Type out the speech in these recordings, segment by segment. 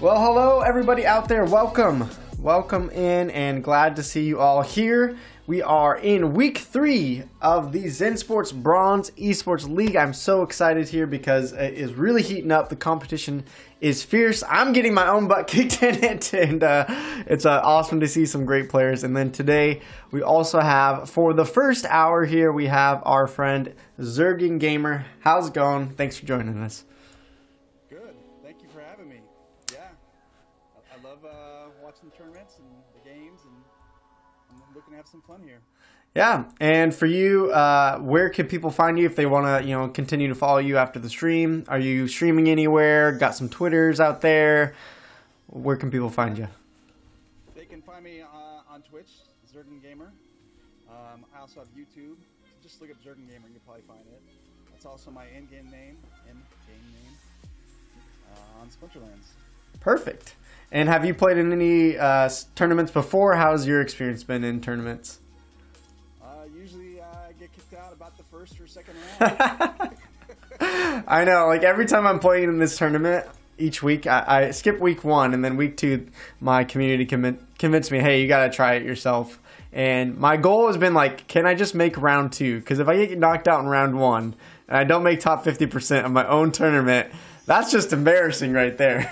Well, hello everybody out there. Welcome in, and glad to see you all here. We are in week 3 of the Zensports Bronze Esports League. I'm so excited here because it is really heating up. The competition is fierce. I'm getting my own butt kicked in it, and it's awesome to see some great players. And then today we also have, for the first hour here, we have our friend Zergen Gamer. How's it going? Thanks for joining us. Good. Thank you for having me. Yeah, I love watching the tournaments and the games, and I'm looking to have some fun here. Yeah, and for you, where can people find you if they want to, continue to follow you after the stream? Are you streaming anywhere? Got some Twitters out there? Where can people find you? They can find me on Twitch, Zergen Gamer. I also have YouTube. Just look up Zergen Gamer and you'll probably find it. That's also my in-game name on Splinterlands. Perfect. And have you played in any tournaments before? How's your experience been in tournaments? Usually I get kicked out about the first or second round. I know, like every time I'm playing in this tournament, each week, I skip week 1, and then week 2, my community convinced me, hey, you got to try it yourself. And my goal has been like, can I just make round 2? Because if I get knocked out in round 1, and I don't make top 50% of my own tournament, that's just embarrassing right there.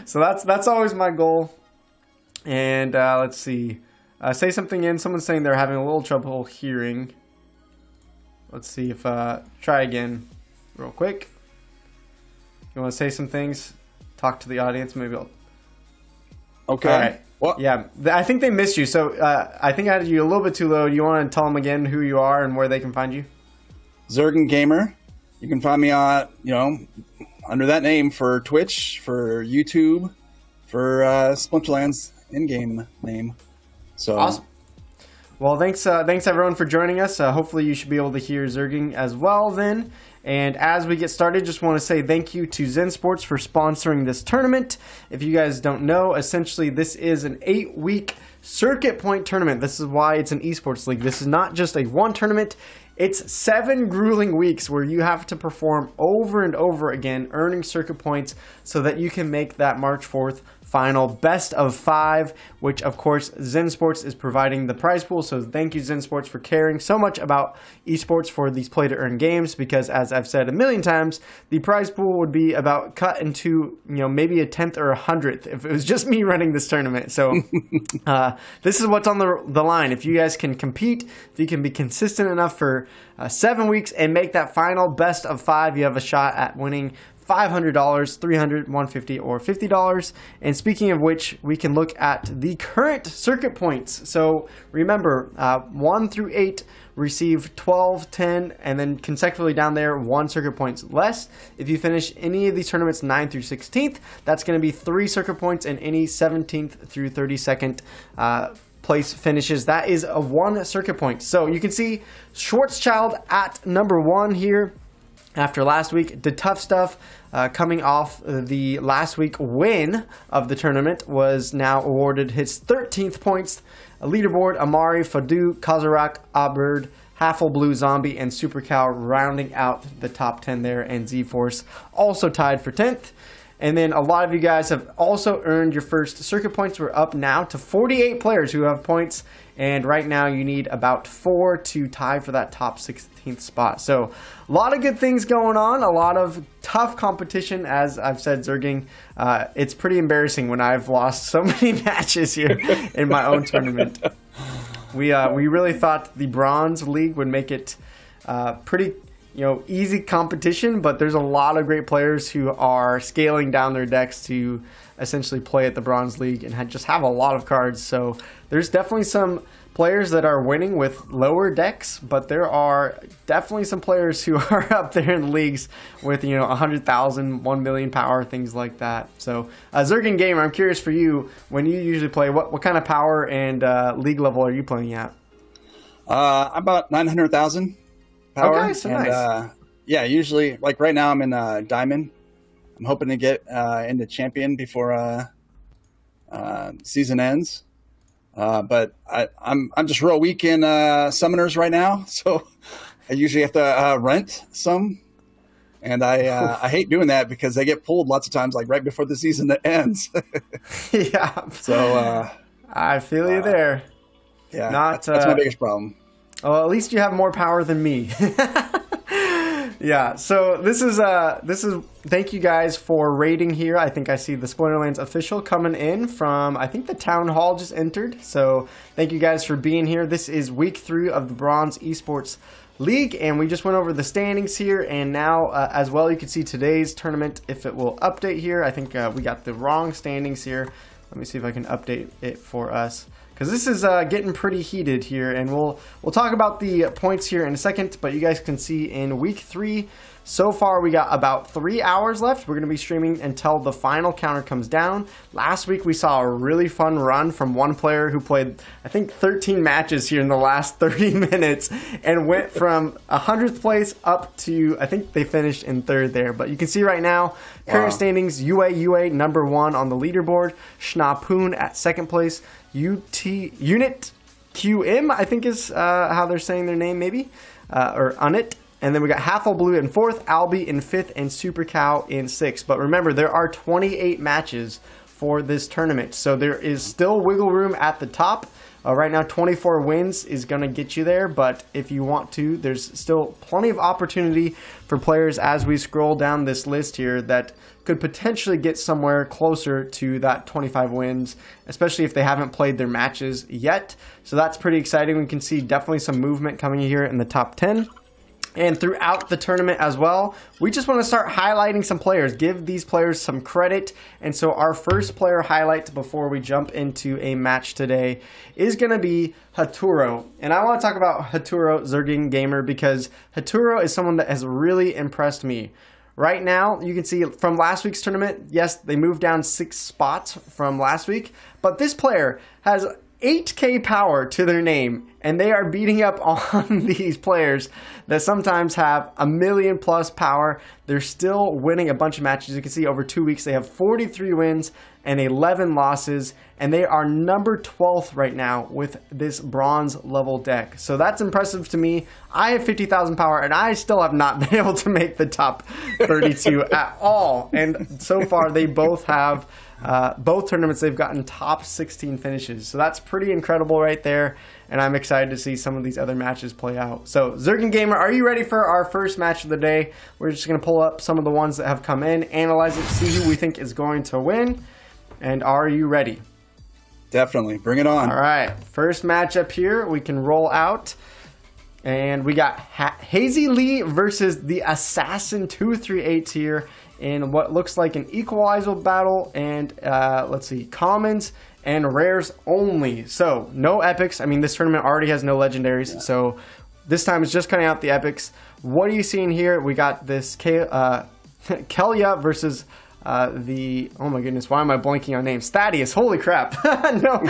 So that's always my goal. And let's see. Say something in. Someone's saying they're having a little trouble hearing. Let's see if try again real quick. You want to say some things? Talk to the audience. Maybe I'll... Okay. All right. Well, yeah, I think they missed you. So I think I had you a little bit too low. Do you want to tell them again who you are and where they can find you? Zergen Gamer. You can find me on, under that name for Twitch, for YouTube, for Splinterlands in-game name. So awesome. Well, thanks everyone for joining us. Hopefully you should be able to hear Zergen as well then. And as we get started, just want to say thank you to Zensports for sponsoring this tournament. If you guys don't know, essentially this is an 8-week circuit point tournament. This is why it's an esports league. This is not just a one tournament. It's 7 grueling weeks where you have to perform over and over again, earning circuit points so that you can make that March 4th final best of 5, which of course Zensports is providing the prize pool. So thank you, Zensports, for caring so much about esports for these play to earn games, because as I've said a million times, the prize pool would be about cut into maybe a 10th or a 100th if it was just me running this tournament. So this is what's on the line. If you guys can compete, if you can be consistent enough for 7 weeks and make that final best of 5, you have a shot at winning $500, $300, $150, or $50. And speaking of which, we can look at the current circuit points. So remember, 1 through 8 receive 12, 10, and then consecutively down there, 1 circuit points less. If you finish any of these tournaments 9 through 16th, that's going to be 3 circuit points, and any 17th through 32nd place finishes, that is a 1 circuit point. So you can see Schwarzschild at number 1 here. After last week, did tough stuff. Coming off the last week win of the tournament, was now awarded his 13th points. A leaderboard, Amari, Fadu, Kazarak, Aberd, Haffle, Blue Zombie, and Super Cow rounding out the top 10 there, and Z-Force also tied for 10th. And then a lot of you guys have also earned your first circuit points. We're up now to 48 players who have points. And right now you need about 4 to tie for that top 16th spot. So a lot of good things going on. A lot of tough competition. As I've said, Zergen, it's pretty embarrassing when I've lost so many matches here in my own tournament. We really thought the Bronze League would make it pretty easy competition, but there's a lot of great players who are scaling down their decks to essentially play at the Bronze League and just have a lot of cards. So there's definitely some players that are winning with lower decks, but there are definitely some players who are up there in the leagues with 100,000, 1 million power, things like that. So Zergen Gamer, I'm curious for you, when you usually play, what kind of power and league level are you playing at? About 900,000 power. Okay, so and, nice. Yeah, usually, like right now I'm in Diamond. I'm hoping to get into Champion before season ends. But I'm just real weak in summoners right now, so I usually have to rent some. And I hate doing that because they get pulled lots of times, like right before the season ends. Yeah. So I feel you there. yeah, Not that's my biggest problem. well, at least you have more power than me. Yeah, so this is thank you guys for rating here. I think I see the Splinterlands official coming in from, I think the town hall just entered. So thank you guys for being here. This is week 3 of the Bronze Esports League, and we just went over the standings here, and now as well you can see today's tournament if it will update here. I think we got the wrong standings here. Let me see if I can update it for us, because this is getting pretty heated here, and we'll talk about the points here in a second. But you guys can see in week 3 so far we got about 3 hours left. We're going to be streaming until the final counter comes down. Last week we saw a really fun run from one player who played, I think, 13 matches here in the last 30 minutes and went from 100th place up to, I think they finished in 3rd there. But you can see right now, current standings, UA number 1 on the leaderboard, Schnapoon at 2nd place, Unit QM, I think is how they're saying their name, maybe, or Unit. And then we got Hathel Blue in 4th, Albi in 5th, and Super Cow in 6th. But remember, there are 28 matches for this tournament, so there is still wiggle room at the top. Right now, 24 wins is going to get you there, but if you want to, there's still plenty of opportunity for players as we scroll down this list here that could potentially get somewhere closer to that 25 wins, especially if they haven't played their matches yet. So that's pretty exciting. We can see definitely some movement coming here in the top 10. And throughout the tournament as well, we just want to start highlighting some players, give these players some credit. And so our first player highlight before we jump into a match today is going to be Haturo. And I want to talk about Haturo Zerging Gamer because Haturo is someone that has really impressed me. Right now, you can see from last week's tournament, yes, they moved down 6 spots from last week, but this player has 8k power to their name, and they are beating up on these players that sometimes have a million plus power. They're still winning a bunch of matches. You can see over 2 weeks they have 43 wins and 11 losses, and they are number 12th right now with this bronze level deck. So that's impressive to me. I have 50,000 power, and I still have not been able to make the top 32 at all. And so far they both have both tournaments, they've gotten top 16 finishes. So that's pretty incredible right there. And I'm excited to see some of these other matches play out. So Zerging Gamer, are you ready for our first match of the day? We're just going to pull up some of the ones that have come in, analyze it, see who we think is going to win. And are you ready? Definitely. Bring it on. All right. First matchup here, we can roll out. And we got Hazy Lee versus the Assassin 238 here in what looks like an equalizer battle, and let's see, commons and rares only. So no epics. I mean, this tournament already has no legendaries, so this time it's just cutting out the epics. What are you seeing here? We got this Kelia versus the, oh my goodness, why am I blanking on names? Thaddeus, holy crap. No,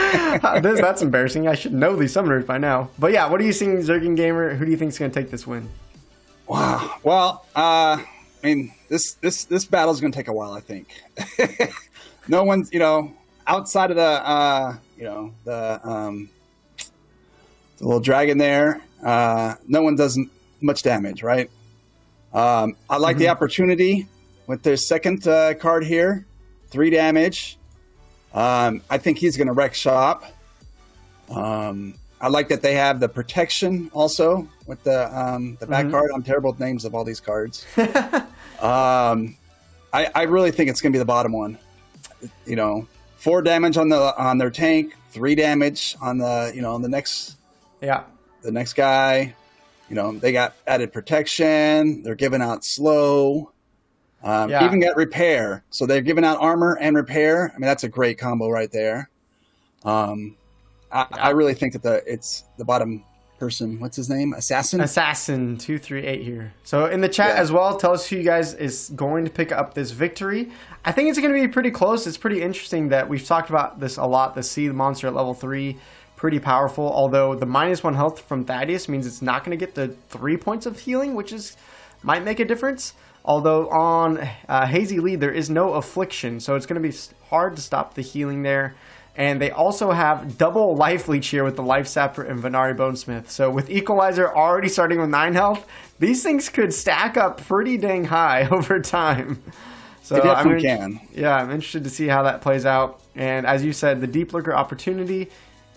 that's embarrassing. I should know these summoners by now. But yeah, what are you seeing, Zerging Gamer? Who do you think is going to take this win? Wow. Well, I mean, this battle is going to take a while, I think. No one's, outside of the, the little dragon there, no one does much damage, right? I like the opportunity with their second card here, 3 damage. I think he's going to wreck shop. I like that they have the protection also with the back card. I'm terrible with names of all these cards. I really think it's going to be the bottom one. 4 damage on their tank, 3 damage on the next the next guy. They got added protection. They're giving out slow. Even got repair. So they're giving out armor and repair. I mean, that's a great combo right there. I really think that it's the bottom person. What's his name? Assassin 238 here. So in the chat as well, tell us who you guys is going to pick up this victory. I think it's going to be pretty close. It's pretty interesting that we've talked about this a lot. The Sea monster at level 3, pretty powerful. Although the -1 health from Thaddeus means it's not going to get the 3 points of healing, which might make a difference. Although on Hazy Lee, there is no affliction, so it's going to be hard to stop the healing there. And they also have double life leech here with the Life Sapper and Venari Bonesmith. So with Equalizer already starting with 9 health, these things could stack up pretty dang high over time. So It definitely can. Yeah, I'm interested to see how that plays out. And as you said, the Deep Lurker opportunity,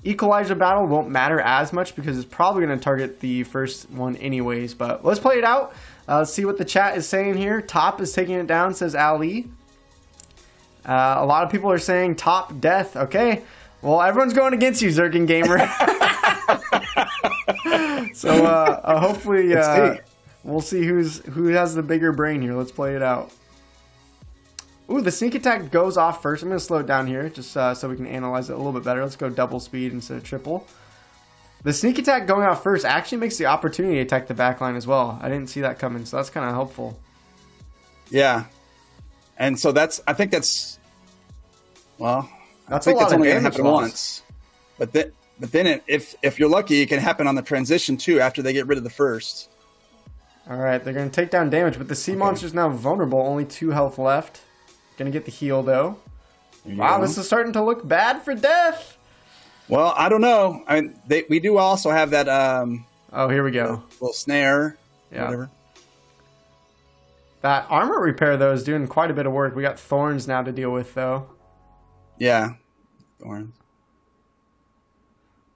Equalizer battle won't matter as much because it's probably going to target the first one anyways. But let's play it out. Let's see what the chat is saying here. Top is taking it down, says Ali. A lot of people are saying top death. Okay, well, everyone's going against you, Zerkin Gamer. So hopefully we'll see who has the bigger brain here. Let's play it out. Ooh, the sneak attack goes off first. I'm going to slow it down here just so we can analyze it a little bit better. Let's go double speed instead of triple. The sneak attack going off first actually makes the opportunity to attack the backline as well. I didn't see that coming, so that's kind of helpful. Yeah. And so I think that's only going to happen once. But then if you're lucky, it can happen on the transition too after they get rid of the first. All right, they're going to take down damage, but the sea monster's now vulnerable. Only 2 health left. Going to get the heal though. Wow, this is starting to look bad for death. Well, I don't know. I mean, we do also have that. Oh, here we go. Little snare. Yeah. Whatever. That armor repair, though, is doing quite a bit of work. We got thorns now to deal with, though. Yeah. Thorns.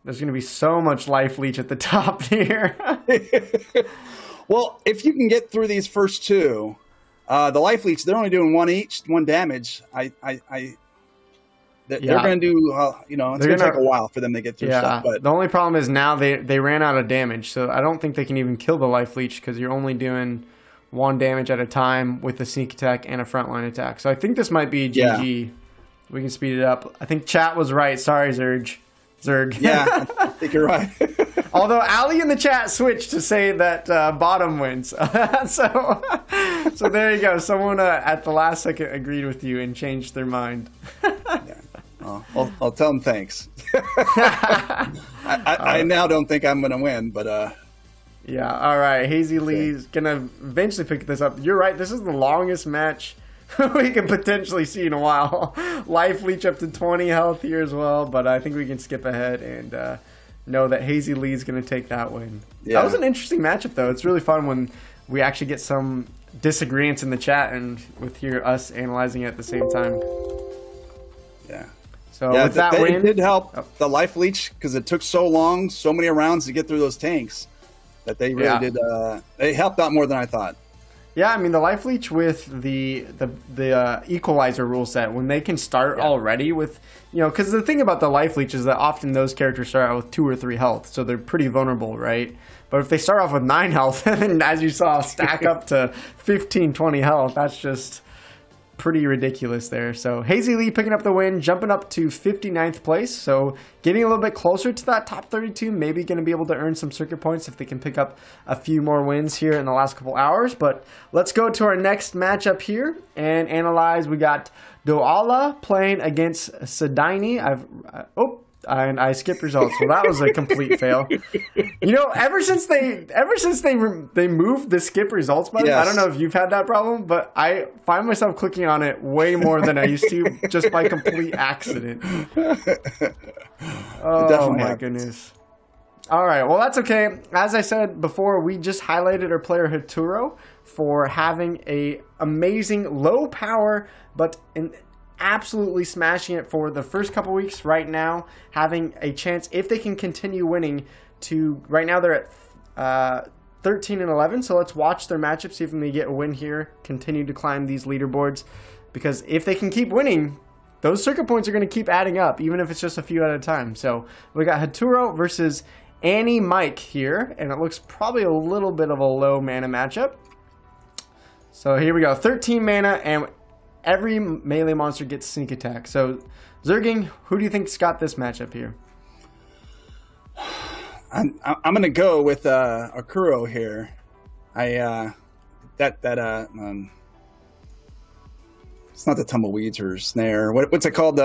There's going to be so much life leech at the top here. Well, if you can get through these first 2, the life leech, they're only doing 1 damage. They're going to do, it's going to take a while for them to get through stuff. But the only problem is now they ran out of damage, so I don't think they can even kill the life leech because you're only doing 1 damage at a time with a sneak attack and a frontline attack. So I think this might be GG. Yeah. We can speed it up. I think chat was right. Sorry, Zerg. Yeah, I think you're right. Although Ali in the chat switched to say that bottom wins. so there you go. Someone at the last second agreed with you and changed their mind. Yeah. I'll tell them thanks. I now don't think I'm going to win, but... Yeah, all right. Hazy Lee's going to eventually pick this up. You're right. This is the longest match we can potentially see in a while. Life leech up to 20 health here as well, but I think we can skip ahead and know that Hazy Lee's going to take that win. Yeah. That was an interesting matchup, though. It's really fun when we actually get some disagreements in the chat and with us analyzing it at the same time. Yeah. So with that win... It did help the life leech because it took so long, so many rounds to get through those tanks. That they really did. They helped out more than I thought. Yeah, I mean the life leech with the equalizer rule set when they can start already with because the thing about the life leech is that often those characters start out with 2 or 3 health, so they're pretty vulnerable, right? But if they start off with 9 health and then, as you saw, stack up to 15, 20 health, that's just pretty ridiculous there. So Hazy Lee picking up the win, jumping up to 59th place. So getting a little bit closer to that top 32, maybe going to be able to earn some circuit points if they can pick up a few more wins here in the last couple hours. But let's go to our next matchup here and analyze. We got Doala playing against Sedini. And I skipped results. Well, that was a complete fail. Ever since they moved the skip results button, I don't know if you've had that problem, but I find myself clicking on it way more than I used to, just by complete accident. Oh my goodness. All right, well that's okay. As I said before, we just highlighted our player Haturo for having a amazing low power, but absolutely smashing it for the first couple weeks. Right now having a chance, if they can continue winning, to right now they're at 13 and 11, so let's watch their matchup, see if they get a win here, continue to climb these leaderboards, because if they can keep winning, those circuit points are going to keep adding up, even if it's just a few at a time. So we got Haturo versus Annie Mike here, and it looks probably a little bit of a low mana matchup. So here we go, 13 mana, and every melee monster gets sneak attack. So, Zerging, who do you think's got this matchup here? I'm going to go with Akuro here. It's not the tumbleweeds or snare. What's it called? We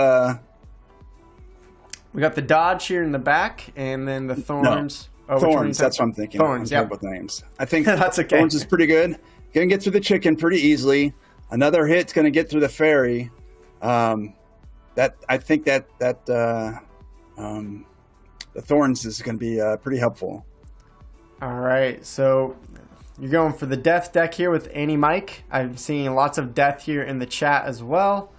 got the dodge here in the back, and then the thorns. No. Thorns. That's what I'm thinking. Thorns. Yeah. With names. I think that's okay. Thorns is pretty good. Gonna get through the chicken pretty easily. Another hit's going to get through the fairy. I think that the Thorns is going to be pretty helpful. All right, so you're going for the death deck here with Annie Mike. I'm seeing lots of death here in the chat as well.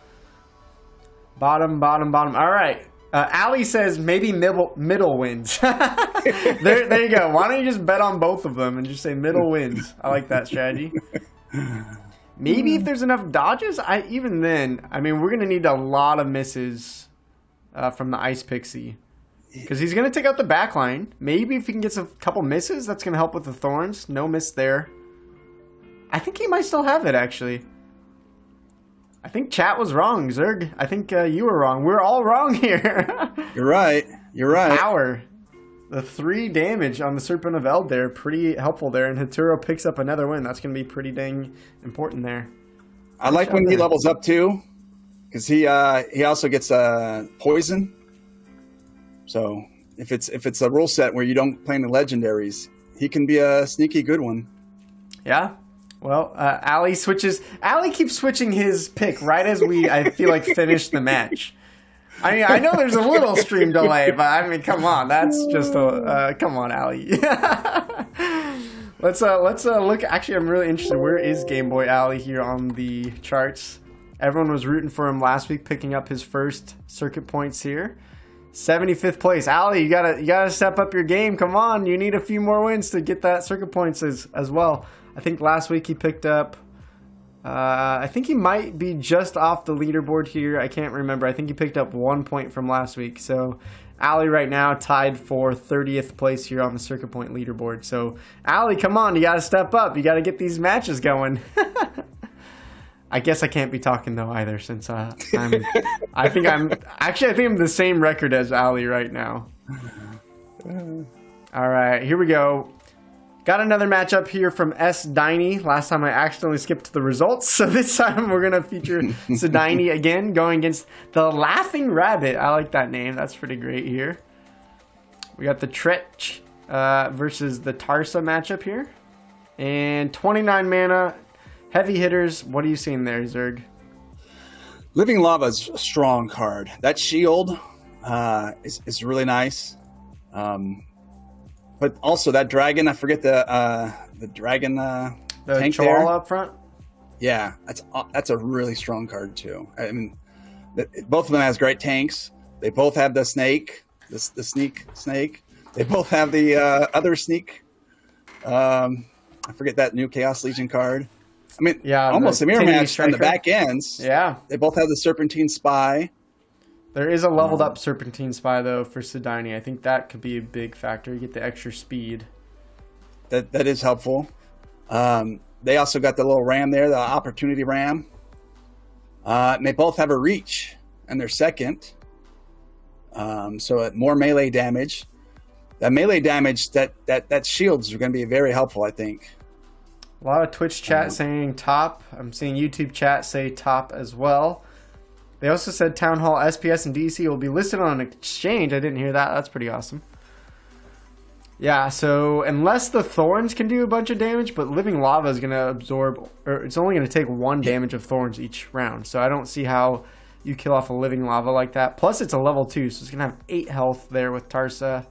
Bottom. All right. Ali says maybe middle wins. there you go. Why don't you just bet on both of them and just say middle wins? I like that strategy. Maybe if there's enough dodges, even then, I mean, we're going to need a lot of misses from the Ice Pixie. Because he's going to take out the back line. Maybe if he can get a couple misses, that's going to help with the Thorns. No miss there. I think he might still have it, actually. I think chat was wrong, Zerg. I think you were wrong. We're all wrong here. You're right. Power. The 3 damage on the Serpent of Elder. Pretty helpful there. And Haturo picks up another win. That's going to be pretty dang important there. I like when he levels up, too. Because he also gets poison. So if it's a rule set where you don't play any legendaries, he can be a sneaky good one. Yeah. Well, Ali keeps switching his pick right as I feel like, finish the match. I mean, I know there's a little stream delay, but I mean, come on. That's just come on, Ali. Let's look. Actually, I'm really interested. Where is Game Boy Ali here on the charts? Everyone was rooting for him last week, picking up his first circuit points here. 75th place. Ali, you gotta step up your game. Come on, you need a few more wins to get that circuit points as well. I think last week he picked up, I think he might be just off the leaderboard here. I can't remember. I think he picked up 1 point from last week. So Ali right now tied for 30th place here on the circuit point leaderboard. So Ali, come on, you gotta step up. You gotta get these matches going. I guess I can't be talking though either, since I think I'm the same record as Ali right now. All right, here we go. Got another matchup here from S. Diney. Last time I accidentally skipped the results, so this time we're gonna feature Sediney again, going against the Laughing Rabbit. I like that name. That's pretty great here. We got the Tretch versus the Tarsa matchup here, and 29 mana. Heavy hitters, what are you seeing there, Zerg? Living Lava's a strong card. That shield is really nice. But also that dragon, I forget the dragon the tank Chihuahua there. up front? Yeah, that's a really strong card too. I mean, both of them has great tanks. They both have the snake, the sneak snake. They both have the other sneak. I forget that new Chaos Legion card. I mean, yeah, almost a mirror match on the back ends. Yeah. They both have the Serpentine Spy. There is a leveled up Serpentine Spy, though, for Sediney. I think that could be a big factor. You get the extra speed. That is helpful. They also got the little ram there, the Opportunity Ram. And they both have a reach, and they're second. So more melee damage. That melee damage, that shields are going to be very helpful, I think. A lot of Twitch chat saying top. I'm seeing YouTube chat say top as well. They also said Town Hall, SPS, and DC will be listed on an exchange. I didn't hear that. That's pretty awesome. Yeah, so unless the Thorns can do a bunch of damage, but Living Lava is going to absorb, or it's only going to take 1 damage of Thorns each round. So I don't see how you kill off a Living Lava like that. Plus, it's a level 2, so it's going to have 8 health there with Tarsa.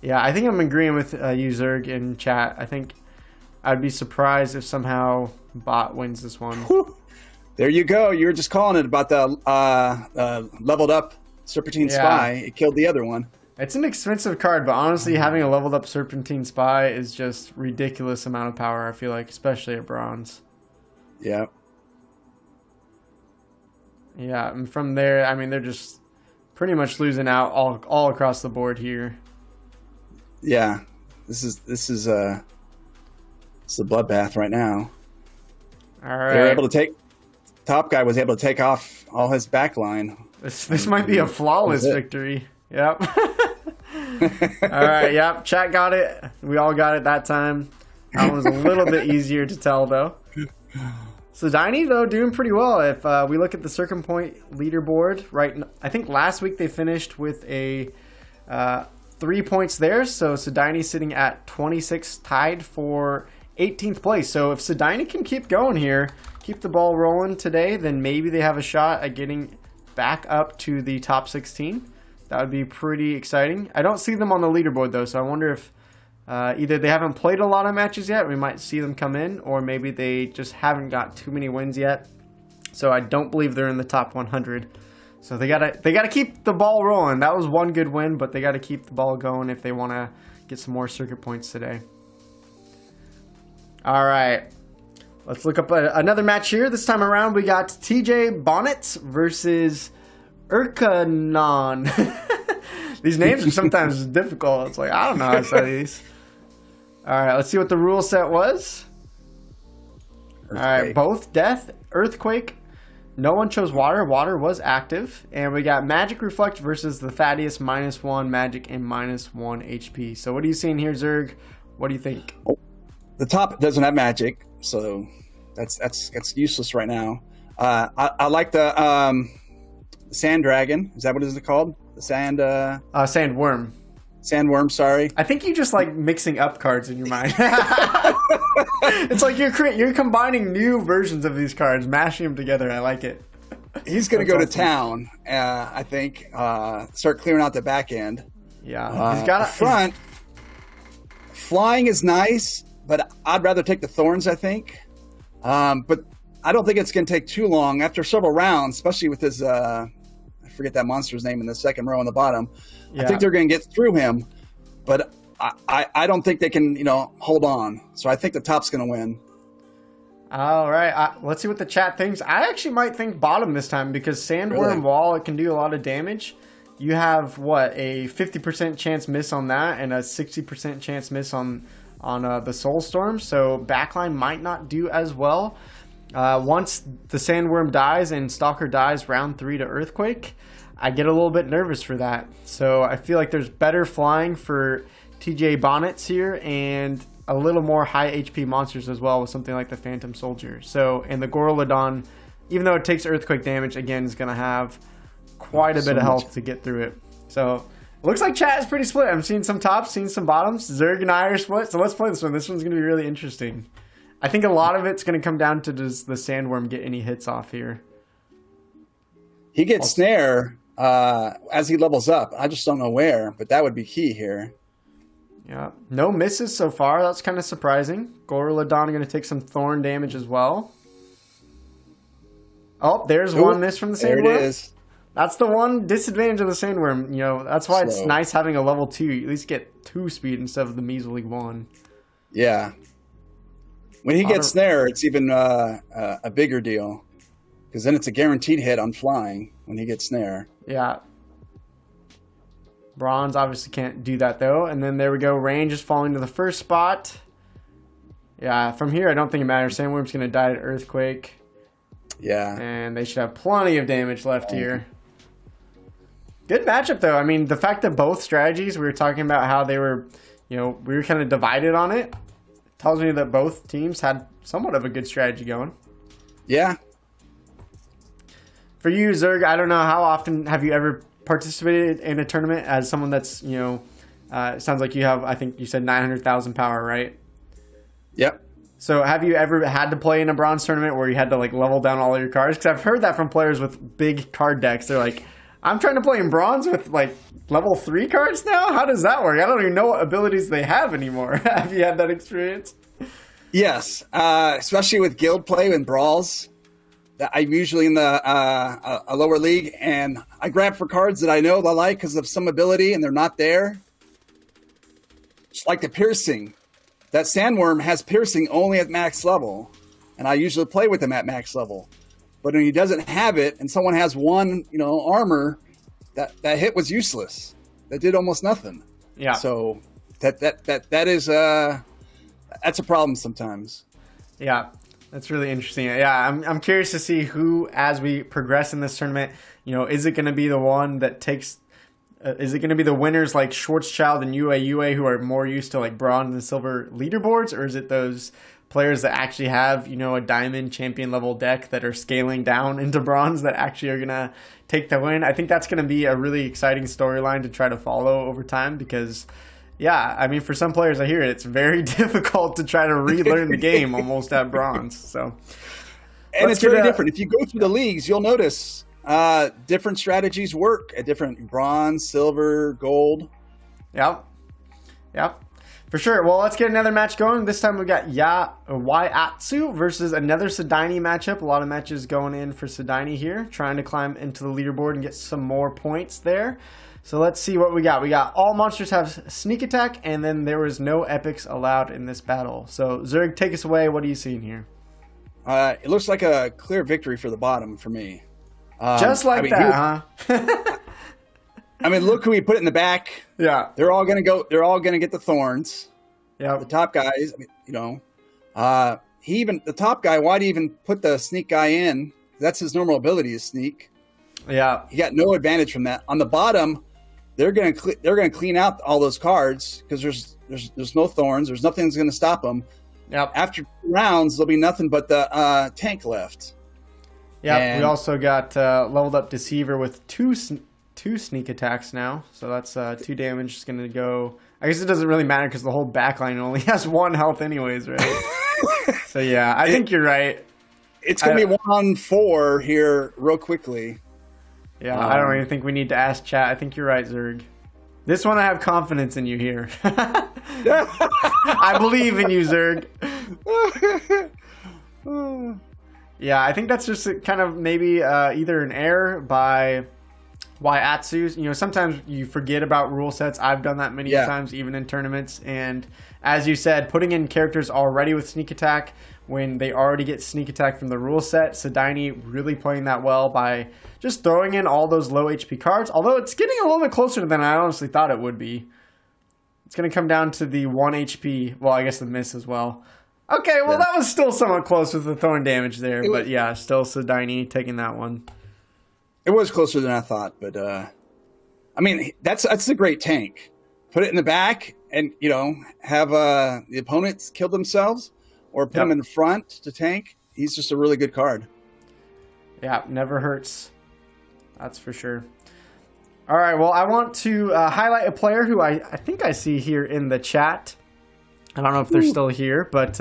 Yeah, I think I'm agreeing with you, Zerg, in chat. I think I'd be surprised if somehow Bot wins this one. There you go. You were just calling it about the leveled up Serpentine Spy. It killed the other one. It's an expensive card, but honestly, having a leveled up Serpentine Spy is just ridiculous amount of power, I feel like, especially at bronze. Yeah. Yeah, and from there, I mean, they're just pretty much losing out all across the board here. Yeah. This is a bloodbath right now. All right. They were able to take. Top guy was able to take off all his backline. This might be a flawless victory. Yep. All right. Yep. Chat got it. We all got it that time. That one was a little bit easier to tell though. So Diney though doing pretty well. If we look at the Circum Point leaderboard, right? I think last week they finished with a 3 points there. So Sediney sitting at 26, tied for 18th place. So if Sediney can keep going here, keep the ball rolling today, then maybe they have a shot at getting back up to the top 16. That would be pretty exciting. I don't see them on the leaderboard, though, so I wonder if either they haven't played a lot of matches yet, we might see them come in, or maybe they just haven't got too many wins yet. So I don't believe they're in the top 100. So they gotta keep the ball rolling. That was one good win, but they gotta keep the ball going if they want to get some more circuit points today. All right, let's look up another match here. This time around, we got TJ Bonnet versus Urkanon. These names are sometimes difficult. It's like, I don't know how to say these. All right, let's see what the rule set was. Earthquake. All right, both death, earthquake. No one chose water. Water was active. And we got magic reflect versus the Thaddeus, -1 magic and -1 HP. So what are you seeing here, Zerg? What do you think? The top doesn't have magic, so that's useless right now. I like the sand dragon. Is that what is it called? The sand Sandworm. Sandworm. Sorry. I think you just like mixing up cards in your mind. It's like you're combining new versions of these cards, mashing them together. I like it. He's going to go to town. I think start clearing out the back end. Yeah, he's got a front. Flying is nice, but I'd rather take the thorns. I think, but I don't think it's going to take too long. After several rounds, especially with his, I forget that monster's name in the second row on the bottom. Yeah. I think they're going to get through him, but I don't think they can, hold on. So I think the top's going to win. All right, let's see what the chat thinks. I actually might think bottom this time because Sandworm Wall, it can do a lot of damage. You have, what, a 50% chance miss on that and a 60% chance miss on the Soulstorm. So backline might not do as well. Once the Sandworm dies and Stalker dies round 3 to Earthquake, I get a little bit nervous for that. So I feel like there's better flying for TJ Bonnets here and a little more high HP monsters as well with something like the Phantom Soldier. So, and the Gorolodon, even though it takes Earthquake damage, again, is going to have quite a bit of health to get through it. So, it looks like chat is pretty split. I'm seeing some tops, seeing some bottoms. Zerg and I are split, so let's play this one. This one's going to be really interesting. I think a lot of it's going to come down to does the Sandworm get any hits off here. He gets snare as he levels up. I just don't know where, but that would be key here. Yeah, no misses so far. That's kind of surprising. Gorolodon going to take some thorn damage as well. Oh, there's one miss from the Sandworm. There it is. That's the one disadvantage of the Sandworm. That's why it's nice having a level 2. You at least get 2 speed instead of the measly 1. Yeah. When he gets snare, it's even a bigger deal. Because then it's a guaranteed hit on flying when he gets snare. Yeah. Bronze obviously can't do that, though. And then there we go. Range is falling to the first spot. Yeah, from here, I don't think it matters. Sandworm's going to die to Earthquake. Yeah. And they should have plenty of damage left here. Good matchup, though. I mean, the fact that both strategies, we were talking about how they were, we were kind of divided on it, tells me that both teams had somewhat of a good strategy going. Yeah. For you, Zerg, I don't know, how often have you ever participated in a tournament as someone that's, it sounds like you have, I think you said 900,000 power, right? Yep. So have you ever had to play in a bronze tournament where you had to level down all your cards? Because I've heard that from players with big card decks. They're like, I'm trying to play in bronze with level 3 cards now? How does that work? I don't even know what abilities they have anymore. Have you had that experience? Yes, especially with guild play and brawls. I'm usually in the a lower league, and I grab for cards that I know I like because of some ability, and they're not there. It's like the piercing. That Sandworm has piercing only at max level, and I usually play with him at max level. But when he doesn't have it, and someone has one, armor, that hit was useless. That did almost nothing. Yeah. So that is that's a problem sometimes. Yeah. That's really interesting. Yeah, I'm curious to see who, as we progress in this tournament, is it going to be the one that takes, is it going to be the winners like Schwarzschild and UA who are more used to bronze and silver leaderboards, or is it those players that actually have, a diamond champion level deck that are scaling down into bronze that actually are going to take the win? I think that's going to be a really exciting storyline to try to follow over time because, yeah, I mean, for some players, I hear it's very difficult to try to relearn the game almost at bronze. So, and it's very different. If you go through the leagues, you'll notice different strategies work at different bronze, silver, gold. Yep. For sure. Well, let's get another match going. This time we got Yatsu versus another Sedini matchup. A lot of matches going in for Sedini here, trying to climb into the leaderboard and get some more points there. So let's see what we got. We got all monsters have sneak attack, and then there was no epics allowed in this battle. So Zerg, take us away. What are you seeing here? It looks like a clear victory for the bottom for me. Just like that, huh? I mean, look who he put in the back. Yeah. They're all going to go. They're all going to get the thorns. Yeah. The top guys, the top guy, why'd he even put the sneak guy in? That's his normal ability is sneak. Yeah. He got no advantage from that. On the bottom, they're going to clean out all those cards because there's no thorns. There's nothing that's going to stop them. Yep. After 2 rounds, there'll be nothing but the tank left. Yeah. We also got leveled up Deceiver with two sneak attacks now. So that's 2 damage. It's going to go. I guess it doesn't really matter because the whole backline only has 1 health anyways, right? So yeah, I think you're right. It's going to be 1-4 here real quickly. Yeah, I don't even think we need to ask chat. I think you're right, Zerg. This one I have confidence in you here. I believe in you, Zerg. Yeah, I think that's just kind of maybe either an error by Yatsu. Sometimes you forget about rule sets. I've done that many times, even in tournaments. And as you said, putting in characters already with sneak attack when they already get sneak attack from the rule set. Sedini really playing that well by just throwing in all those low HP cards. Although it's getting a little bit closer than I honestly thought it would be. It's going to come down to the 1 HP. Well, I guess the miss as well. Okay, well, that was still somewhat close with the thorn damage there. But yeah, still Sedini taking that one. It was closer than I thought, but I mean that's a great tank. Put it in the back, and have the opponents kill themselves, or put him in the front to tank. He's just a really good card. Yeah, never hurts. That's for sure. All right, well, I want to highlight a player who I think I see here in the chat. I don't know if they're still here, but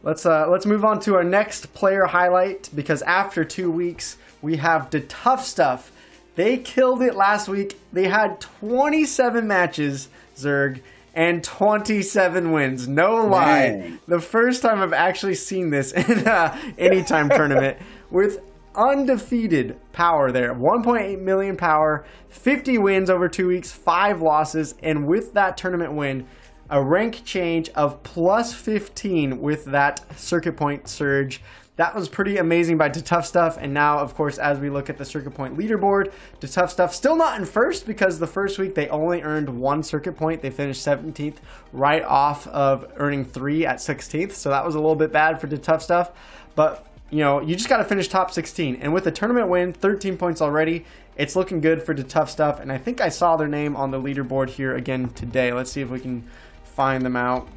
let's move on to our next player highlight, because after 2 weeks, we have the Tough Stuff. They killed it last week. They had 27 matches, Zerg, and 27 wins. No lie. Man. The first time I've actually seen this in an anytime tournament with undefeated power there. 1.8 million power, 50 wins over 2 weeks, 5 losses, and with that tournament win, a rank change of plus 15 with that circuit point surge. That was pretty amazing by Tough Stuff. And now, of course, as we look at the circuit point leaderboard, Tough Stuff still not in first, because the first week they only earned 1 circuit point. They finished 17th, right off of earning 3 at 16th. So that was a little bit bad for Tough Stuff. But you just got to finish top 16. And with the tournament win, 13 points already, it's looking good for Tough Stuff. And I think I saw their name on the leaderboard here again today. Let's see if we can find them out.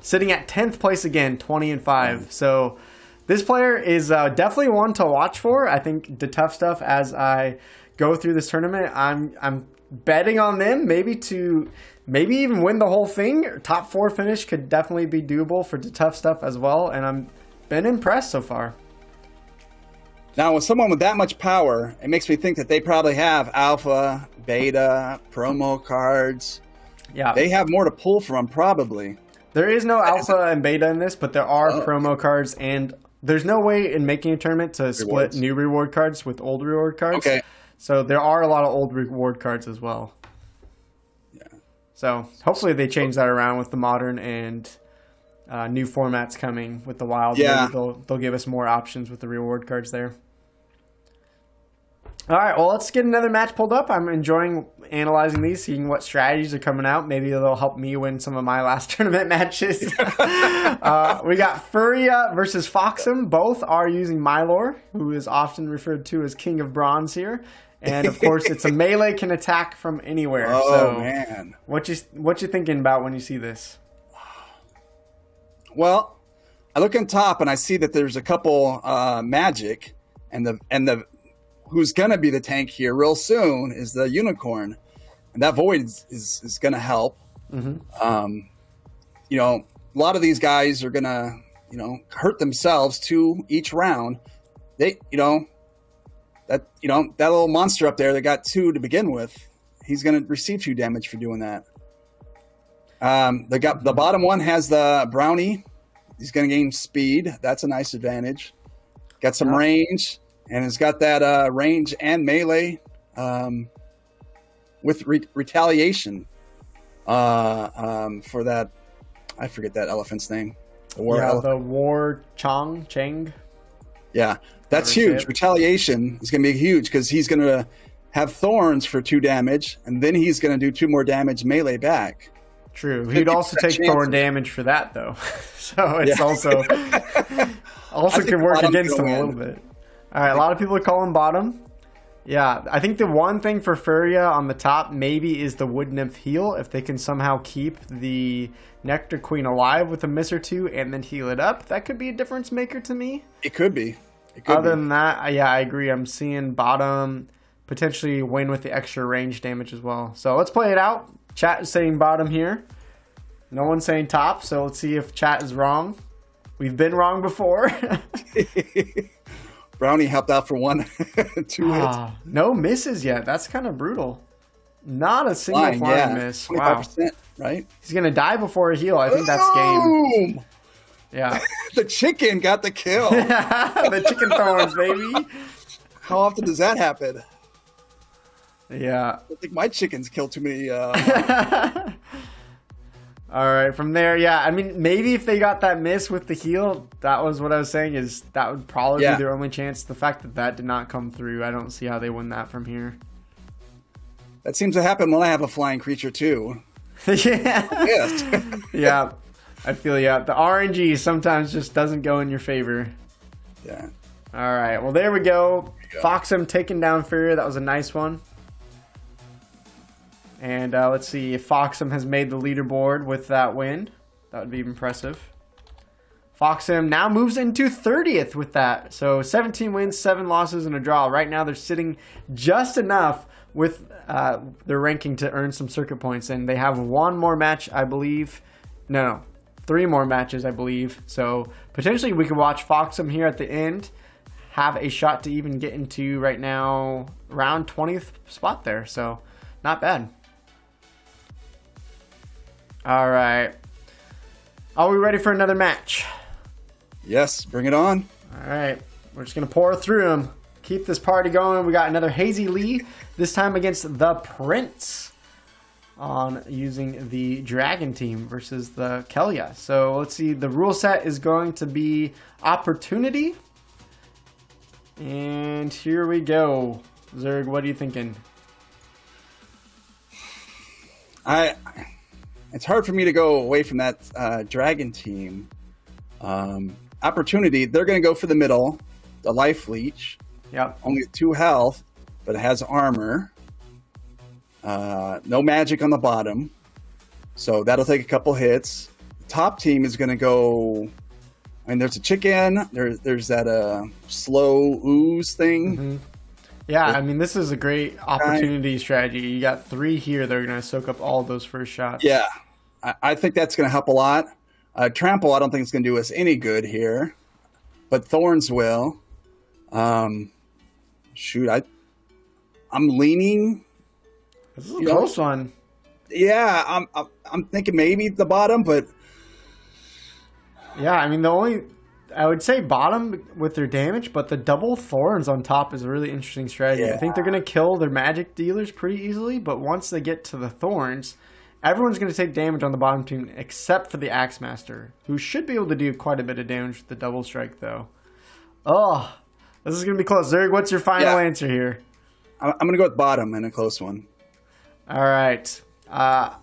Sitting at 10th place again, 20-5. So this player is definitely one to watch for. I think the Tough Stuff, as I go through this tournament, I'm betting on them maybe even win the whole thing. Top 4 finish could definitely be doable for the Tough Stuff as well, and I'm been impressed so far. Now, with someone with that much power, it makes me think that they probably have alpha, beta, promo cards. Yeah, they have more to pull from, probably. There is no alpha and beta in this, but there are promo cards, and there's no way in making a tournament to split new reward cards with old reward cards. Okay. So there are a lot of old reward cards as well. Yeah. So hopefully they change that around with the modern and new formats coming with the wild. Yeah. Maybe they'll give us more options with the reward cards there. All right, well, let's get another match pulled up. I'm enjoying analyzing these, seeing what strategies are coming out. Maybe they'll help me win some of my last tournament matches. We got Furia versus Foxum. Both are using Mylor, who is often referred to as King of Bronze here. And, of course, it's a melee can attack from anywhere. Oh, man. What you thinking about when you see this? Well, I look on top and I see that there's a couple magic, and the who's going to be the tank here real soon is the unicorn, and that void is going to help. Mm-hmm. A lot of these guys are going to hurt themselves each round. That's that little monster up there that got 2 to begin with, he's going to receive 2 damage for doing that. The bottom one has the brownie. He's going to gain speed. That's a nice advantage. Got some range, and it's got that range and melee with retaliation for that. I forget that elephant's name. The War Chang. Yeah, that's huge. Retaliation is going to be huge because he's going to have thorns for 2 damage, and then he's going to do 2 more damage melee back. True. He'd also take thorn damage for that, though. So it's also can work against him a little bit. All right, a lot of people are calling bottom. Yeah, I think the one thing for Furia on the top maybe is the Wood Nymph heal. If they can somehow keep the Nectar Queen alive with a miss or 2 and then heal it up, that could be a difference maker to me. It could be. Other than that, yeah, I agree. I'm seeing bottom potentially win with the extra range damage as well. So let's play it out. Chat is saying bottom here. No one's saying top, so let's see if chat is wrong. We've been wrong before. Brownie helped out for 1, 2 hits. No misses yet. That's kind of brutal. Not a single flying miss. 25%, wow. Right? He's going to die before a heal. I think that's game. Yeah. The chicken got the kill. The chicken thorns, baby. How often does that happen? Yeah. I think my chickens kill too many. All right, from there, yeah. I mean, maybe if they got that miss with the heal, that was what I was saying, is that would probably be their only chance. The fact that that did not come through, I don't see how they win that from here. That seems to happen when I have a flying creature, too. Yeah. Yes. Yeah, I feel you. The RNG sometimes just doesn't go in your favor. Yeah. All right, well, there we go. Foxham taking down Furia. That was a nice one. And let's see if Foxham has made the leaderboard with that win. That would be impressive. Foxham now moves into 30th with that. So 17 wins, 7 losses, and a draw. Right now they're sitting just enough with their ranking to earn some circuit points. And they have 1 more match, I believe. No, 3 more matches, I believe. So potentially we could watch Foxham here at the end have a shot to even get into, right now, around 20th spot there. So not bad. All right. Are we ready for another match? Yes, bring it on. All right. We're just going to pour through them. Keep this party going. We got another Hazy Lee, this time against the Prince on using the Dragon team versus the Kelia. So let's see. The rule set is going to be Opportunity. And here we go. Zerg, what are you thinking? It's hard for me to go away from that Dragon team. Opportunity, they're going to go for the middle, the Life Leech. Yep. Only 2 health, but it has armor. No magic on the bottom. So that'll take a couple hits. The top team is going to go... I mean, there's a chicken. There's that slow ooze thing. Mm-hmm. Yeah, I mean, this is a great opportunity strategy. You got 3 here that are going to soak up all those first shots. Yeah, I think that's going to help a lot. Trample, I don't think it's going to do us any good here, but Thorns will. Shoot, I'm leaning. This is a close one. Yeah, I'm thinking maybe the bottom, but yeah, I mean, I would say bottom with their damage, but the double Thorns on top is a really interesting strategy. Yeah. I think they're going to kill their magic dealers pretty easily, but once they get to the Thorns, everyone's going to take damage on the bottom team except for the Axemaster, who should be able to do quite a bit of damage with the double strike, though. Oh, this is going to be close. Zerg, what's your final answer here? I'm going to go with bottom in a close one. All right. Yeah.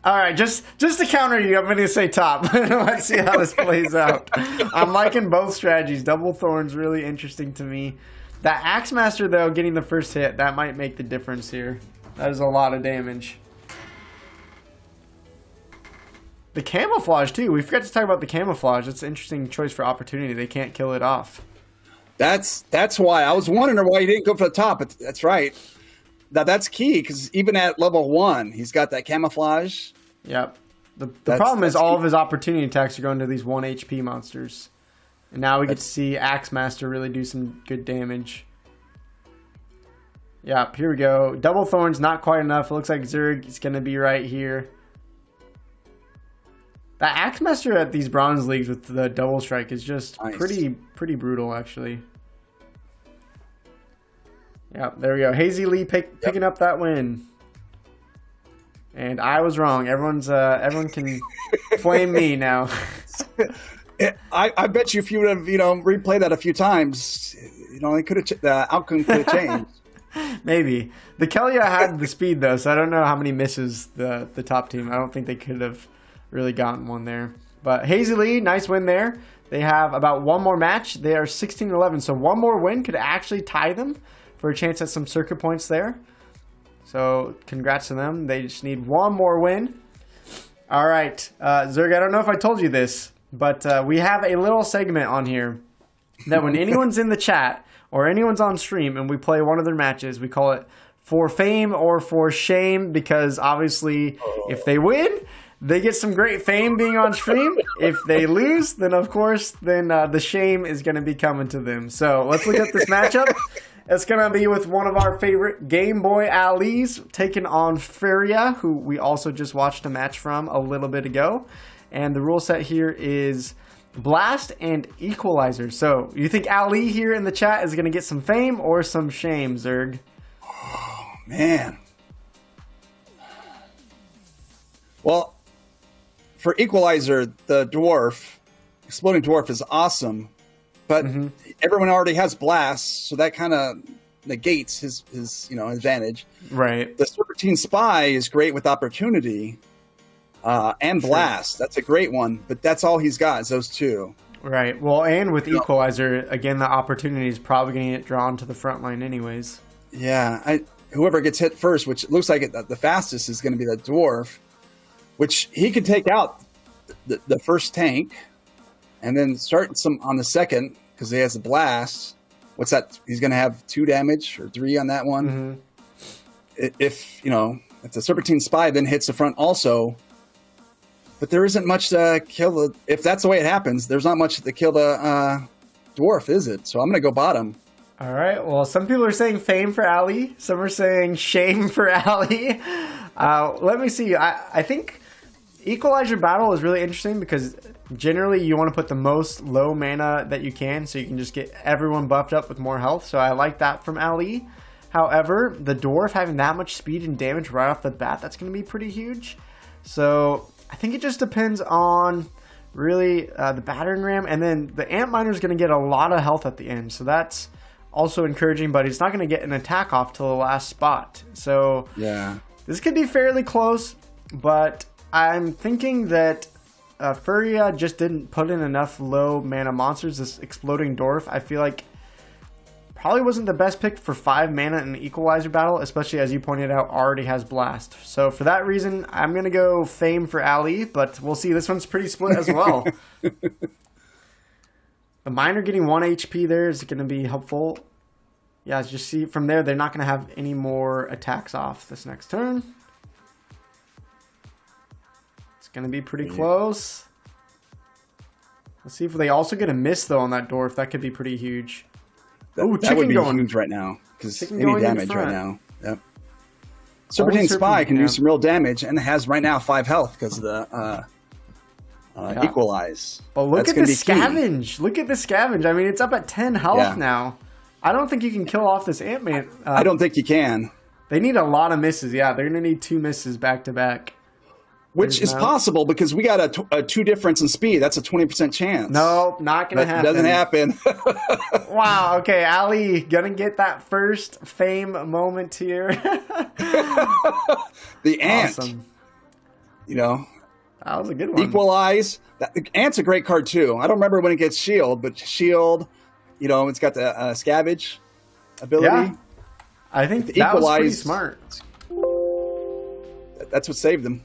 All right, just to counter you, I'm going to say top. Let's see how this plays out. I'm liking both strategies. Double Thorns, really interesting to me. That Axemaster, though, getting the first hit, that might make the difference here. That is a lot of damage. The Camouflage, too. We forgot to talk about the Camouflage. It's an interesting choice for opportunity. They can't kill it off. That's why. I was wondering why he didn't go for the top, but that's right. That's key, because even at level 1, he's got that Camouflage. Yep. The problem is all of his opportunity attacks are going to these 1 HP monsters. And now we get to see Axemaster really do some good damage. Yeah, here we go. Double Thorn's not quite enough. It looks like Zerg is going to be right here. The Axemaster at these bronze leagues with the double strike is just nice. pretty brutal, actually. Yeah, there we go. Hazy Lee picking up that win. And I was wrong. Everyone can flame me now. I bet you if you would have, replayed that a few times, it could have the outcome could have changed. Maybe. The Kelia had the speed though, so I don't know how many misses the top team. I don't think they could have really gotten one there. But Hazy Lee, nice win there. They have about one more match. They are 16-11, so one more win could actually tie them for a chance at some circuit points there. So congrats to them. They just need one more win. All right, Zerg, I don't know if I told you this, but we have a little segment on here that when anyone's in the chat or anyone's on stream and we play one of their matches, we call it for fame or for shame, because obviously if they win, they get some great fame being on stream. If they lose, then of course, the shame is going to be coming to them. So let's look at this matchup. It's going to be with one of our favorite Game Boy Alis taking on Furia, who we also just watched a match from a little bit ago. And the rule set here is Blast and Equalizer. So you think Ali here in the chat is going to get some fame or some shame, Zerg? Oh, man. Well, for Equalizer, the dwarf, Exploding Dwarf is awesome. But everyone already has Blast, so that kind of negates his advantage. Right. The Serpentine Spy is great with Opportunity and Blast. That's a great one, but that's all he's got is those two. Right. Well, and with Equalizer, again, the Opportunity is probably going to get drawn to the front line anyways. Yeah. Whoever gets hit first, which looks like the fastest is going to be the Dwarf, which he could take out the first tank and then start some on the second because he has a Blast. What's that? He's going to have 2 damage or 3 on that one. If the Serpentine Spy then hits the front also, but there isn't much to kill if that's the way it happens, there's not much to kill the Dwarf, is it? So I'm going to go bottom. All right. Well, some people are saying fame for Ali. Some are saying shame for Ali. Let me see. I think Equalizer Battle is really interesting because generally you want to put the most low mana that you can so you can just get everyone buffed up with more health. So I like that from Ali. However, the Dwarf having that much speed and damage right off the bat, that's going to be pretty huge. So I think it just depends on really the battering ram. And then the Ant Miner is going to get a lot of health at the end. So that's also encouraging, but he's not going to get an attack off till the last spot. So yeah, this could be fairly close, but I'm thinking that Furia just didn't put in enough low mana monsters. This Exploding Dwarf, I feel like, probably wasn't the best pick for 5 mana in the Equalizer Battle, especially as you pointed out, already has Blast. So for that reason, I'm going to go fame for Ali, but we'll see. This one's pretty split as well. The Miner getting 1 HP there is going to be helpful. Yeah, as you see from there, they're not going to have any more attacks off this next turn. It's going to be pretty close. Let's see if they also get a miss, though, on that Dwarf. That could be pretty huge. Oh, that would be huge right now because any damage right now. Yep. Serpentine Spy can do some real damage and has right now 5 health because of the Equalize. But look at the Scavenge. Look at the Scavenge. I mean, it's up at 10 health now. I don't think you can kill off this Ant-Man. I don't think you can. They need a lot of misses. Yeah, they're going to need 2 misses back to back. Which is possible because we got a 2 difference in speed. That's a 20% chance. No, not going to happen. Doesn't happen. Wow. Okay, Ali, going to get that first fame moment here. The Ant. Awesome. That was a good one. Equalize. The Ant's a great card too. I don't remember when it gets Shield, but Shield, it's got the Scavenge ability. Yeah. I think that Equalize, was pretty smart. That's what saved them.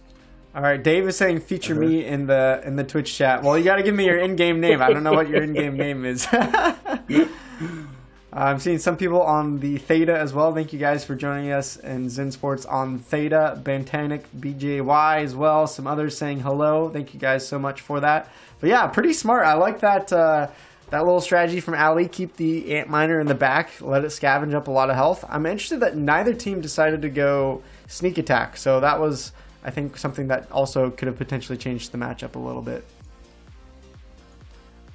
All right, Dave is saying feature me in the Twitch chat. Well, you got to give me your in-game name. I don't know what your in-game name is. I'm seeing some people on the Theta as well. Thank you guys for joining us in Zensports on Theta. Bantanic, BJY as well. Some others saying hello. Thank you guys so much for that. But yeah, pretty smart. I like that That little strategy from Ali, keep the ant miner in the back, let it scavenge up a lot of health. I'm interested that neither team decided to go sneak attack. So that was, I think, something that also could have potentially changed the matchup a little bit.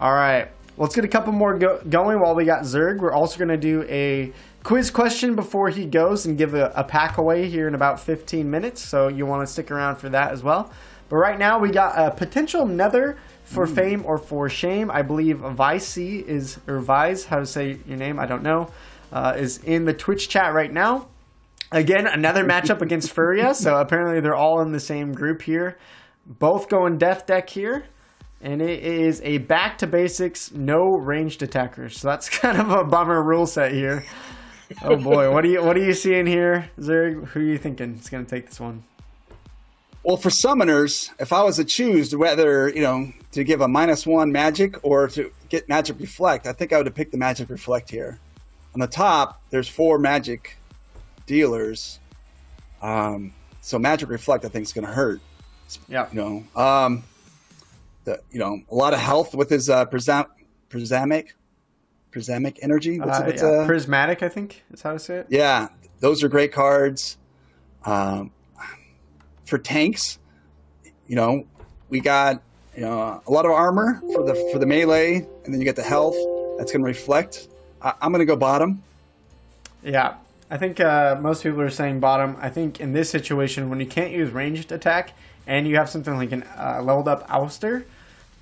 All right, let's get a couple more going while we got Zerg. We're also going to do a quiz question before he goes and give a pack away here in about 15 minutes. So you want to stick around for that as well. But right now we got a potential nether for fame or for shame. I believe Vice is, or Vice, how to say your name, I don't know, is in the Twitch chat right now. Again, another matchup against Furia. So apparently they're all in the same group here. Both going death deck here. And it is a back to basics, no ranged attackers. So that's kind of a bummer rule set here. Oh boy, what are you seeing here, Zerg? Who are you thinking is going to take this one? Well, for summoners, if I was to choose whether, to give a -1 magic or to get magic reflect, I think I would have picked the magic reflect here. On the top, there's 4 magic dealers. So magic reflect, I think, is going to hurt. Yeah. A lot of health with his prismatic energy. Prismatic, I think is how to say it. Yeah, those are great cards. For tanks, we got a lot of armor for the melee, and then you get the health. That's going to reflect. I'm going to go bottom. Yeah, I think most people are saying bottom. I think in this situation, when you can't use ranged attack and you have something like an leveled up Ouster,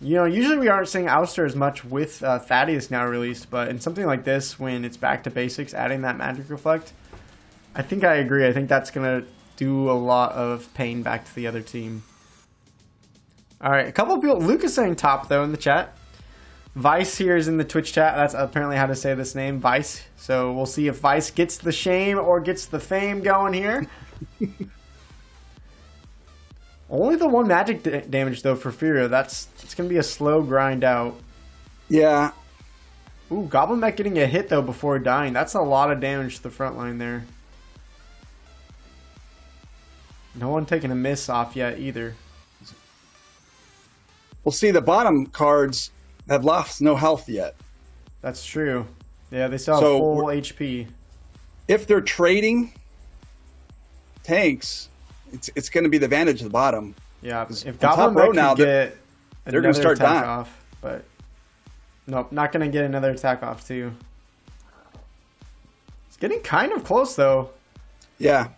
usually we aren't seeing Ouster as much with Thaddeus now released, but in something like this, when it's back to basics, adding that magic reflect, I think I agree. I think that's going to do a lot of pain back to the other team. All right, a couple of people. Luke is saying top, though, in the chat. Vice here is in the Twitch chat. That's apparently how to say this name, Vice. So we'll see if Vice gets the shame or gets the fame going here. Only the 1 magic damage, though, for Furia. It's going to be a slow grind out. Yeah. Ooh, Goblin Mech getting a hit, though, before dying. That's a lot of damage to the front line there. No one taking a miss off yet, either. We'll see, the bottom cards have lost no health yet. That's true. Yeah, they still have full HP. If they're trading tanks, it's going to be the advantage of the bottom. Yeah, if Goblin Mech now get they're going to start dying off, but nope, not going to get another attack off too. It's getting kind of close though. Yeah.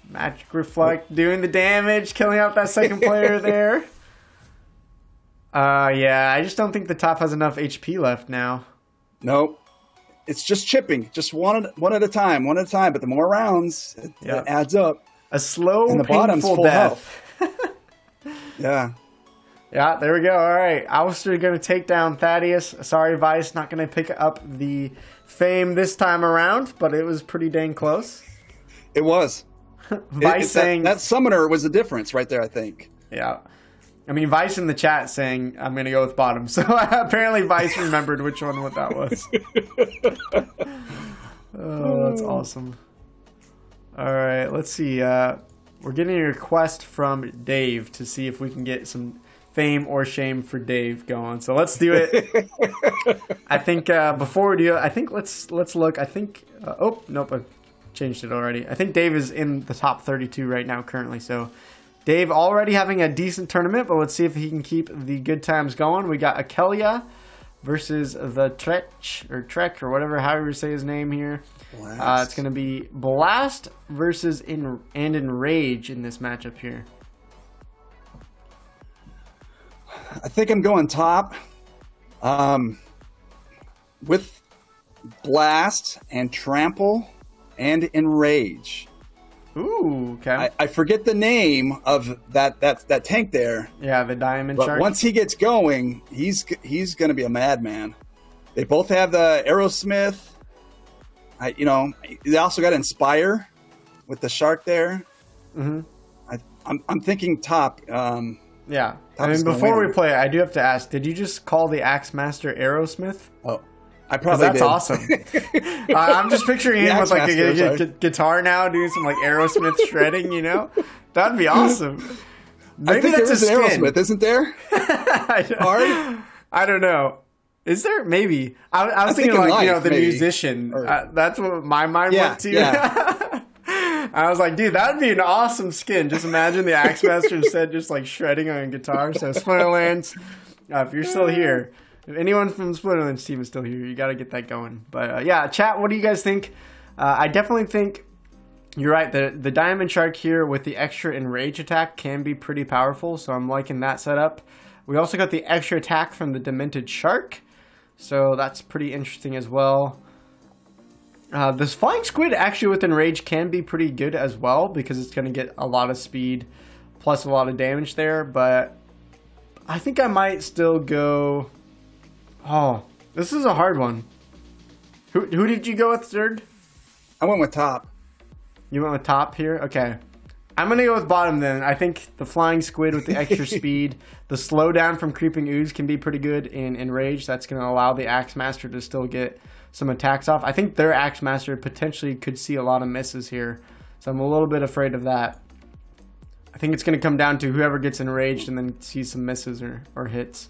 Magic Reflect doing the damage, killing out that second player there. Yeah, I just don't think the top has enough HP left now. Nope. It's just chipping, just one at a time. But the more rounds, it adds up. A slow, and the bottom's full death. Yeah. Yeah, there we go. All right. Ouster going to take down Thaddeus. Sorry, Vice, not going to pick up the fame this time around, but it was pretty dang close. It was. Vice saying... That summoner was the difference right there, I think. Yeah. I mean, Vice in the chat saying, I'm going to go with bottom. So apparently Vice remembered which one what that was. Oh, that's awesome. All right, let's see. We're getting a request from Dave to see if we can get some fame or shame for Dave going. So let's do it. I think before we do it, I think let's look. I think, oh, nope, I changed it already. I think Dave is in the top 32 right now currently. So Dave already having a decent tournament, but let's see if he can keep the good times going. We got Akelia versus the Trek or whatever, however you say his name here. It's going to be Blast versus Enrage in this matchup here. I think I'm going top with Blast and Trample and Enrage. Ooh, okay. I forget the name of that tank there. Yeah, the Diamond But Shark. once he gets going, he's going to be a madman. They both have the Aerosmith. They also got Inspire with the shark there. Mm-hmm. I'm thinking top. Yeah. I mean, before we play, I do have to ask, did you just call the Axe Master Aerosmith? Oh, I probably did. That's awesome. I'm just picturing him with like a guitar now doing some like Aerosmith shredding, That'd be awesome. Maybe I think that's there is an Aerosmith, isn't there? I don't know. Is there? Maybe. I was thinking think in like, life, the maybe. musician. Or- That's what my mind went to. Yeah. I was like, dude, that would be an awesome skin. Just imagine the Axemaster instead just like shredding on guitar. So Splinterlands, if you're still here, if anyone from the Splinterlands team is still here, you got to get that going. But yeah, chat, what do you guys think? I definitely think you're right. The Diamond Shark here with the extra enrage attack can be pretty powerful. So I'm liking that setup. We also got the extra attack from the Demented Shark. So that's pretty interesting as well. This Flying Squid actually with Enrage can be pretty good as well because it's going to get a lot of speed plus a lot of damage there. But I think I might still go... Oh, this is a hard one. Who did you go with, Zerg? I went with top. You went with top here? Okay. I'm going to go with bottom then. I think the Flying Squid with the extra speed, the slowdown from Creeping Ooze can be pretty good in Enrage. That's going to allow the Axemaster to still get some attacks off. I think their Axemaster potentially could see a lot of misses here. So I'm a little bit afraid of that. I think it's going to come down to whoever gets enraged and then sees some misses or hits.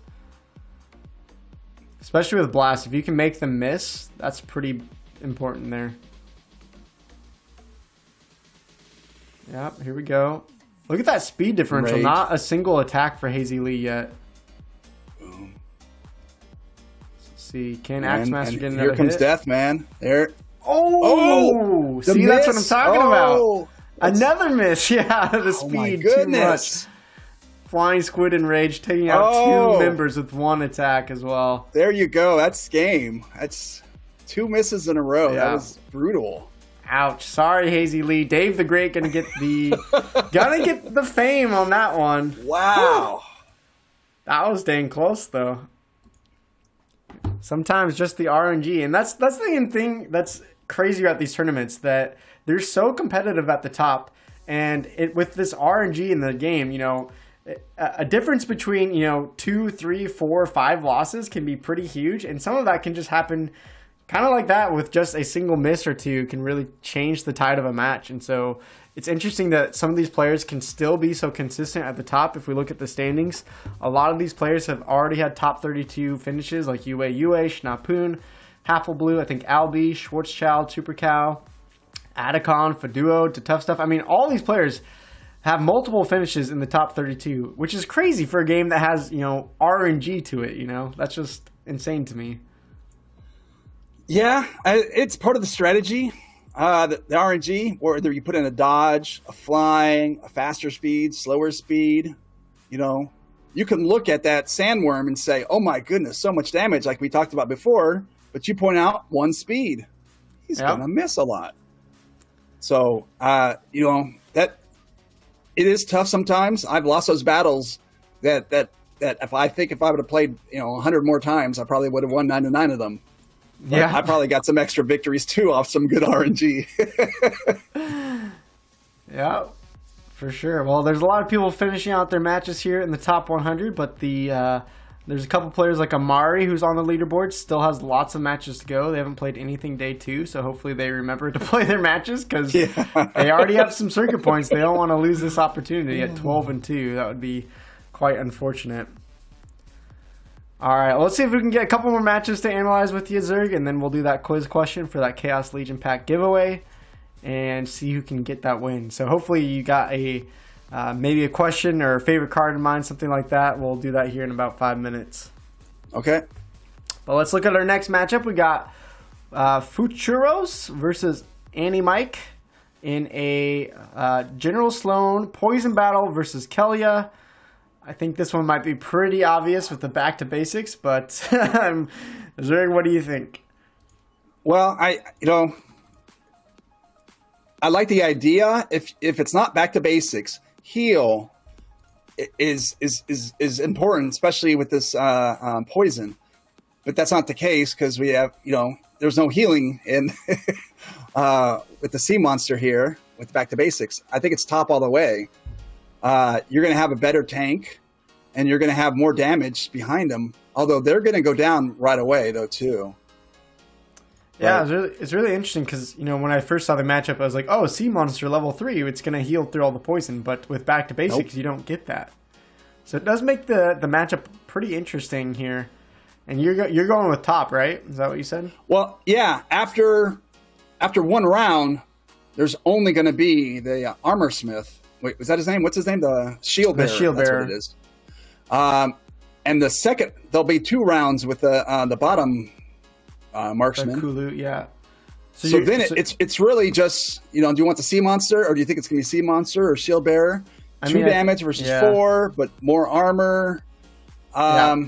Especially with Blast. If you can make them miss, that's pretty important there. Yep, here we go. Look at that speed differential. Rage. Not a single attack for Hazy Lee yet. See, can Axemaster get another Here comes hit? death, man. There. Oh! the See, that's what I'm miss. talking Oh, about. Another miss. Yeah, the speed. my too goodness. much. Flying Squid Enrage taking out two members with one attack as well. There you go. That's game. That's 2 misses in a row. Yeah. That was brutal. Ouch. Sorry, Hazy Lee. Dave the Great gonna get the fame on that one. Wow. That was dang close though. Sometimes just the RNG, and that's the thing that's crazy about these tournaments, that they're so competitive at the top, and with this RNG in the game, a difference between 2, 3, 4, 5 losses can be pretty huge, and some of that can just happen kind of like that with just a single miss or two can really change the tide of a match. And so it's interesting that some of these players can still be so consistent at the top. If we look at the standings, a lot of these players have already had top 32 finishes, like Yue, Schnapoon, Haffleblue, I think Albi, Schwarzschild, Super Cow, Adacon, Faduo, to Tough Stuff. I mean, all these players have multiple finishes in the top 32, which is crazy for a game that has, RNG to it, That's just insane to me. Yeah, it's part of the strategy. The RNG, whether you put in a dodge, a flying, a faster speed, slower speed, you can look at that sandworm and say, oh my goodness, so much damage, like we talked about before, but you point out 1 speed. He's going to miss a lot. So, that it is tough sometimes. I've lost those battles that if I would have played, 100 more times, I probably would have won 99 of them. But yeah, I probably got some extra victories too off some good RNG. Yeah, for sure. Well, there's a lot of people finishing out their matches here in the top 100, but there's a couple players like Amari, who's on the leaderboard, still has lots of matches to go. They haven't played anything day 2, so hopefully they remember to play their matches because they already have some circuit points. They don't want to lose this opportunity at 12-2. That would be quite unfortunate. All right, let's see if we can get a couple more matches to analyze with you, Zerg, and then we'll do that quiz question for that Chaos Legion pack giveaway and see who can get that win. So hopefully you got maybe a question or a favorite card in mind, something like that. We'll do that here in about 5 minutes. Okay. But let's look at our next matchup. We got Futuros versus Annie Mike in a General Sloan Poison Battle versus Kelia. I think this one might be pretty obvious with the back to basics, but Zerg, what do you think? Well, I like the idea. If it's not back to basics, heal is important, especially with this poison. But that's not the case because we have there's no healing in with the sea monster here with back to basics. I think it's top all the way. You're going to have a better tank, and you're going to have more damage behind them. Although they're going to go down right away, though, too. Yeah, it's really interesting because, when I first saw the matchup, I was like, oh, Sea Monster level 3, it's going to heal through all the poison. But with back to basics, You don't get that. So it does make the matchup pretty interesting here. And you're going with top, right? Is that what you said? Well, yeah. After one round, there's only going to be the armor smith. Wait, was that his name? What's his name? The shield bearer. The shield bearer. That's what it is. And the second, there'll be 2 rounds with the bottom marksman. The Kulu, yeah. So then it's really just, do you want the sea monster, or do you think it's going to be sea monster or shield bearer? 2 damage versus 4, but more armor. I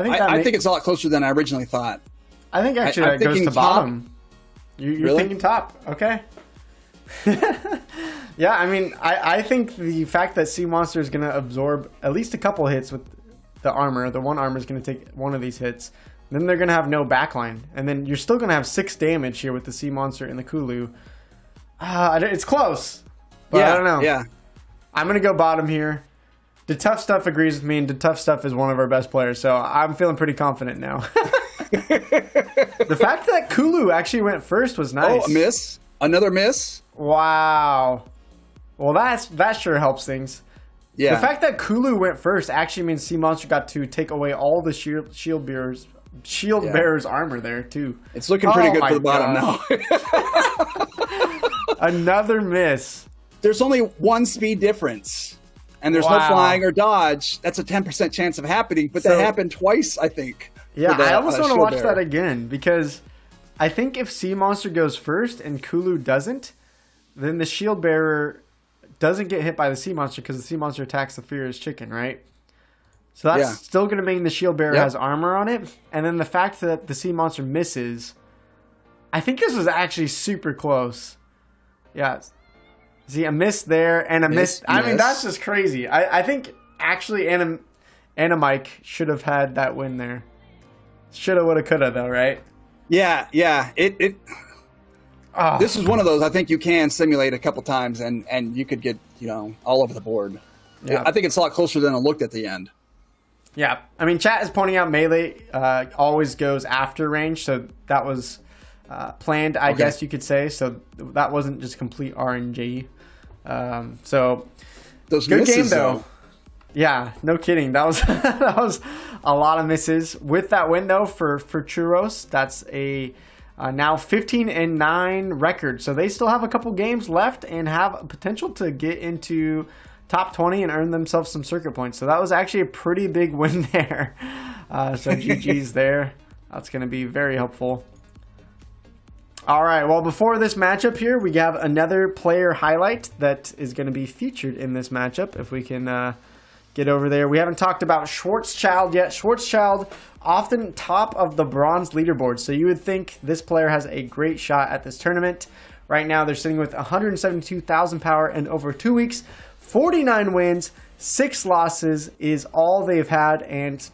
think it's a lot closer than I originally thought. I think actually that goes to bottom. You're really? thinking top. Okay. Yeah, I mean, I think the fact that Sea Monster is going to absorb at least a couple hits with the armor, the one armor is going to take one of these hits, then they're going to have no backline. And then you're still going to have 6 damage here with the Sea Monster and the Kulu. It's close. But I don't know. Yeah. I'm going to go bottom here. The Tough Stuff agrees with me, and the Tough Stuff is one of our best players, so I'm feeling pretty confident now. The fact that Kulu actually went first was nice. Oh, a miss. Another miss. Wow. Well, that sure helps things. Yeah. The fact that Kulu went first actually means Sea Monster got to take away all the shield bearer's armor there, too. It's looking pretty good for the bottom now. Another miss. There's only 1 speed difference. And there's no flying or dodge. That's a 10% chance of happening, but that happened twice, I think. Yeah, I almost want to watch that again, because I think if Sea Monster goes first and Kulu doesn't, then the shield bearer doesn't get hit by the Sea Monster because the Sea Monster attacks the Furious Chicken, right? So that's still going to mean the shield bearer has armor on it. And then the fact that the Sea Monster misses, I think this was actually super close. Yeah. See, a miss there and a miss. I mean, that's just crazy. I think actually Anamike should have had that win there. Shoulda, woulda, coulda, though, right? Yeah. This is one of those I think you can simulate a couple times and you could get, all over the board. Yeah. I think it's a lot closer than it looked at the end. Yeah. I mean, chat is pointing out melee always goes after range, so that was planned, I guess you could say. So that wasn't just complete RNG. So those good misses, game though. Yeah, no kidding. That was that was a lot of misses. With that win though for Churros, that's a now 15-9 record. So they still have a couple games left and have potential to get into top 20 and earn themselves some circuit points. So that was actually a pretty big win there. So GG's there. That's going to be very helpful. All right, well, before this matchup here, we have another player highlight that is going to be featured in this matchup, if we can get over there. We haven't talked about Schwarzschild yet. Schwarzschild, often top of the bronze leaderboard, so you would think this player has a great shot at this tournament. Right now, they're sitting with 172,000 power and over 2 weeks, 49 wins, 6 losses is all they've had, and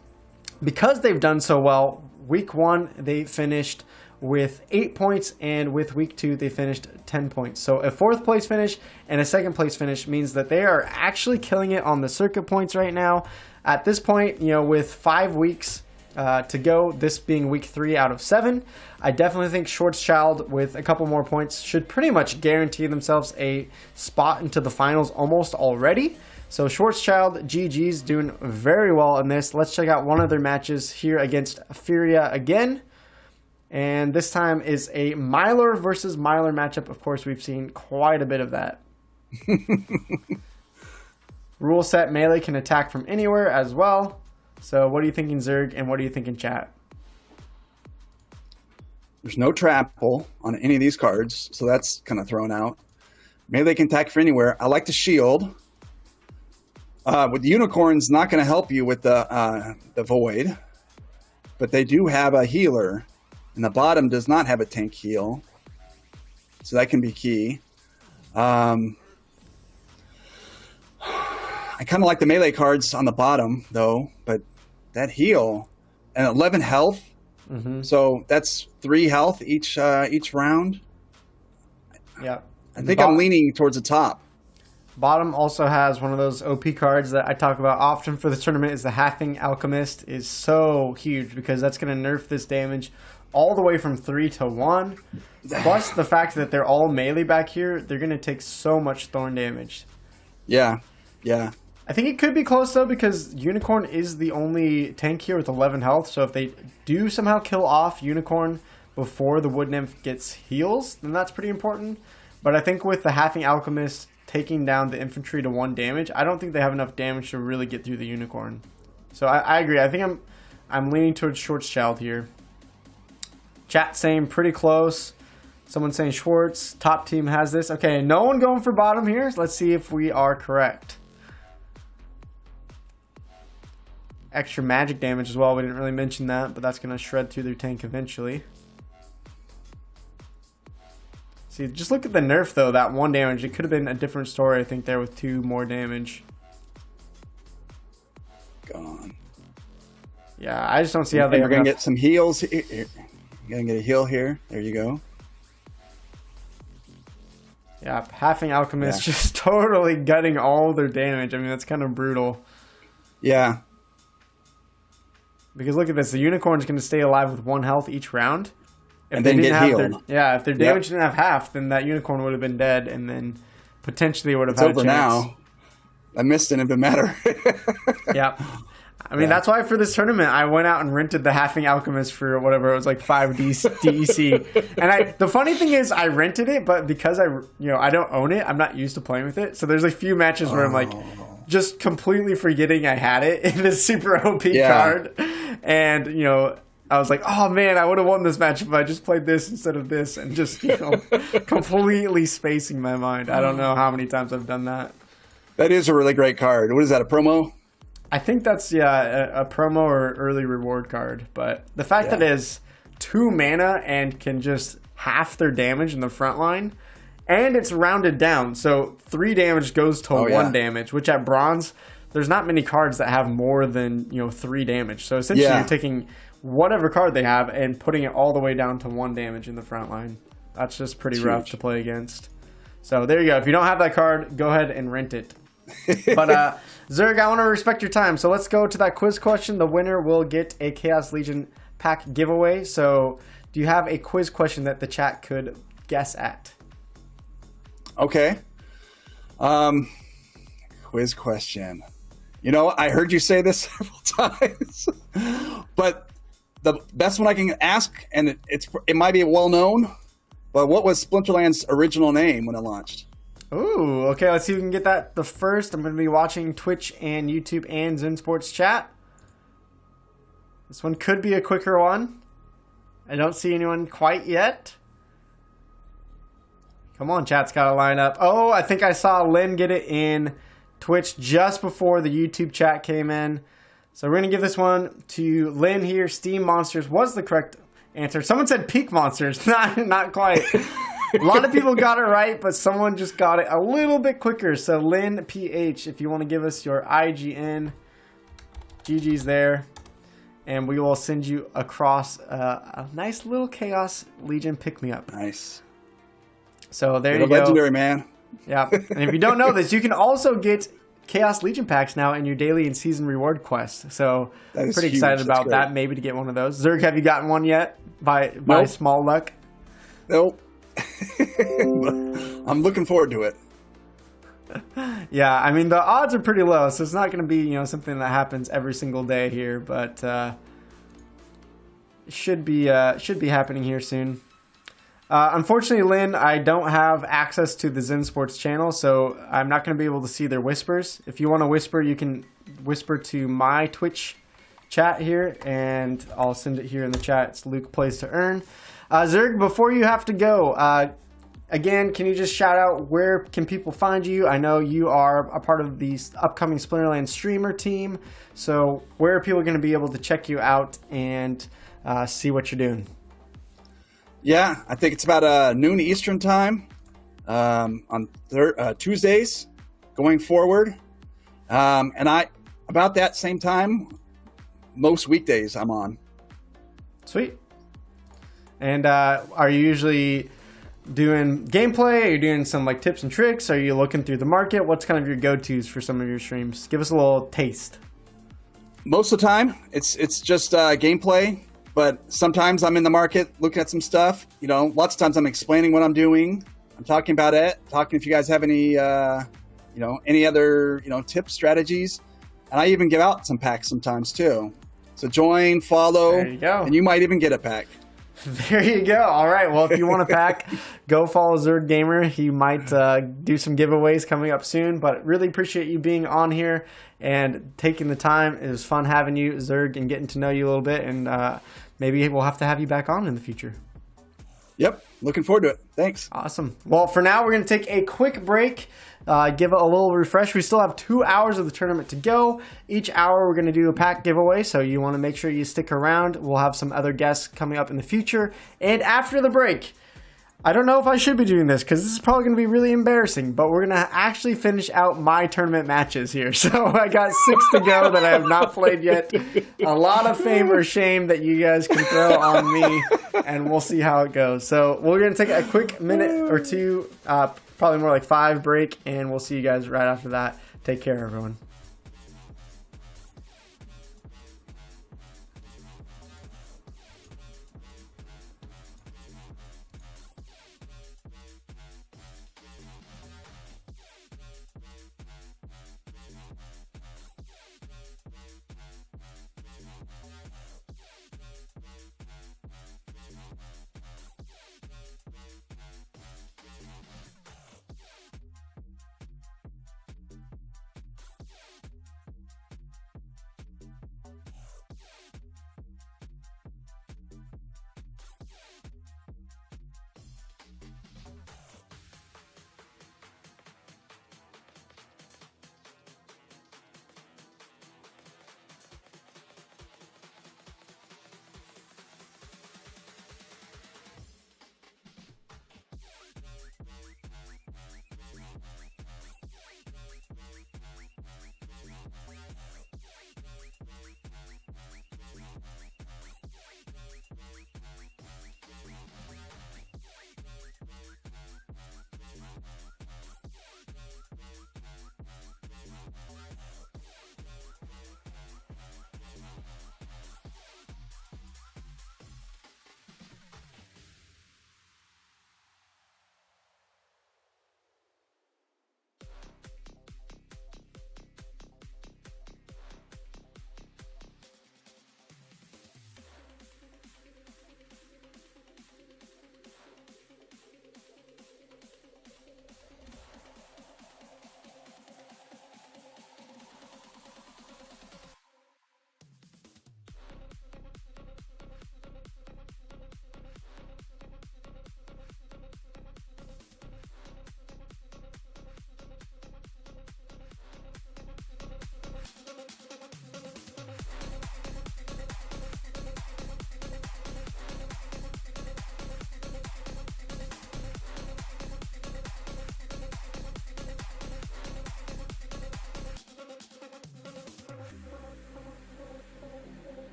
because they've done so well, week 1, they finished with 8 points, and with week 2 they finished 10 points. So a 4th place finish and a 2nd place finish means that they are actually killing it on the circuit points right now. At this point, with 5 weeks to go, this being week 3 out of 7, I definitely think Schwarzschild with a couple more points should pretty much guarantee themselves a spot into the finals almost already. So Schwarzschild, GG's, doing very well in this. Let's check out one of their matches here against Furia again. And this time is a Mylar versus Mylar matchup. Of course, we've seen quite a bit of that. Rule set, melee can attack from anywhere as well. So what are you thinking, Zerg, and what are you thinking, chat? There's no trample on any of these cards, so that's kind of thrown out. Melee can attack from anywhere. I like the shield. With the unicorns, not going to help you with the void. But they do have a healer. And the bottom does not have a tank heal. So that can be key. I kind of like the melee cards on the bottom, though. But that heal and 11 health. Mm-hmm. So that's 3 health each round. Yeah. I think I'm leaning towards the top. Bottom also has one of those OP cards that I talk about often for the tournament. Is the Halfing Alchemist is so huge because that's going to nerf this damage all the way from 3 to 1. Plus the fact that they're all melee back here, they're going to take so much thorn damage. Yeah. I think it could be close though, because Unicorn is the only tank here with 11 health. So if they do somehow kill off Unicorn before the Wood Nymph gets heals, then that's pretty important. But I think with the Halfing Alchemist taking down the infantry to 1 damage, I don't think they have enough damage to really get through the Unicorn. So I agree. I think I'm leaning towards Schwarzschild here. Chat saying pretty close. Someone saying Schwartz. Top team has this. Okay, no one going for bottom here. Let's see if we are correct. Extra magic damage as well. We didn't really mention that, but that's going to shred through their tank eventually. See, just look at the nerf though. That 1 damage. It could have been a different story, I think, there with 2 more damage. Gone. Yeah, I just don't see how We're going to get some heals. You're going to get a heal here. There you go. Yeah, Halfing Alchemist just totally gutting all their damage. I mean, that's kind of brutal. Yeah. Because look at this. The Unicorn's going to stay alive with 1 health each round. If and they then didn't get have healed. If their damage didn't have half, then that Unicorn would have been dead, and then potentially would have had a chance. It's over now. I missed it. It didn't matter. Yeah. I mean, that's why for this tournament, I went out and rented the Halfing Alchemist for whatever, it was like 5 DEC. And the funny thing is, I rented it, but because I don't own it, I'm not used to playing with it. So there's a few matches where I'm like just completely forgetting I had it in this super OP card. And, I was like, oh man, I would have won this match if I just played this instead of this, and just, completely spacing my mind. I don't know how many times I've done that. That is a really great card. What is that, a promo? I think that's, a promo or early reward card. But the fact that it is 2 mana and can just half their damage in the front line, and it's rounded down. So 3 damage goes to 1 damage, which at bronze, there's not many cards that have more than, 3 damage. So essentially you're taking whatever card they have and putting it all the way down to 1 damage in the front line. That's just pretty rough to play against. So there you go. If you don't have that card, go ahead and rent it. But Zerg, I want to respect your time, so let's go to that quiz question. The winner will get a Chaos Legion pack giveaway. So do you have a quiz question that the chat could guess at? Okay. Quiz question. I heard you say this several times, but the best one I can ask, and it might be well known, but what was Splinterland's original name when it launched? Ooh, okay, let's see if we can get that the first. I'm going to be watching Twitch and YouTube and Zensports chat. This one could be a quicker one. I don't see anyone quite yet. Come on, chat's got to line up. Oh, I think I saw Lynn get it in Twitch just before the YouTube chat came in. So we're going to give this one to Lynn here. Steam Monsters was the correct answer. Someone said Peak Monsters. Not quite. A lot of people got it right, but someone just got it a little bit quicker. So Lynn PH, if you want to give us your IGN, GG's there. And we will send you across a nice little Chaos Legion pick-me-up. Nice. So there you go. Legendary, man. Yeah. And if you don't know this, you can also get Chaos Legion packs now in your daily and season reward quest. So I'm pretty excited about that, maybe to get one of those. Zerg, have you gotten one yet by small luck? Nope. I'm looking forward to it. Yeah, I mean, the odds are pretty low, so it's not going to be, something that happens every single day here, but it should be happening here soon. Unfortunately, Lynn, I don't have access to the Zensports channel, so I'm not going to be able to see their whispers. If you want to whisper, you can whisper to my Twitch chat here, and I'll send it here in the chat. It's Luke Plays to Earn. Zerg, before you have to go, again, can you just shout out where can people find you? I know you are a part of the upcoming Splinterlands streamer team, so where are people going to be able to check you out and see what you're doing? Yeah, I think it's about noon Eastern time on Tuesdays going forward. And about that same time, most weekdays I'm on. Sweet. And are you usually doing gameplay? Are you doing some tips and tricks? Are you looking through the market? What's kind of your go-tos for some of your streams? Give us a little taste. Most of the time, it's just gameplay. But sometimes I'm in the market looking at some stuff. Lots of times I'm explaining what I'm doing. I'm talking about it. Talking if you guys have any any other, tips, strategies. And I even give out some packs sometimes too. So join, follow, There you go. and you might even get a pack. There you go. All right. Well, if you want a pack, go follow Zerg Gamer. He might do some giveaways coming up soon. But really appreciate you being on here and taking the time. It was fun having you, Zerg, and getting to know you a little bit. And maybe we'll have to have you back on in the future. Yep. Looking forward to it. Thanks. Awesome. Well, for now, we're going to take a quick break, give it a little refresh. We still have 2 hours of the tournament to go. Each hour, we're going to do a pack giveaway, so you want to make sure you stick around. We'll have some other guests coming up in the future. And after the break, I don't know if I should be doing this because this is probably going to be really embarrassing, but we're going to actually finish out my tournament matches here. So I got 6 to go that I have not played yet. A lot of fame or shame that you guys can throw on me, and we'll see how it goes. So we're going to take a quick minute or two, probably more like 5 break, and we'll see you guys right after that. Take care, everyone.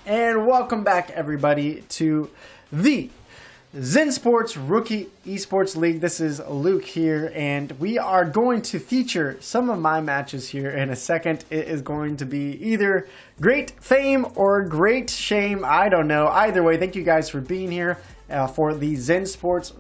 And welcome back, everybody, to the Zensports Rookie Esports League. This is Luke here, and we are going to feature some of my matches here in a second. It is going to be either great fame or great shame. I don't know. Either way, thank you guys for being here for the Zensports,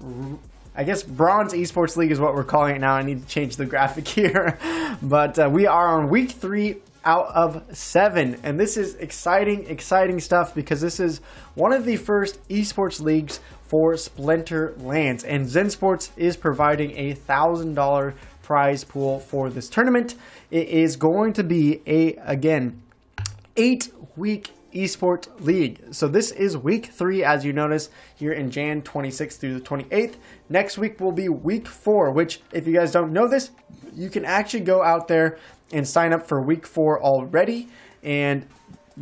I guess Bronze Esports League is what we're calling it now. I need to change the graphic here. But we are on week 3 out of 7, and this is exciting stuff because this is one of the first esports leagues for Splinterlands, and Zensports is providing a $1,000 prize pool for this tournament. It is going to be again 8-week Esport League. So this is week 3, as you notice here in Jan 26th through the 28th. Next week will be week 4, which, if you guys don't know this, you can actually go out there and sign up for week 4 already and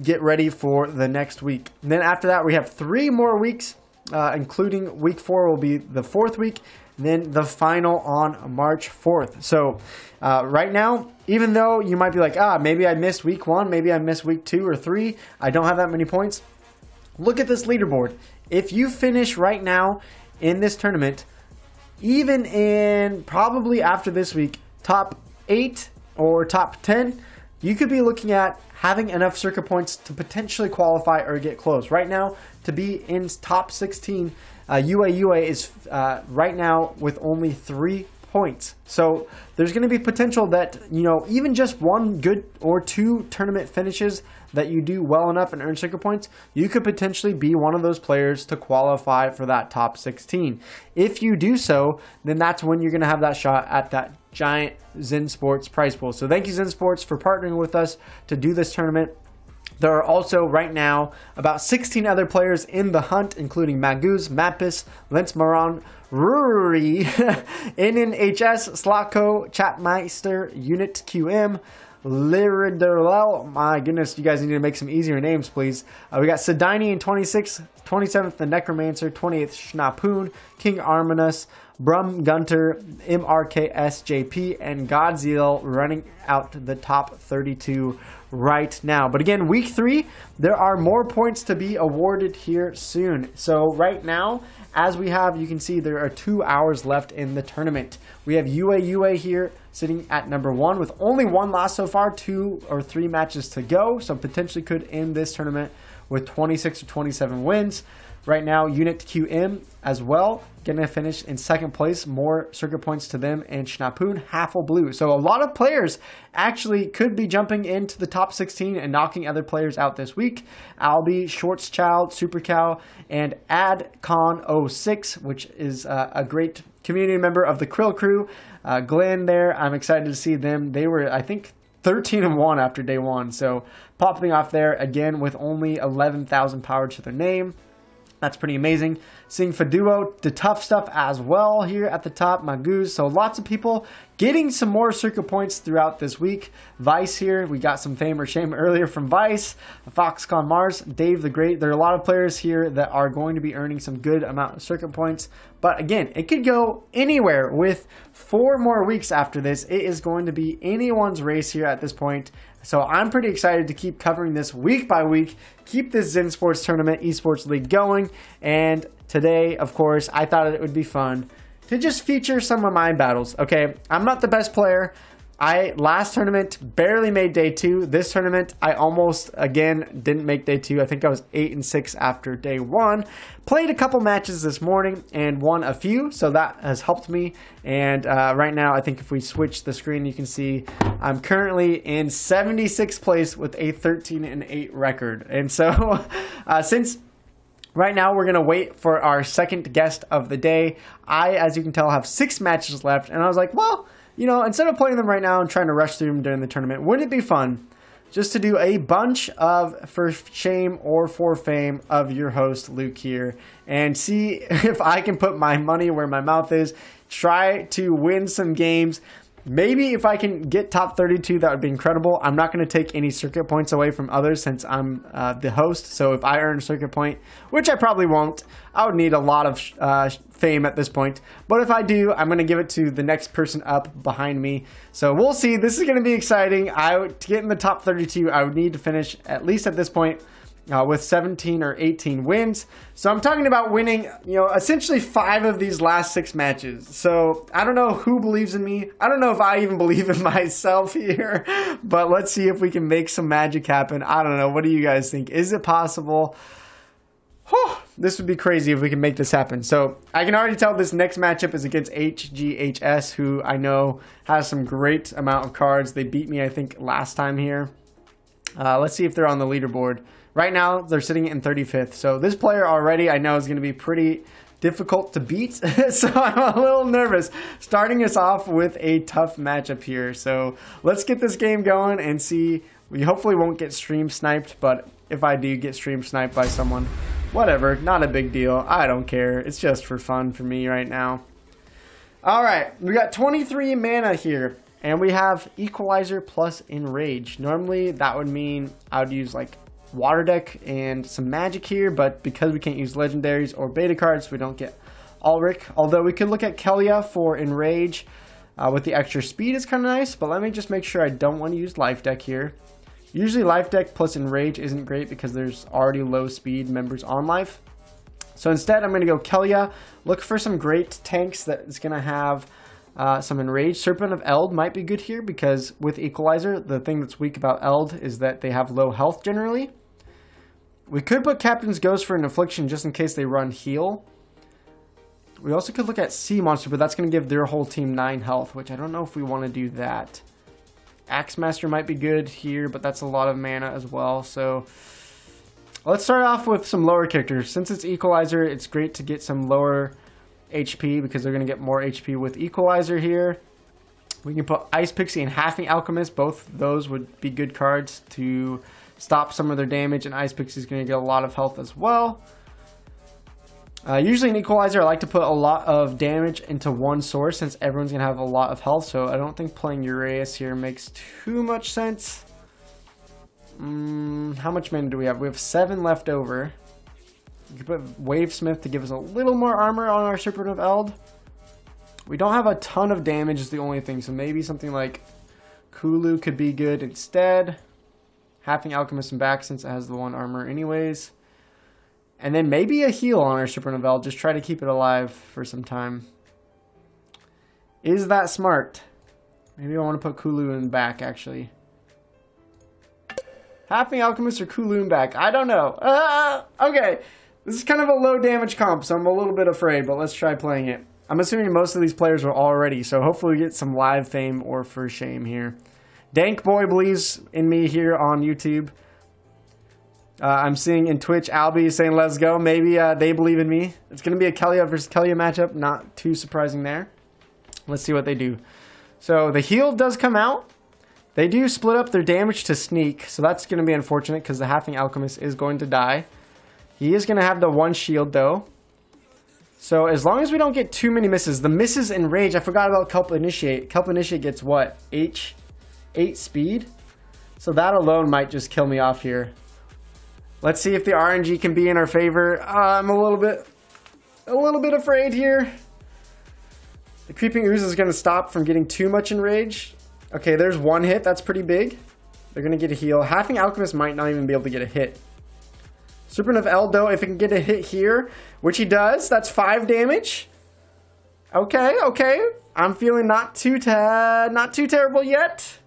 get ready for the next week. And then after that, we have 3 more weeks, including week 4 will be the 4th week, then the final on March 4th. So right now, even though you might be like, maybe I missed week 1, maybe I missed week 2 or 3, I don't have that many points. Look at this leaderboard. If you finish right now in this tournament, even in probably after this week, top 8 or top 10, you could be looking at having enough circuit points to potentially qualify or get close. Right now, to be in top 16, UA is right now with only 3 points. So there's going to be potential that, even just 1 good or 2 tournament finishes that you do well enough and earn circuit points, you could potentially be one of those players to qualify for that top 16. If you do so, then that's when you're going to have that shot at that giant Zensports prize pool. So thank you, Zensports, for partnering with us to do this tournament. There are also right now about 16 other players in the hunt, including Maguz, Mappis, Lensmaron, Ruri, NNHS, Slako, Chatmeister, Unit QM, Liriderlel. My goodness, you guys need to make some easier names, please. We got Sedini in 26th, 27th, the Necromancer, 28th, Schnapoon, King Arminus, Brum Gunter, MRKSJP, and Godzilla running out the top 32 right now. But again, week 3, there are more points to be awarded here soon. So right now, as we have, you can see there are 2 hours left in the tournament. We have UA here sitting at number 1 with only 1 loss so far, 2 or 3 matches to go. So potentially could end this tournament with 26 or 27 wins. Right now, Unit QM as well, going to finish in 2nd place, more circuit points to them, and Schnapoon, Haffle Blue. So a lot of players actually could be jumping into the top 16 and knocking other players out this week. Albi, Shortschild, Super Cow, and AdCon06, which is a great community member of the Krill Crew. Glenn there, I'm excited to see them. They were, I think, 13-1 after day 1. So popping off there again with only 11,000 power to their name. That's pretty amazing. Seeing Faduo, the tough stuff as well here at the top, Maguz. So lots of people getting some more circuit points throughout this week. Vice here, we got some fame or shame earlier from Vice. Foxconn Mars, Dave the Great. There are a lot of players here that are going to be earning some good amount of circuit points. But again, it could go anywhere. With 4 more weeks after this, it is going to be anyone's race here at this point. So I'm pretty excited to keep covering this week by week, keep this Zensports Tournament Esports League going. And today, of course, I thought it would be fun to just feature some of my battles. Okay, I'm not the best player. Last tournament barely made day 2. This tournament, I almost again didn't make day 2. I think I was 8-6 after day 1. Played a couple matches this morning and won a few, so that has helped me. And right now, I think if we switch the screen, you can see I'm currently in 76th place with a 13-8 record. And so since right now we're going to wait for our second guest of the day, as you can tell, have 6 matches left. And I was like, well, instead of playing them right now and trying to rush through them during the tournament, wouldn't it be fun just to do a bunch of for shame or for fame of your host, Luke, here, and see if I can put my money where my mouth is, try to win some games. Maybe if I can get top 32, that would be incredible. I'm not going to take any circuit points away from others since I'm the host. So if I earn a circuit point, which I probably won't, I would need a lot of fame at this point. But if I do, I'm going to give it to the next person up behind me. So we'll see. This is going to be exciting. To get in the top 32, I would need to finish, at least at this point, with 17 or 18 wins. So I'm talking about winning, essentially 5 of these last 6 matches. So I don't know who believes in me. I don't know if I even believe in myself here, but let's see if we can make some magic happen. I don't know. What do you guys think? Is it possible? Whew, this would be crazy if we can make this happen. So I can already tell this next matchup is against HGHS, who I know has some great amount of cards. They beat me, I think, last time here. Let's see if they're on the leaderboard. Right now, they're sitting in 35th. So this player already I know is going to be pretty difficult to beat. So I'm a little nervous starting us off with a tough matchup here. So let's get this game going and see. We hopefully won't get stream sniped, but if I do get stream sniped by someone, whatever, not a big deal. I don't care. It's just for fun for me right now. All right, we got 23 mana here, and we have Equalizer plus Enrage. Normally, that would mean I would use like Water Deck and some Magic here, but because we can't use Legendaries or Beta cards, we don't get Ulrich. Although we could look at Kelia for Enrage with the extra speed is kind of nice, but let me just make sure I don't want to use Life Deck here. Usually Life Deck plus Enrage isn't great because there's already low speed members on life. So instead I'm going to go Kelia, look for some great tanks that is going to have some Enrage. Serpent of Eld might be good here because with Equalizer, the thing that's weak about Eld is that they have low health generally. We could put Captain's Ghost for an Affliction just in case they run heal. We also could look at Sea Monster, but that's going to give their whole team 9 health, which I don't know if we want to do that. Axemaster might be good here, but that's a lot of mana as well. So let's start off with some lower characters. Since it's Equalizer, it's great to get some lower HP because they're going to get more HP with Equalizer here. We can put Ice Pixie and Halfing Alchemist. Both those would be good cards to stop some of their damage, and Ice Pixie is going to get a lot of health as well. Usually in Equalizer, I like to put a lot of damage into one source since everyone's going to have a lot of health, so I don't think playing Uraeus here makes too much sense. How much mana do we have? We have 7 left over. You could put Wavesmith to give us a little more armor on our Serpent of Eld. We don't have a ton of damage is the only thing, so maybe something like Kulu could be good instead. Halfing Alchemist and back since it has the 1 armor anyways. And then maybe a heal on our Serpent of Eld. Just try to keep it alive for some time. Is that smart? Maybe I want to put Kulu in back, actually. Halfing Alchemist or Kulu in back? I don't know. Okay. This is kind of a low damage comp, so I'm a little bit afraid, but let's try playing it. I'm assuming most of these players are already, so hopefully we get some live fame or for shame here. Dank Boy believes in me here on YouTube. I'm seeing in Twitch, Albie is saying, let's go. Maybe they believe in me. It's going to be a Kelia versus Kelia matchup. Not too surprising there. Let's see what they do. So the heal does come out. They do split up their damage to sneak. So that's going to be unfortunate because the Halfing Alchemist is going to die. He is going to have the 1 shield though. So as long as we don't get too many misses. The misses in Rage, I forgot about Kelp Initiate. Kelp Initiate gets what? 8 speed? So that alone might just kill me off here. Let's see if the RNG can be in our favor. I'm a little bit afraid here. The Creeping Ooze is going to stop from getting too much enrage. Okay, there's 1 hit. That's pretty big. They're going to get a heal. Halfing Alchemist might not even be able to get a hit. Serpent of Eld, though, if it can get a hit here, which he does, that's 5 damage. Okay, okay. I'm feeling not too terrible yet.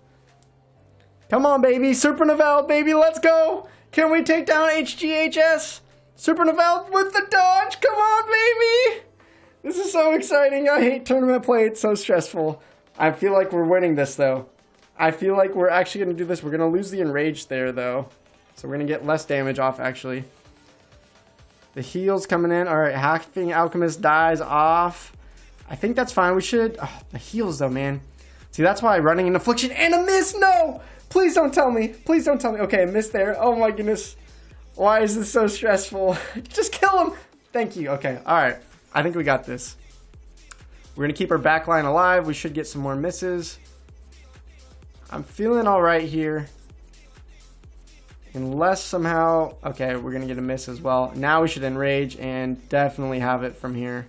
Come on, baby. Serpent of Eld, baby. Let's go. Can we take down HGHS? Serpent of Eld with the dodge. Come on, baby. This is so exciting. I hate tournament play. It's so stressful. I feel like we're winning this, though. I feel like we're actually going to do this. We're going to lose the enrage there, though. So we're going to get less damage off, actually. The heal's coming in. All right, Halfing Alchemist dies off. I think that's fine. We should... Oh, the heals, though, man. See, that's why running an Affliction and a miss. No! Please don't tell me. Please don't tell me. Okay, I missed there. Oh, my goodness. Why is this so stressful? Just kill him. Thank you. Okay, all right. I think we got this. We're going to keep our back line alive. We should get some more misses. I'm feeling all right here. Unless somehow... Okay, we're going to get a miss as well. Now we should enrage and definitely have it from here.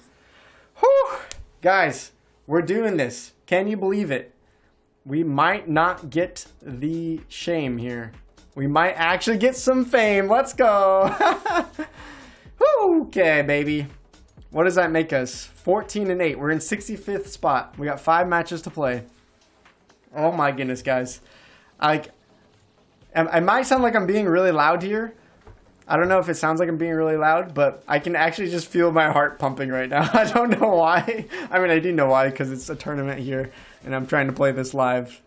Whew! Guys, we're doing this. Can you believe it? We might not get the shame here. We might actually get some fame. Let's go. Okay, baby. What does that make us? 14-8. We're in 65th spot. We got 5 matches to play. Oh my goodness, guys. I might sound like I'm being really loud here. I don't know if it sounds like I'm being really loud, but I can actually just feel my heart pumping right now. I don't know why. I mean, I do know why, because it's a tournament here, and I'm trying to play this live.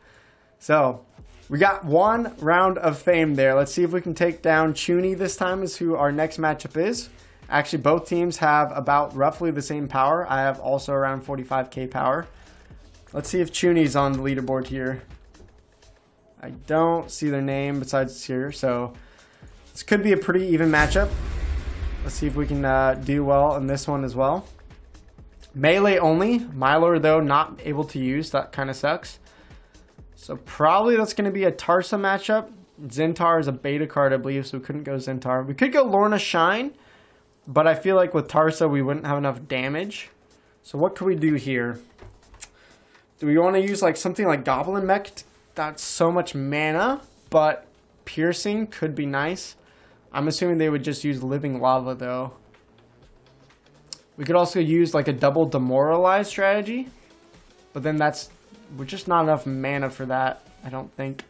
So, we got 1 round of fame there. Let's see if we can take down Chuny this time is who our next matchup is. Actually, both teams have about roughly the same power. I have also around 45k power. Let's see if Chuny's on the leaderboard here. I don't see their name besides here, so this could be a pretty even matchup. Let's see if we can do well in this one as well. Melee only. Mylor, though, not able to use. That kind of sucks. So probably that's going to be a Tarsa matchup. Zentar is a beta card, I believe, so we couldn't go Zentar. We could go Lorna Shine, but I feel like with Tarsa we wouldn't have enough damage. So what could we do here? Do we want to use like something like Goblin Mech? That's so much mana, but Piercing could be nice. I'm assuming they would just use Living Lava, though. We could also use like a double Demoralize strategy, but then we're just not enough mana for that, I don't think.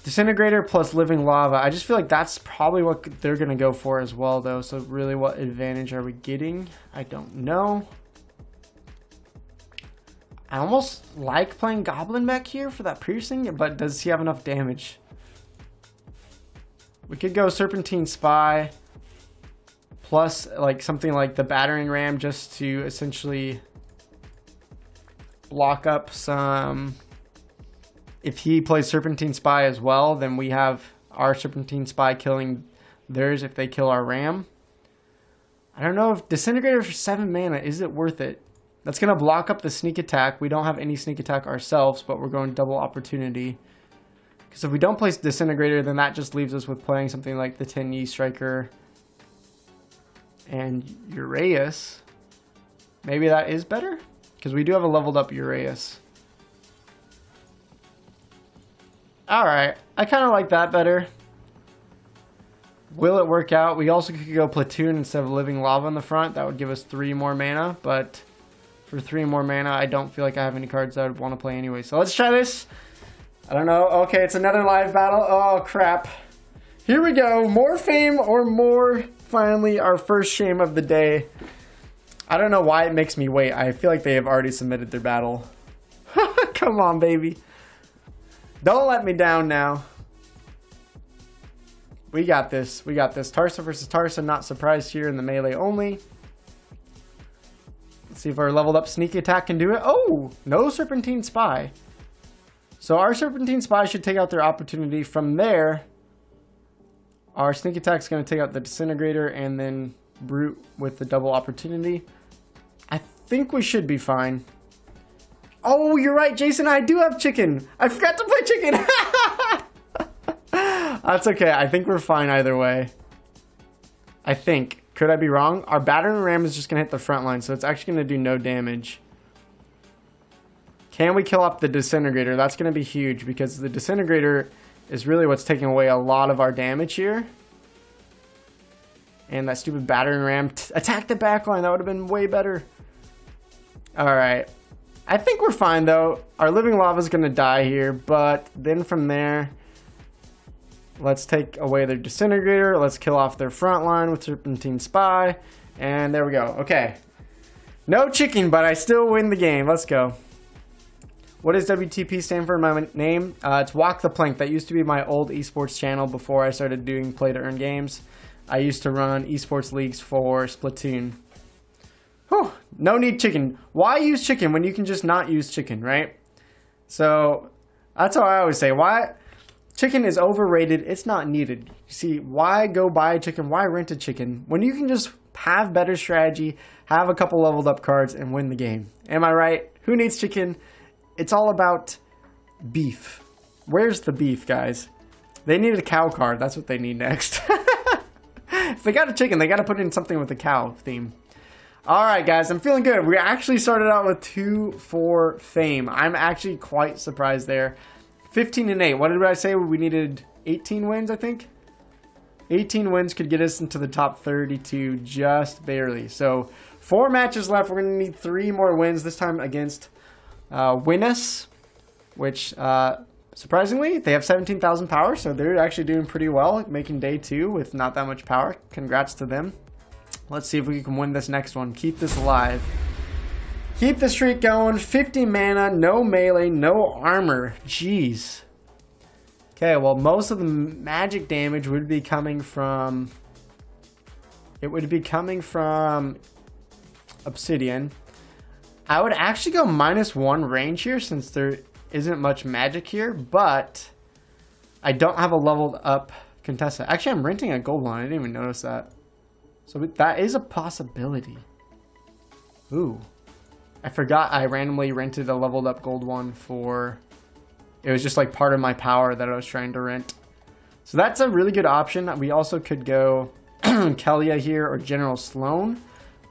Disintegrator plus Living Lava. I just feel like that's probably what they're going to go for as well, though. So really, what advantage are we getting? I don't know. I almost like playing Goblin Mech here for that piercing, but does he have enough damage? We could go Serpentine Spy plus like something like the Battering Ram just to essentially block up some. If he plays Serpentine Spy as well, then we have our Serpentine Spy killing theirs if they kill our Ram. I don't know if Disintegrator for 7 mana, is it worth it? That's going to block up the sneak attack. We don't have any sneak attack ourselves, but we're going double opportunity. Because if we don't place Disintegrator, then that just leaves us with playing something like the Tenyi Striker and Uraeus. Maybe that is better? Because we do have a leveled up Uraeus. Alright, I kind of like that better. Will it work out? We also could go Platoon instead of Living Lava in the front. That would give us 3 more mana, but for 3 more mana, I don't feel like I have any cards that I would want to play anyway. So let's try this. I don't know. Okay, it's another live battle. Oh, crap. Here we go. More fame or more, finally, our first shame of the day. I don't know why it makes me wait. I feel like they have already submitted their battle. Come on, baby. Don't let me down now. We got this. We got this. Tarsa versus Tarsa. Not surprised here in the melee only. Let's see if our leveled up sneak attack can do it. Oh, no Serpentine Spy. So our Serpentine Spy should take out their opportunity. From there, our sneak attack is going to take out the Disintegrator and then Brute with the double opportunity. I think we should be fine. Oh, you're right, Jason. I do have chicken. I forgot to play chicken. That's okay. I think we're fine either way. I think. Could I be wrong? Our Battering Ram is just going to hit the front line, so it's actually going to do no damage. Can we kill off the Disintegrator? That's going to be huge because the Disintegrator is really what's taking away a lot of our damage here. And that stupid Battering Ram. Attack the backline. That would have been way better. Alright. I think we're fine, though. Our Living Lava is going to die here, but then from there, let's take away their Disintegrator. Let's kill off their front line with Serpentine Spy. And there we go. Okay. No chicken, but I still win the game. Let's go. What does WTP stand for in my name? It's Walk the Plank. That used to be my old esports channel before I started doing play-to-earn games. I used to run esports leagues for Splatoon. Whew, no need chicken. Why use chicken when you can just not use chicken, right? So that's how I always say. Why? Chicken is overrated. It's not needed. You see, why go buy a chicken? Why rent a chicken when you can just have better strategy, have a couple leveled up cards, and win the game? Am I right? Who needs chicken? It's all about beef. Where's the beef, guys? They need a cow card. That's what they need next. If they got a chicken, they got to put in something with the cow theme. Alright guys, I'm feeling good. We actually started out with 2 for fame. I'm actually quite surprised there. 15-8. What did I say? We needed 18 wins, I think. 18 wins could get us into the top 32 just barely. So 4 matches left. We're going to need 3 more wins, this time against Winus, which surprisingly, they have 17,000 power, so they're actually doing pretty well, making day 2 with not that much power. Congrats to them. Let's see if we can win this next one. Keep this alive. Keep the streak going. 50 mana, no melee, no armor. Jeez. Okay, well, most of the magic damage would be coming from... It would be coming from Obsidian. I would actually go -1 range here since there isn't much magic here, but I don't have a leveled up contestant. Actually, I'm renting a gold one. I didn't even notice that. So that is a possibility. Ooh. I forgot I randomly rented a leveled up gold one for... It was just like part of my power that I was trying to rent. So that's a really good option. We also could go Kelia here or General Sloan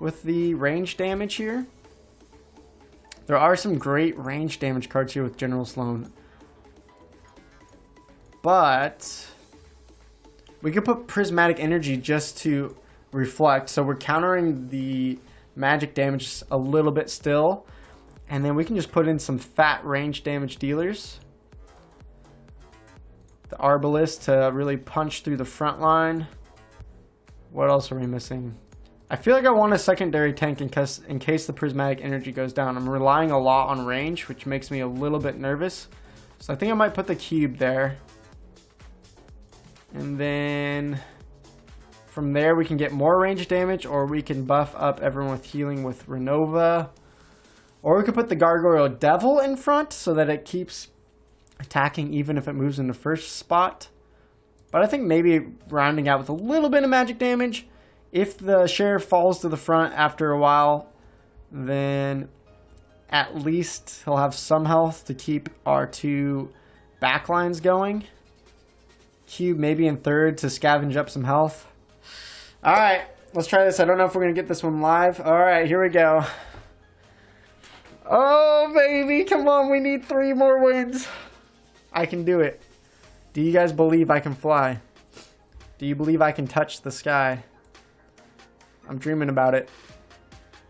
with the range damage here. There are some great range damage cards here with General Sloan. But we could put Prismatic Energy just to reflect. So we're countering the magic damage a little bit still. And then we can just put in some fat range damage dealers. The Arbalist to really punch through the front line. What else are we missing? I feel like I want a secondary tank in case the Prismatic Energy goes down. I'm relying a lot on range, which makes me a little bit nervous. So I think I might put the cube there. And then from there we can get more range damage, or we can buff up everyone with healing with Renova. Or we could put the Gargoyle Devil in front so that it keeps attacking even if it moves in the first spot. But I think maybe rounding out with a little bit of magic damage. If the Sheriff falls to the front after a while, then at least he'll have some health to keep our 2 backlines going. Cube maybe in third to scavenge up some health. Alright, let's try this. I don't know if we're going to get this one live. Alright, here we go. Oh, baby, come on. We need 3 more wins. I can do it. Do you guys believe I can fly? Do you believe I can touch the sky? I'm dreaming about it.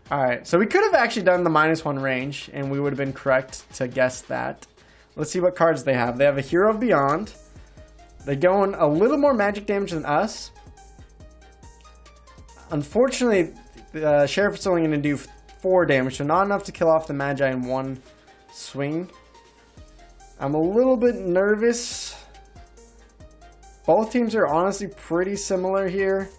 Alright, so we could have actually done the -1 range, and we would have been correct to guess that. Let's see what cards they have. They have a Hero of Beyond. They go in a little more magic damage than us. Unfortunately, the Sheriff is only going to do 4 damage, so not enough to kill off the Magi in 1 swing. I'm a little bit nervous. Both teams are honestly pretty similar here.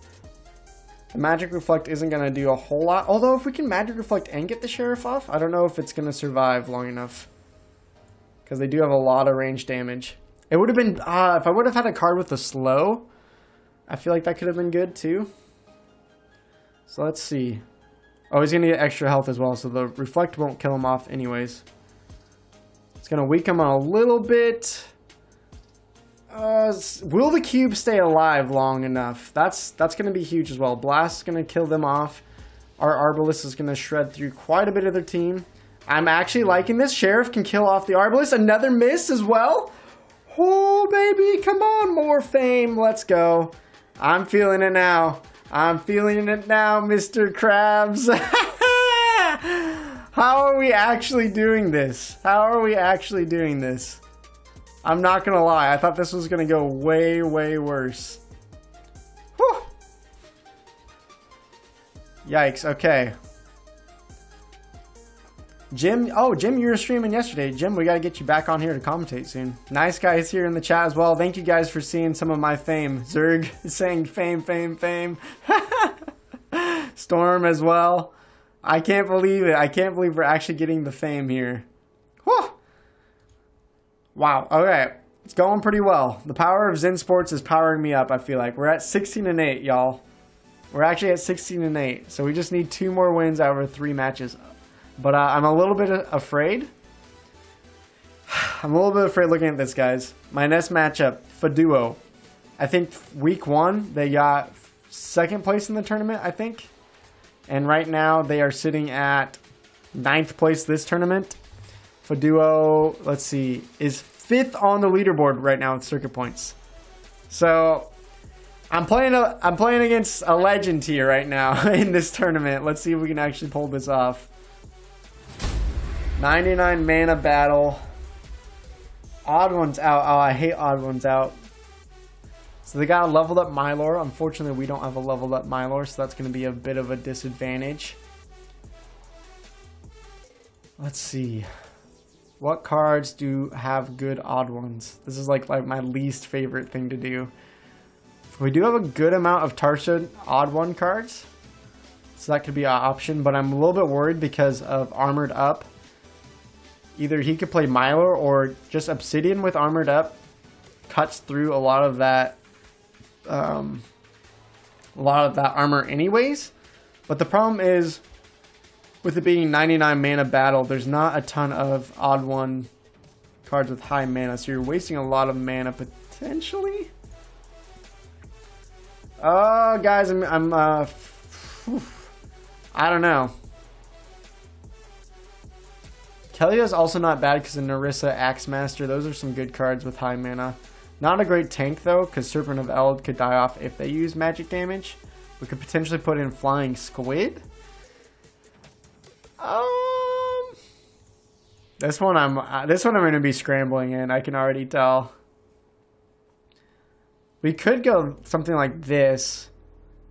The Magic Reflect isn't going to do a whole lot. Although if we can Magic Reflect and get the Sheriff off, I don't know if it's going to survive long enough. Because they do have a lot of range damage. It would have been, if I would have had a card with the slow, I feel like that could have been good too. So let's see. Oh, he's going to get extra health as well, so the Reflect won't kill him off anyways. It's going to weaken him a little bit. Will the cube stay alive long enough? That's going to be huge as well. Blast is going to kill them off. Our Arbalist is going to shred through quite a bit of their team. I'm actually liking this. Sheriff can kill off the Arbalist. Another miss as well. Oh, baby. Come on. More fame. Let's go. I'm feeling it now. I'm feeling it now, Mr. Krabs. How are we actually doing this? How are we actually doing this? I'm not going to lie. I thought this was going to go way, way worse. Whew. Yikes. Okay. Jim. Oh, Jim, you were streaming yesterday. Jim, we got to get you back on here to commentate soon. Nice guys here in the chat as well. Thank you guys for seeing some of my fame. Zerg is saying fame, fame, fame. Storm as well. I can't believe it. I can't believe we're actually getting the fame here. Whew. Wow. Okay. It's going pretty well. The power of Zensports is powering me up, I feel like. We're at 16-8, y'all. We're actually at 16-8. So we just need 2 more wins out of 3 matches. But I'm a little bit afraid. I'm a little bit afraid looking at this, guys. My next matchup, Faduo. I think week 1, they got 2nd place in the tournament, I think. And right now, they are sitting at 9th place this tournament. Faduo, let's see, is 5th on the leaderboard right now with circuit points. So I'm playing against a legend here right now in this tournament. Let's see if we can actually pull this off. 99 mana battle. Odd ones out. Oh, I hate odd ones out. So they got a leveled up Mylor. Unfortunately, we don't have a leveled up Mylor, so that's going to be a bit of a disadvantage. Let's see. What cards do have good odd ones? This is like my least favorite thing to do. We do have a good amount of Tarsha odd one cards, so that could be an option, but I'm a little bit worried because of Armored Up. Either he could play Mylor or just Obsidian with Armored Up cuts through a lot of that armor anyways. But the problem is, with it being 99 mana battle, there's not a ton of odd one cards with high mana, so you're wasting a lot of mana potentially. Oh, guys, I don't know. Kelia is also not bad because of Narissa, Axemaster. Those are some good cards with high mana. Not a great tank though, because Serpent of Eld could die off if they use magic damage. We could potentially put in Flying Squid. This one I'm going to be scrambling in. I can already tell. We could go something like this,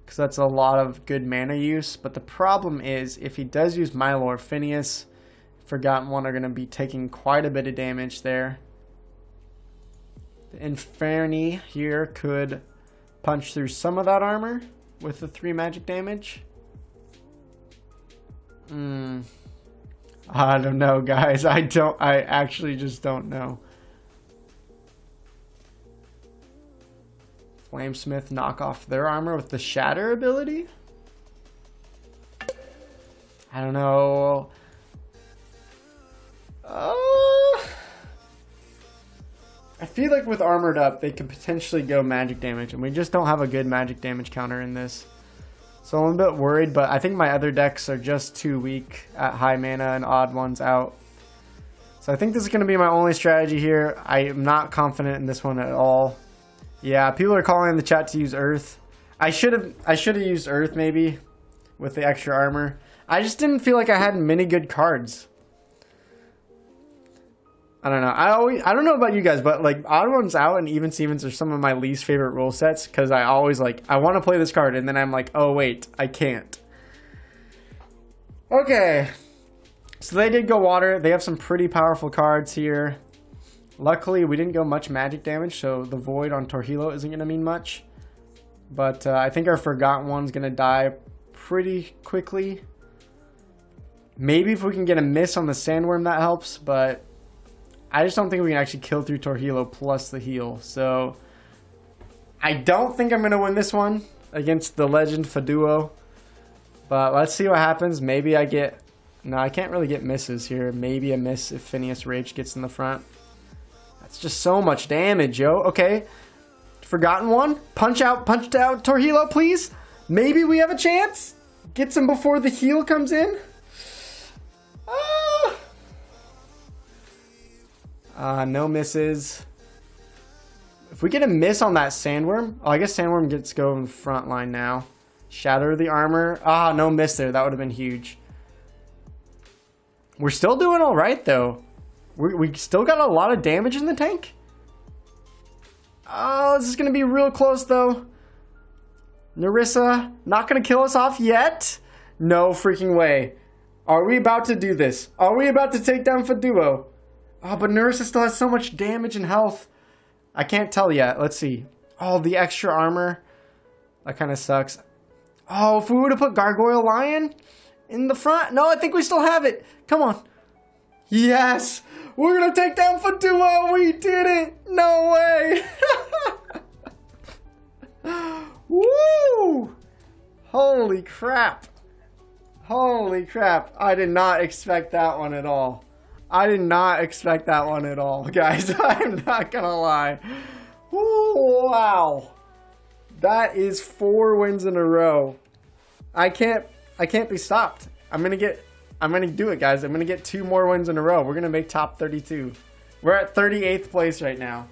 because that's a lot of good mana use. But the problem is, if he does use Mylor, Phineas, Forgotten One are going to be taking quite a bit of damage there. The Inferni here could punch through some of that armor with the 3 magic damage. I don't know, guys. I actually just don't know. Flamesmith knock off their armor with the Shatter ability? I don't know. I feel like with Armored Up, they could potentially go magic damage, and we just don't have a good magic damage counter in this. So I'm a bit worried, but I think my other decks are just too weak at high mana and odd ones out. So I think this is going to be my only strategy here. I am not confident in this one at all. Yeah, people are calling in the chat to use Earth. I should have used Earth maybe with the extra armor. I just didn't feel like I had many good cards. I don't know. I don't know about you guys, but like odd ones out and even Stevens are some of my least favorite rule sets because I always I want to play this card and then I'm like, oh wait, I can't. Okay, so they did go water. They have some pretty powerful cards here. Luckily, we didn't go much magic damage, so the Void on Torhilo isn't going to mean much. But I think our Forgotten One's going to die pretty quickly. Maybe if we can get a miss on the Sandworm, that helps, but I just don't think we can actually kill through Torhilo plus the heal. So I don't think I'm going to win this one against the Legend Faduo. But let's see what happens. Maybe I get... No, I can't really get misses here. Maybe a miss if Phineas Rage gets in the front. That's just so much damage, yo. Okay. Forgotten One. Punched out Torhilo, please. Maybe we have a chance. Gets him before the heal comes in. No misses. If we get a miss on that Sandworm... Oh, I guess Sandworm gets go in the front line now. Shatter the armor. No miss there. That would have been huge. We're still doing all right, though. We still got a lot of damage in the tank. Oh, this is going to be real close, though. Narissa, not going to kill us off yet? No freaking way. Are we about to do this? Are we about to take down Faduo? Oh, but Narissa still has so much damage and health. I can't tell yet. Let's see. Oh, the extra armor. That kind of sucks. Oh, if we would have put Gargoyle Lion in the front. No, I think we still have it. Come on. Yes. We're going to take down Faduo. We did it. No way. Woo. Holy crap. Holy crap. I did not expect that one at all. I did not expect that one at all, guys. I'm not going to lie. Ooh, wow. That is 4 wins in a row. I can't be stopped. I'm gonna do it, guys. I'm gonna get 2 more wins in a row. We're gonna make top 32. We're at 38th place right now.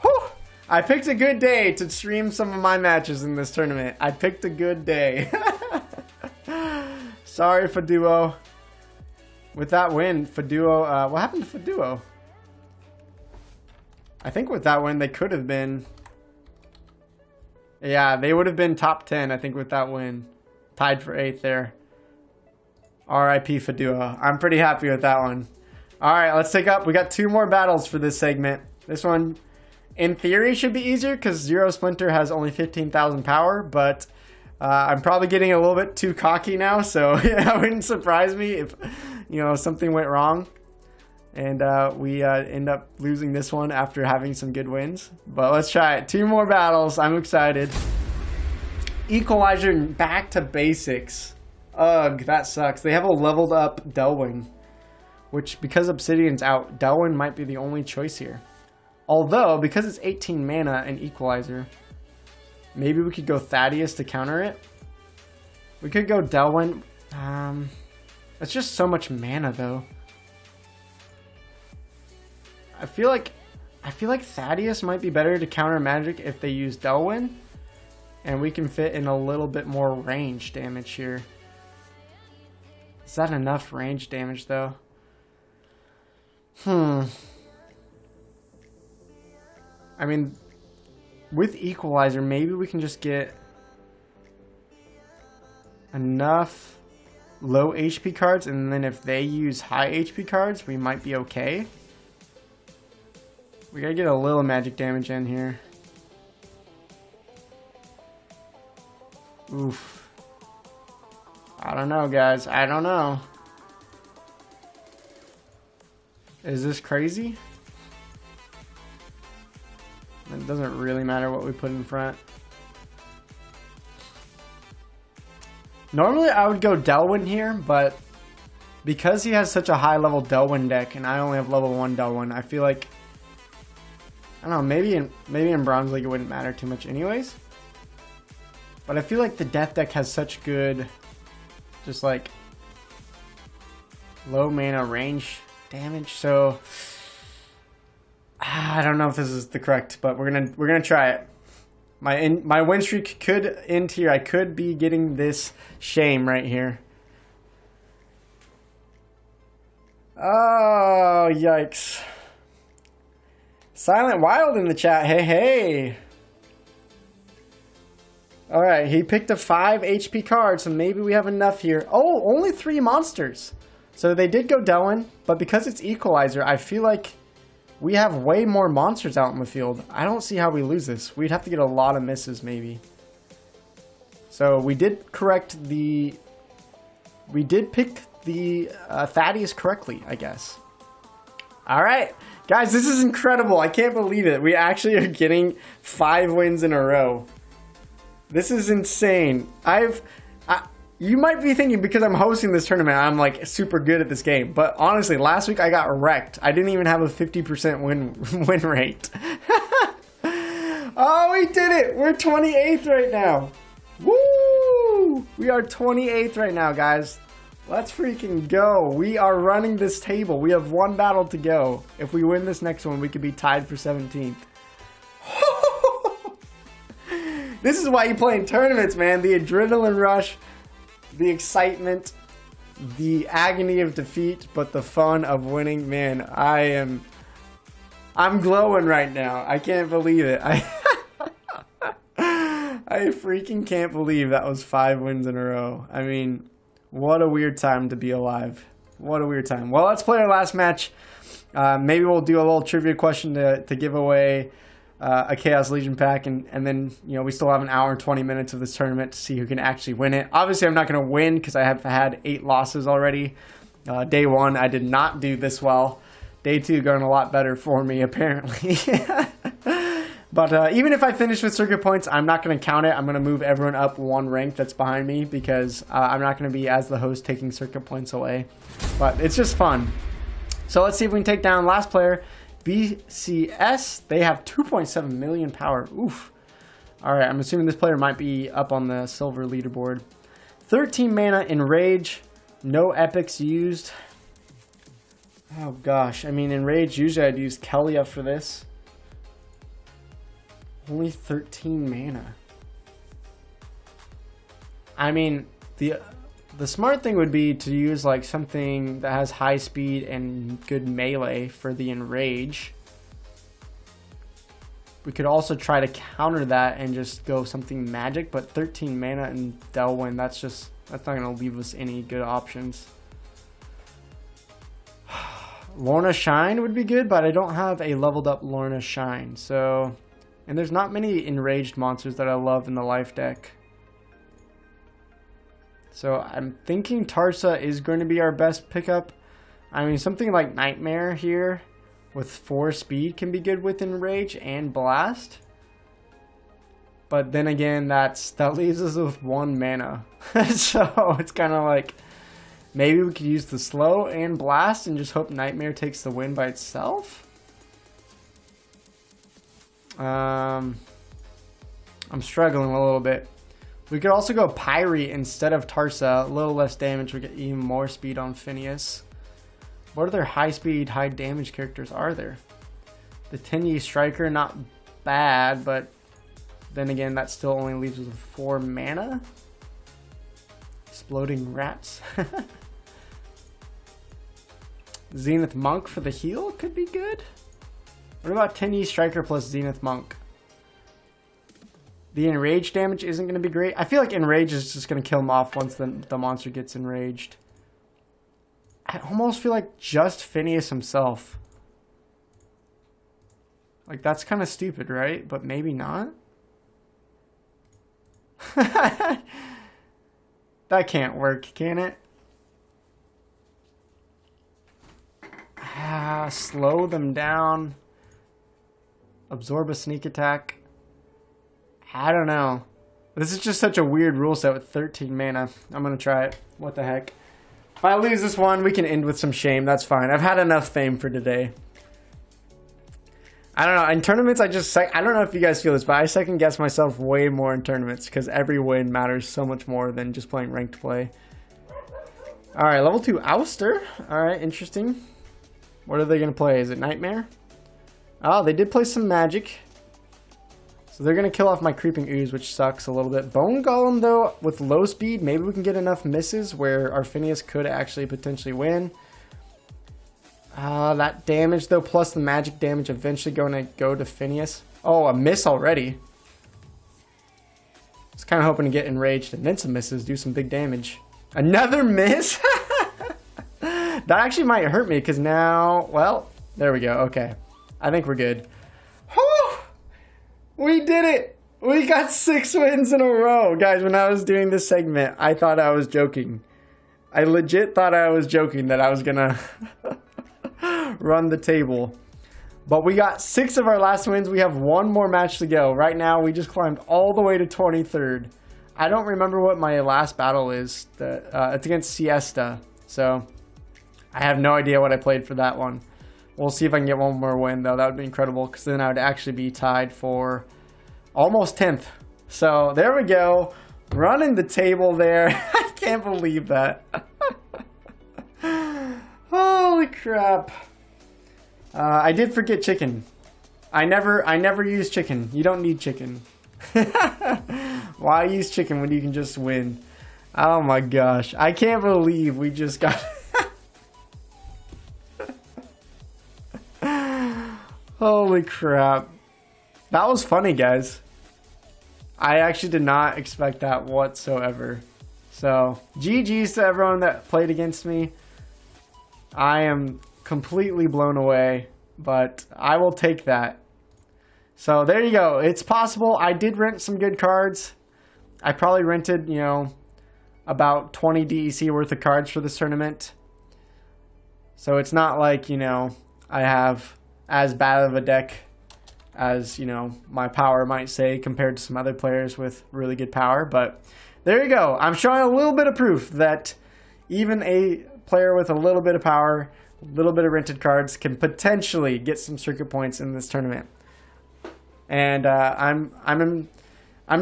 Whew! I picked a good day to stream some of my matches in this tournament. I picked a good day. Sorry, Faduo. With that win, Faduo... what happened to Faduo? I think with that win, they could have been... Yeah, they would have been top 10, I think, with that win. Tied for 8th there. R.I.P. Faduo. I'm pretty happy with that one. Alright, let's take up. We got 2 more battles for this segment. This one, in theory, should be easier because Zero Splinter has only 15,000 power, but I'm probably getting a little bit too cocky now, so it wouldn't surprise me if, you know, something went wrong and we end up losing this one after having some good wins. But let's try it. 2 more battles. I'm excited. Equalizer back to basics. Ugh, that sucks. They have a leveled up Delwyn, which because Obsidian's out, Delwyn might be the only choice here. Although, because it's 18 mana and Equalizer, maybe we could go Thaddeus to counter it. We could go Delwyn. It's just so much mana though. I feel like Thaddeus might be better to counter magic if they use Delwyn, and we can fit in a little bit more range damage here. Is that enough range damage though? I mean, with Equalizer, maybe we can just get enough low HP cards, and then if they use high HP cards, we might be okay. We gotta get a little magic damage in here. Oof. I don't know, guys. I don't know. Is this crazy? It doesn't really matter what we put in front. Normally I would go Delwyn here, but because he has such a high level Delwyn deck and I only have level 1 Delwyn, I feel like, I don't know, maybe in Bronze League it wouldn't matter too much anyways. But I feel like the Death deck has such good, just like, low mana range damage, so I don't know if this is the correct, but we're gonna try it. My win streak could end here. I could be getting this shame right here. Oh, yikes. Silent Wild in the chat. Hey, hey. Alright, he picked a 5 HP card, so maybe we have enough here. Oh, only 3 monsters. So they did go Delwyn, but because it's Equalizer, I feel like we have way more monsters out in the field. I don't see how we lose this. We'd have to get a lot of misses, maybe. So we did correct the... We did pick the Thaddeus correctly, I guess. Alright, guys, this is incredible. I can't believe it. We actually are getting 5 wins in a row. This is insane. You might be thinking because I'm hosting this tournament, I'm like super good at this game. But honestly, last week I got wrecked. I didn't even have a 50% win rate. Oh, we did it. We're 28th right now. Woo! We are 28th right now, guys. Let's freaking go. We are running this table. We have 1 battle to go. If we win this next one, we could be tied for 17th. This is why you play in tournaments, man. The adrenaline rush, the excitement, the agony of defeat, but the fun of winning. Man, I'm glowing right now. I can't believe it. I freaking can't believe that was 5 wins in a row. I mean, what a weird time to be alive. What a weird time. Well, let's play our last match. Maybe we'll do a little trivia question to give away a Chaos Legion pack, and then, you know, we still have an hour and 20 minutes of this tournament to see who can actually win it. Obviously, I'm not going to win because I have had 8 losses already. Day 1, I did not do this well. Day 2 going a lot better for me, apparently. But even if I finish with circuit points, I'm not going to count it. I'm going to move everyone up 1 rank that's behind me because I'm not going to be, as the host, taking circuit points away. But it's just fun. So let's see if we can take down last player, BCS. They have 2.7 million power. Oof. Alright, I'm assuming this player might be up on the silver leaderboard. 13 mana in Rage. No epics used. Oh gosh, I mean, in Rage, usually I'd use Kelia for this. Only 13 mana. I mean, the smart thing would be to use like something that has high speed and good melee for the Enrage. We could also try to counter that and just go something magic, but 13 mana and Delwyn, that's not going to leave us any good options. Lorna Shine would be good, but I don't have a leveled up Lorna Shine. So, and there's not many enraged monsters that I love in the life deck. So I'm thinking Tarsa is going to be our best pickup. I mean, something like Nightmare here with 4 speed can be good with Enrage and Blast. But then again, that leaves us with 1 mana. So it's kind of like, maybe we could use the slow and blast and just hope Nightmare takes the win by itself. I'm struggling a little bit. We could also go Pyre instead of Tarsa. A little less damage. We get even more speed on Phineas. What other high speed, high damage characters are there? The Tenyi Striker, not bad, but then again, that still only leaves us with 4 mana. Exploding Rats. Zenith Monk for the heal could be good. What about Tenyi Striker plus Zenith Monk? The enrage damage isn't going to be great. I feel like enrage is just going to kill him off once the monster gets enraged. I almost feel like just Phineas himself. Like, that's kind of stupid, right? But maybe not. That can't work, can it? Slow them down. Absorb a sneak attack. I don't know. This is just such a weird rule set with 13 mana. I'm going to try it. What the heck. If I lose this one, we can end with some shame. That's fine. I've had enough fame for today. I don't know. In tournaments, I don't know if you guys feel this, but I second guess myself way more in tournaments because every win matters so much more than just playing ranked play. All right, level 2 Ouster. All right, interesting. What are they going to play? Is it Nightmare? Oh, they did play some Magic. So they're going to kill off my Creeping Ooze, which sucks a little bit. Bone Golem, though, with low speed, maybe we can get enough misses where our Phineas could actually potentially win. That damage, though, plus the magic damage eventually going to go to Phineas. Oh, a miss already. I was kind of hoping to get enraged and then some misses, do some big damage. Another miss? That actually might hurt me because now, well, there we go. Okay. I think we're good. Whew! We did it! We got 6 wins in a row. Guys, when I was doing this segment, I thought I was joking. I legit thought I was joking that I was gonna run the table. But we got 6 of our last wins. We have 1 more match to go. Right now, we just climbed all the way to 23rd. I don't remember what my last battle is. It's against Siesta. So, I have no idea what I played for that one. We'll see if I can get 1 more win, though. That would be incredible, because then I would actually be tied for almost 10th. So, there we go. Running the table there. I can't believe that. Holy crap. I did forget chicken. I never use chicken. You don't need chicken. Why use chicken when you can just win? Oh my gosh. I can't believe we just got... Holy crap. That was funny, guys. I actually did not expect that whatsoever. So, GG's to everyone that played against me. I am completely blown away, but I will take that. So, there you go. It's possible. I did rent some good cards. I probably rented, you know, about 20 DEC worth of cards for this tournament. So, it's not like, you know, I have as bad of a deck as, you know, my power might say compared to some other players with really good power. But there you go. I'm showing a little bit of proof that even a player with a little bit of power, a little bit of rented cards can potentially get some circuit points in this tournament. And I'm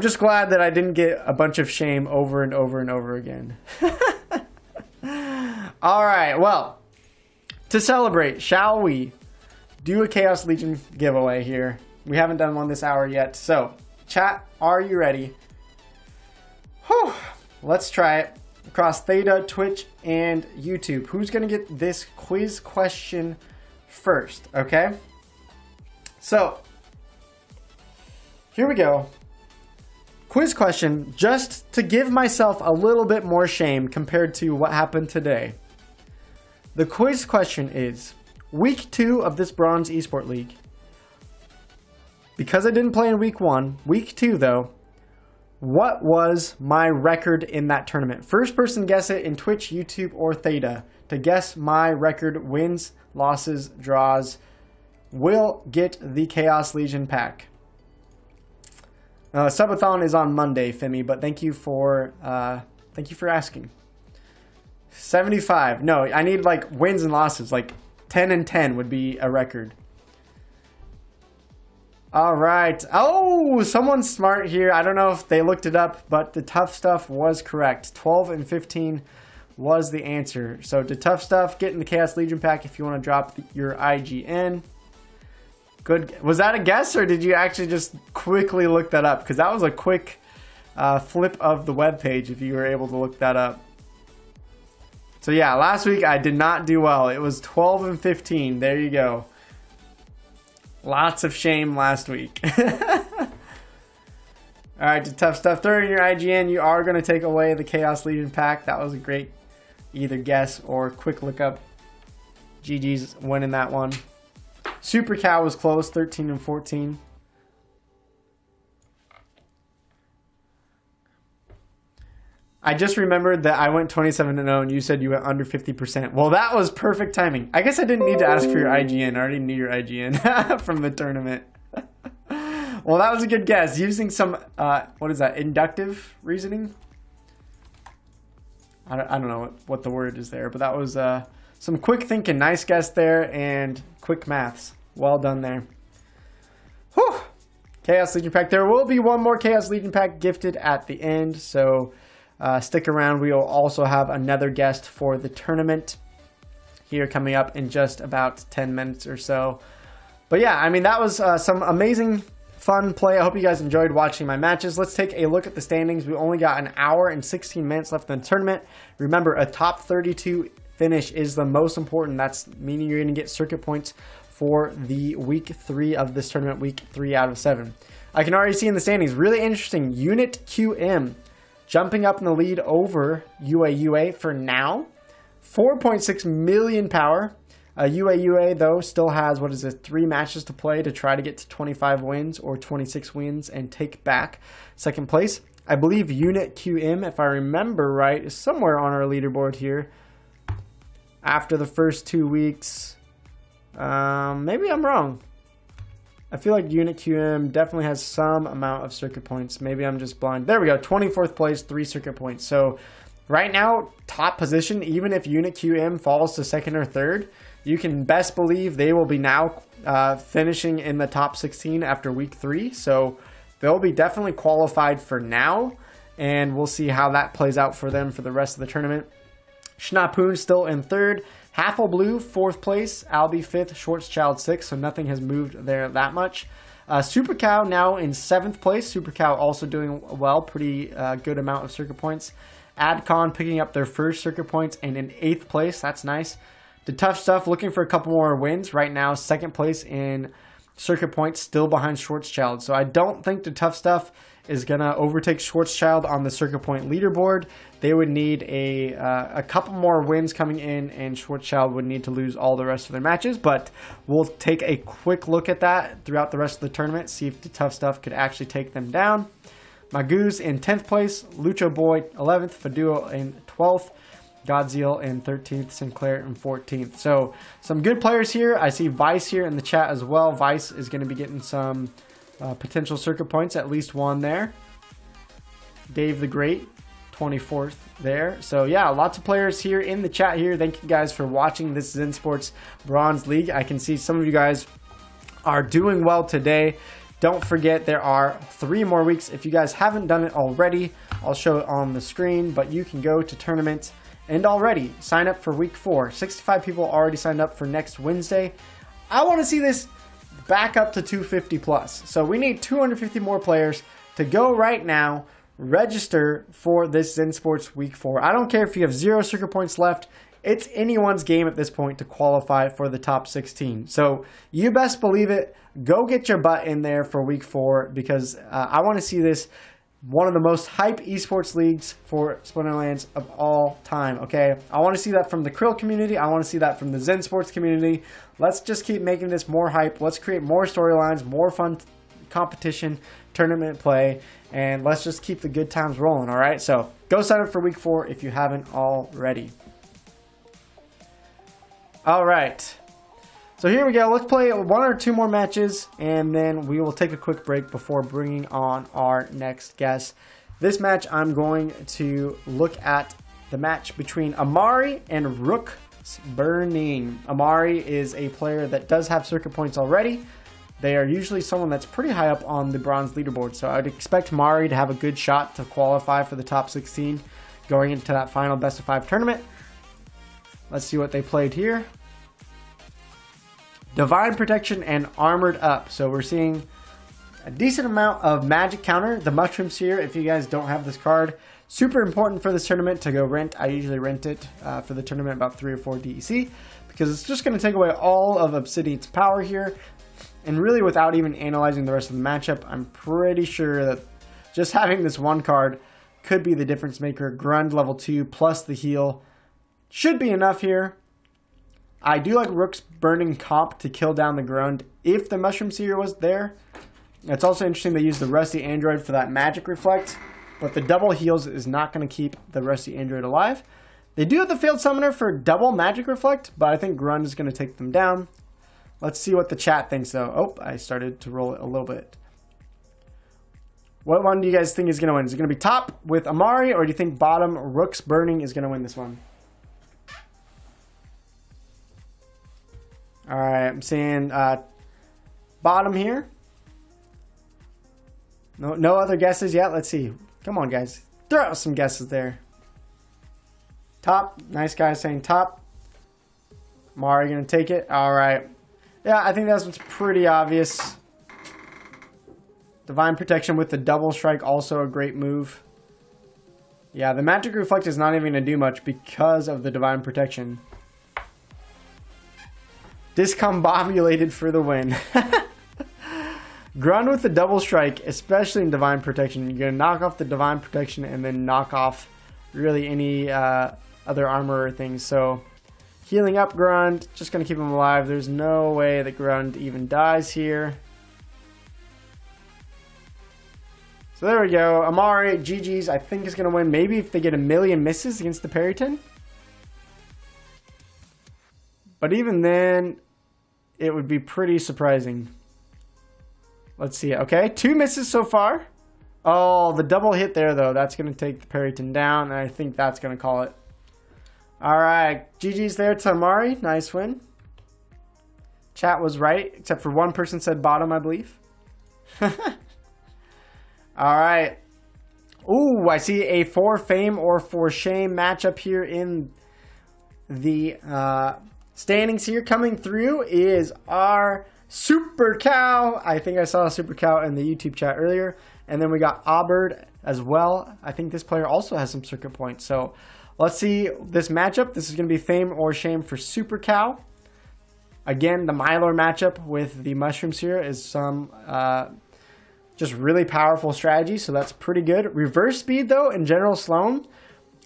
just glad that I didn't get a bunch of shame over and over and over again. All right, well, to celebrate, shall we do a Chaos Legion giveaway here? We haven't done one this hour yet. So, chat, are you ready? Whew. Let's try it. Across Theta, Twitch, and YouTube. Who's going to get this quiz question first? Okay? So, here we go. Quiz question, just to give myself a little bit more shame compared to what happened today. The quiz question is, week 2 of this Bronze Esport League. Because I didn't play in week 1, week 2 though, what was my record in that tournament? First person guess it in Twitch, YouTube, or Theta to guess my record, wins, losses, draws, will get the Chaos Legion pack. Subathon is on Monday, Femi, but thank you for asking. 75. No, I need like wins and losses. Like 10 and 10 would be a record. All right. Oh, someone's smart here. I don't know if they looked it up, but the tough stuff was correct. 12 and 15 was the answer. So the tough stuff, get in the Chaos Legion pack if you want to drop your IGN. Good. Was that a guess, or did you actually just quickly look that up? Because that was a quick flip of the web page if you were able to look that up. So yeah, last week I did not do well. It was 12 and 15. There you go. Lots of shame last week. All right, the tough stuff. Throw in your IGN. You are going to take away the Chaos Legion pack. That was a great either guess or quick look up. GG's winning that one. Super Cow was close, 13 and 14. I just remembered that I went 27 and 0 and you said you went under 50%. Well, that was perfect timing. I guess I didn't need to ask for your IGN. I already knew your IGN from the tournament. Well, that was a good guess. Using some, what is that, inductive reasoning? I don't know what the word is there, but that was some quick thinking. Nice guess there and quick maths. Well done there. Whew. Chaos Legion pack. There will be one more Chaos Legion pack gifted at the end, so stick around. We will also have another guest for the tournament here coming up in just about 10 minutes or so. But yeah, I mean, that was some amazing fun play. I hope you guys enjoyed watching my matches. Let's take a look at the standings. We only got an hour and 16 minutes left in the tournament. Remember, a top 32 finish is the most important. That's meaning you're going to get circuit points for the week 3 of this tournament, week 3 out of 7. I can already see in the standings, really interesting, Unit QM jumping up in the lead over UA for now. 4.6 million power. UA though still has, 3 matches to play to try to get to 25 wins or 26 wins and take back second place. I believe Unit QM, if I remember right, is somewhere on our leaderboard here. After the first 2 weeks, maybe I'm wrong. I feel like Unit QM definitely has some amount of circuit points. Maybe I'm just blind. There we go, 24th place, 3 circuit points. So right now, top position, even if Unit QM falls to second or third, you can best believe they will be now finishing in the top 16 after week 3. So they'll be definitely qualified for now, and we'll see how that plays out for them for the rest of the tournament. Schnapoon still in third. Haffle Blue, 4th place. Albi 5th. Schwarzschild 6th. So nothing has moved there that much. Super Cow now in 7th place. Super Cow also doing well. Pretty good amount of circuit points. Adcon picking up their first circuit points and in 8th place. That's nice. The Tough Stuff looking for a couple more wins. Right now, 2nd place in circuit points. Still behind Schwarzschild. So I don't think the Tough Stuff is going to overtake Schwarzschild on the circuit point leaderboard. They would need a couple more wins coming in, and Schwarzschild would need to lose all the rest of their matches. But we'll take a quick look at that throughout the rest of the tournament, see if the Tough Stuff could actually take them down. Magoo's in 10th place, Lucho Boy 11th, Faduo in 12th, Godzilla in 13th, Sinclair in 14th. So some good players here. I see Vice here in the chat as well. Vice is going to be getting some potential circuit points, at least one there. Dave the Great, 24th there. So yeah, lots of players here in the chat here. Thank you guys for watching this Zensports Bronze League. I can see some of you guys are doing well today. Don't forget, there are 3 more weeks. If you guys haven't done it already, I'll show it on the screen, but you can go to tournaments and already sign up for week 4. 65 people already signed up for next Wednesday. I want to see this back up to 250 plus. So we need 250 more players to go right now, register for this Zensports week 4. I don't care if you have 0 circuit points left. It's anyone's game at this point to qualify for the top 16. So you best believe it. Go get your butt in there for week 4 because I want to see this one of the most hype esports leagues for Splinterlands of all time, okay? I want to see that from the Krill community. I want to see that from the Zensports community. Let's just keep making this more hype. Let's create more storylines, more fun competition, tournament play, and let's just keep the good times rolling, all right? So go sign up for week 4 if you haven't already. All right. So here we go. Let's play 1 or 2 more matches, and then we will take a quick break before bringing on our next guest. This match, I'm going to look at the match between Amari and Rook's Burning. Amari is a player that does have circuit points already. They are usually someone that's pretty high up on the bronze leaderboard, so I'd expect Amari to have a good shot to qualify for the top 16 going into that final best of 5 tournament. Let's see what they played here. Divine Protection and Armored Up. So we're seeing a decent amount of magic counter. The Mushroom Seer, if you guys don't have this card, super important for this tournament to go rent. I usually rent it for the tournament about 3 or 4 DEC because it's just going to take away all of Obsidian's power here. And really without even analyzing the rest of the matchup, I'm pretty sure that just having this one card could be the difference maker. Grund level 2 plus the heal should be enough here. I do like Rook's Burning comp to kill down the Grund if the Mushroom Seer was there. It's also interesting they use the Rusty Android for that Magic Reflect, but the double heals is not going to keep the Rusty Android alive. They do have the Failed Summoner for double Magic Reflect, but I think Grund is going to take them down. Let's see what the chat thinks though. Oh, I started to roll it a little bit. What one do you guys think is going to win? Is it going to be top with Amari, or do you think bottom Rook's Burning is going to win this one? All right, I'm seeing bottom here. No other guesses yet. Let's see. Come on, guys. Throw out some guesses there. Top. Nice guy saying top. Mari going to take it. All right. Yeah, I think that one's pretty obvious. Divine Protection with the double strike, also a great move. Yeah, the Magic Reflect is not even going to do much because of the Divine Protection. Discombobulated for the win. Grund with the double strike, especially in Divine Protection. You're going to knock off the Divine Protection and then knock off really any other armor or things. So healing up Grund, just going to keep him alive. There's no way that Grund even dies here. So there we go. Amari, GG's, I think is going to win. Maybe if they get a million misses against the Periton. But even then, it would be pretty surprising. Let's see. Okay, 2 misses so far. Oh, the double hit there, though. That's going to take the Periton down, and I think that's going to call it. All right, GG's there to Amari. Nice win. Chat was right, except for one person said bottom, I believe. All right. Ooh, I see a for fame or for shame matchup here in the standings here. Coming through is our Super Cow. I think I saw a Super Cow in the YouTube chat earlier. And then we got Aubert as well. I think this player also has some circuit points. So let's see this matchup. This is going to be fame or shame for Super Cow. Again, the Mylor matchup with the Mushrooms here is some just really powerful strategy. So that's pretty good. Reverse speed, though, in General Sloan.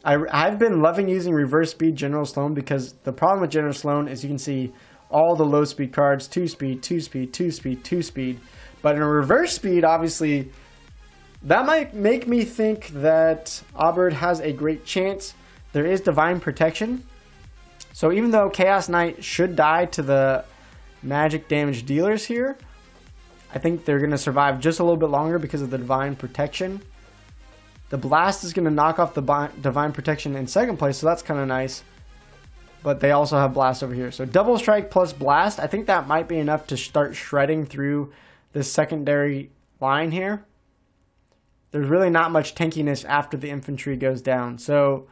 I've been loving using reverse speed General Sloan because the problem with General Sloan is you can see all the low speed cards, 2 speed, 2 speed, 2 speed, 2 speed. But in a reverse speed, obviously, that might make me think that Aubert has a great chance. There is Divine Protection. So even though Chaos Knight should die to the magic damage dealers here, I think they're going to survive just a little bit longer because of the Divine Protection. The Blast is going to knock off the Divine Protection in second place, so that's kind of nice. But they also have Blast over here. So double strike plus Blast, I think that might be enough to start shredding through this secondary line here. there's really not much tankiness after the infantry goes down. So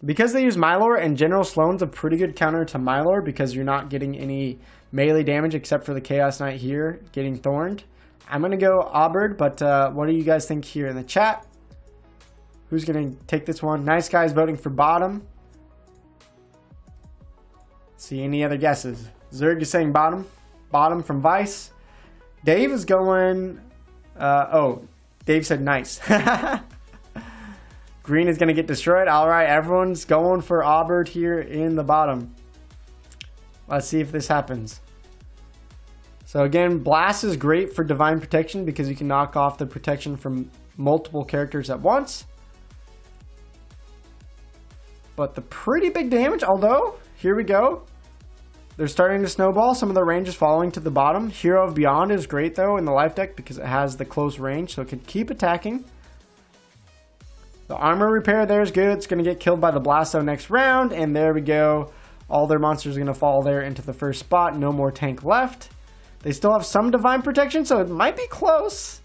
because they use Mylor, and General Sloane's a pretty good counter to Mylor because you're not getting any melee damage except for the Chaos Knight here getting thorned. I'm going to go Auberd, but what do you guys think here in the chat? Who's going to take this one? Nice guys voting for bottom. See any other guesses? Zerg is saying bottom. Bottom from Vice. Dave is going... oh, Dave said nice. Green is going to get destroyed. All right, everyone's going for Auberd here in the bottom. Let's see if this happens. So again, Blast is great for Divine Protection because you can knock off the protection from multiple characters at once. But the pretty big damage, although, here we go. They're starting to snowball. Some of the range is falling to the bottom. Hero of Beyond is great, though, in the life deck because it has the close range, so it can keep attacking. The armor repair there is good. It's going to get killed by the Blasto next round, and there we go. All their monsters are going to fall there into the first spot. No more tank left. They still have some Divine Protection, so it might be close.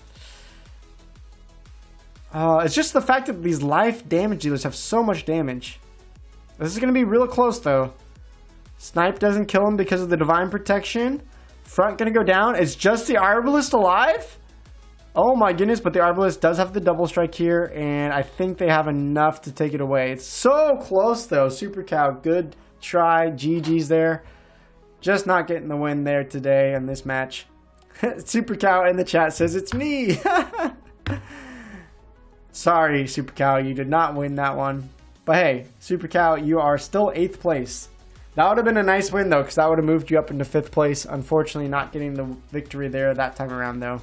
It's just the fact that these life damage dealers have so much damage. This is going to be real close, though. Snipe doesn't kill him because of the Divine Protection. Front going to go down. Is just the Arbalist alive? Oh my goodness, but the Arbalist does have the double strike here, and I think they have enough to take it away. It's so close, though. Super Cow, good try. GG's there. Just not getting the win there today in this match. Super Cow in the chat says, it's me. Sorry, Super Cow, you did not win that one. But hey, Super Cow, you are still 8th place. That would have been a nice win, though, because that would have moved you up into 5th place. Unfortunately, not getting the victory there that time around, though.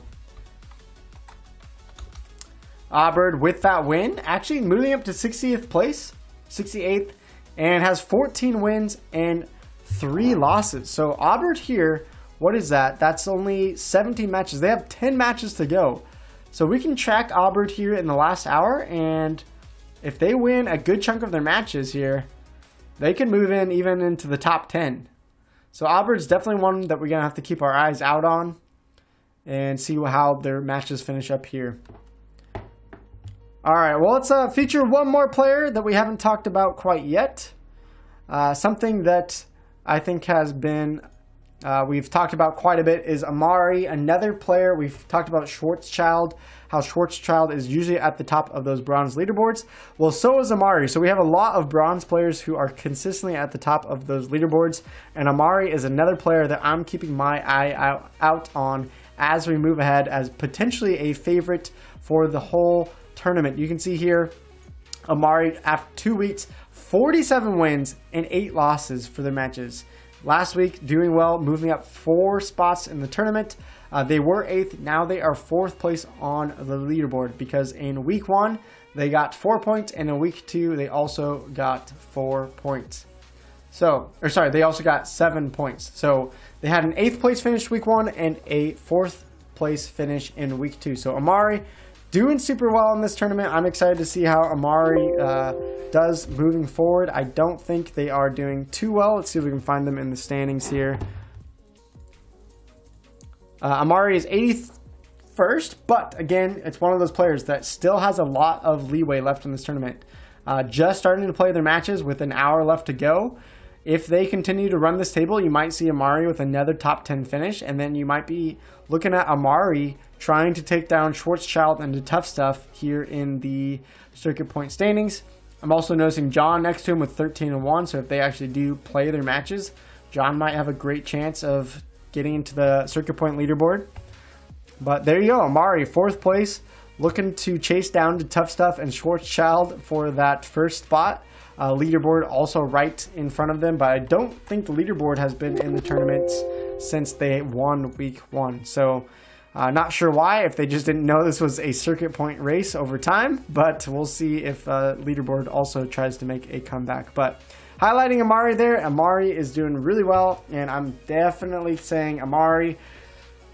Auberd with that win, actually moving up to 60th place, 68th, and has 14 wins and 3 losses. So Auberd here, what is that? That's only 17 matches. They have 10 matches to go. So we can track Auberd here in the last hour, and if they win a good chunk of their matches here, they can move in even into the top 10. So Auberd's definitely one that we're going to have to keep our eyes out on and see how their matches finish up here. All right, well, let's feature one more player that we haven't talked about quite yet. Something that I think has been, we've talked about quite a bit is Amari, another player. We've talked about Schwarzschild, how Schwarzschild is usually at the top of those bronze leaderboards. Well, so is Amari. So we have a lot of bronze players who are consistently at the top of those leaderboards. And Amari is another player that I'm keeping my eye out on as we move ahead as potentially a favorite for the whole tournament. You can see here, Amari, after 2 weeks, 47 wins and 8 losses for their matches. Last week, doing well, moving up 4 spots in the tournament. They were 8th. Now they are 4th place on the leaderboard because in week 1, they got 4 points, and in week 2, they also got 4 points. So, or sorry, they also got 7 points. So they had an 8th place finish week 1 and a 4th place finish in week 2. So Amari doing super well in this tournament. I'm excited to see how Amari does moving forward. I don't think they are doing too well. Let's see if we can find them in the standings here. Amari is 81st, but again, it's one of those players that still has a lot of leeway left in this tournament. Just starting to play their matches with an hour left to go. If they continue to run this table, you might see Amari with another top 10 finish, and then you might be looking at Amari trying to take down Schwarzschild and the tough stuff here in the circuit point standings. I'm also noticing John next to him with 13-1, so if they actually do play their matches, John might have a great chance of getting into the circuit point leaderboard. But there you go, Amari, 4th place, looking to chase down the tough stuff and Schwarzschild for that first spot. Leaderboard also right in front of them, but I don't think the leaderboard has been in the tournaments since they won week 1. So not sure why, if they just didn't know this was a circuit point race over time, but we'll see if leaderboard also tries to make a comeback. But highlighting Amari there, Amari is doing really well, and I'm definitely saying Amari,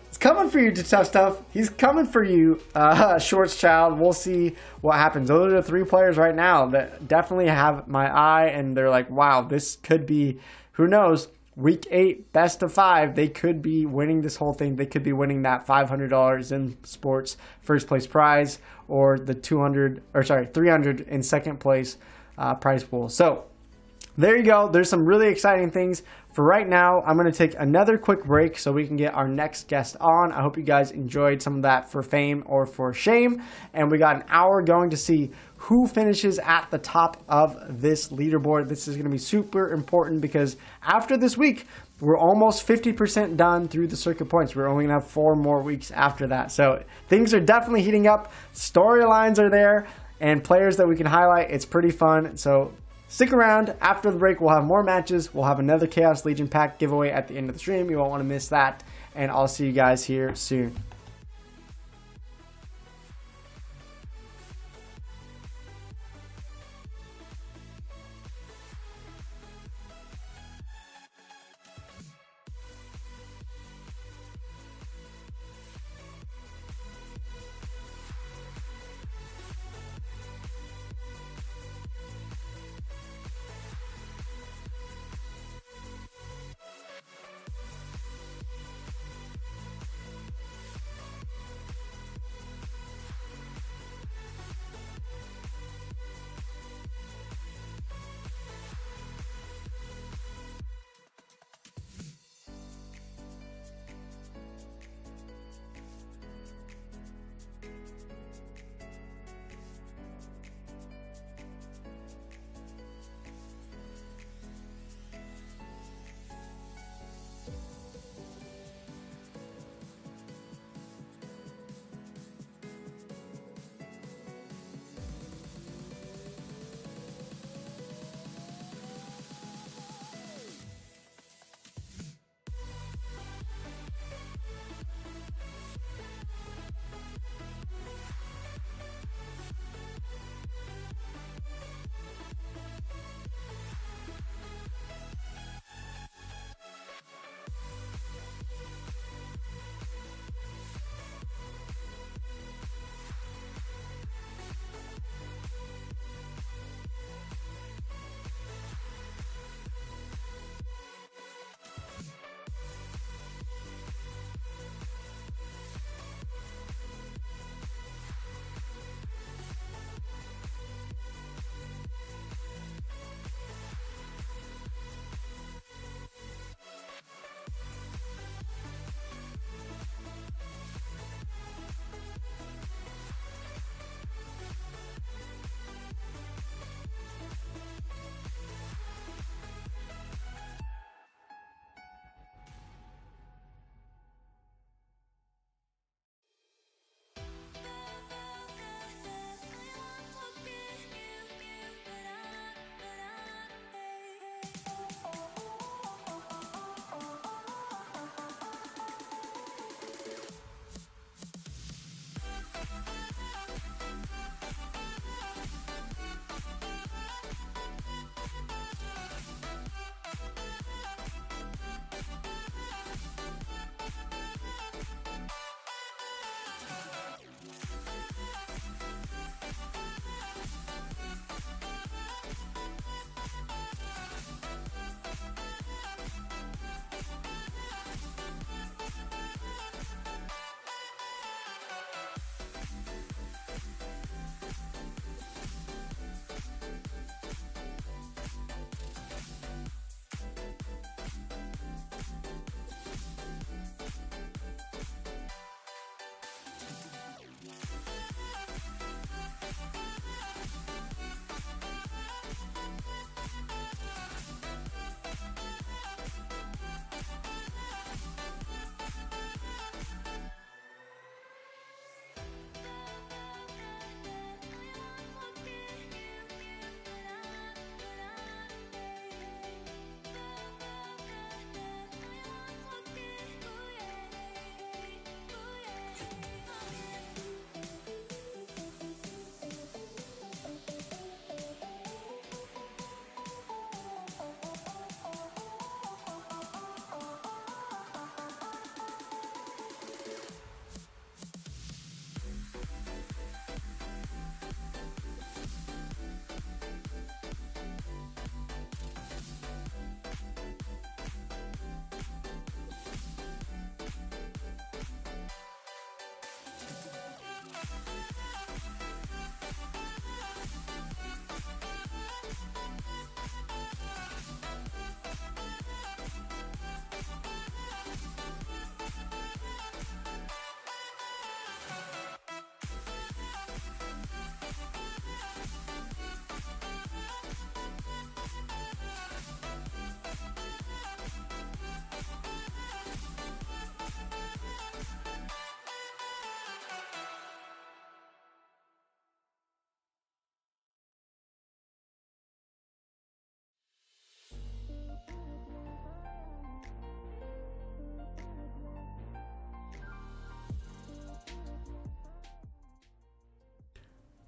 it's coming for you to tough stuff. He's coming for you, Schwarzschild. We'll see what happens. Those are the 3 players right now that definitely have my eye, and they're like, wow, this could be, who knows, week 8, best of 5, they could be winning this whole thing. They could be winning that $500 in sports first place prize, or the 300 in second place prize pool. So there you go. There's some really exciting things. For right now, I'm going to take another quick break so we can get our next guest on. I hope you guys enjoyed some of that for fame or for shame. And we got an hour going to see who finishes at the top of this leaderboard. This is going to be super important because after this week, we're almost 50% done through the circuit points. We're only going to have 4 more weeks after that. So things are definitely heating up. Storylines are there and players that we can highlight. It's pretty fun. So stick around. After the break, we'll have more matches. We'll have another Chaos Legion pack giveaway at the end of the stream. You won't want to miss that. And I'll see you guys here soon.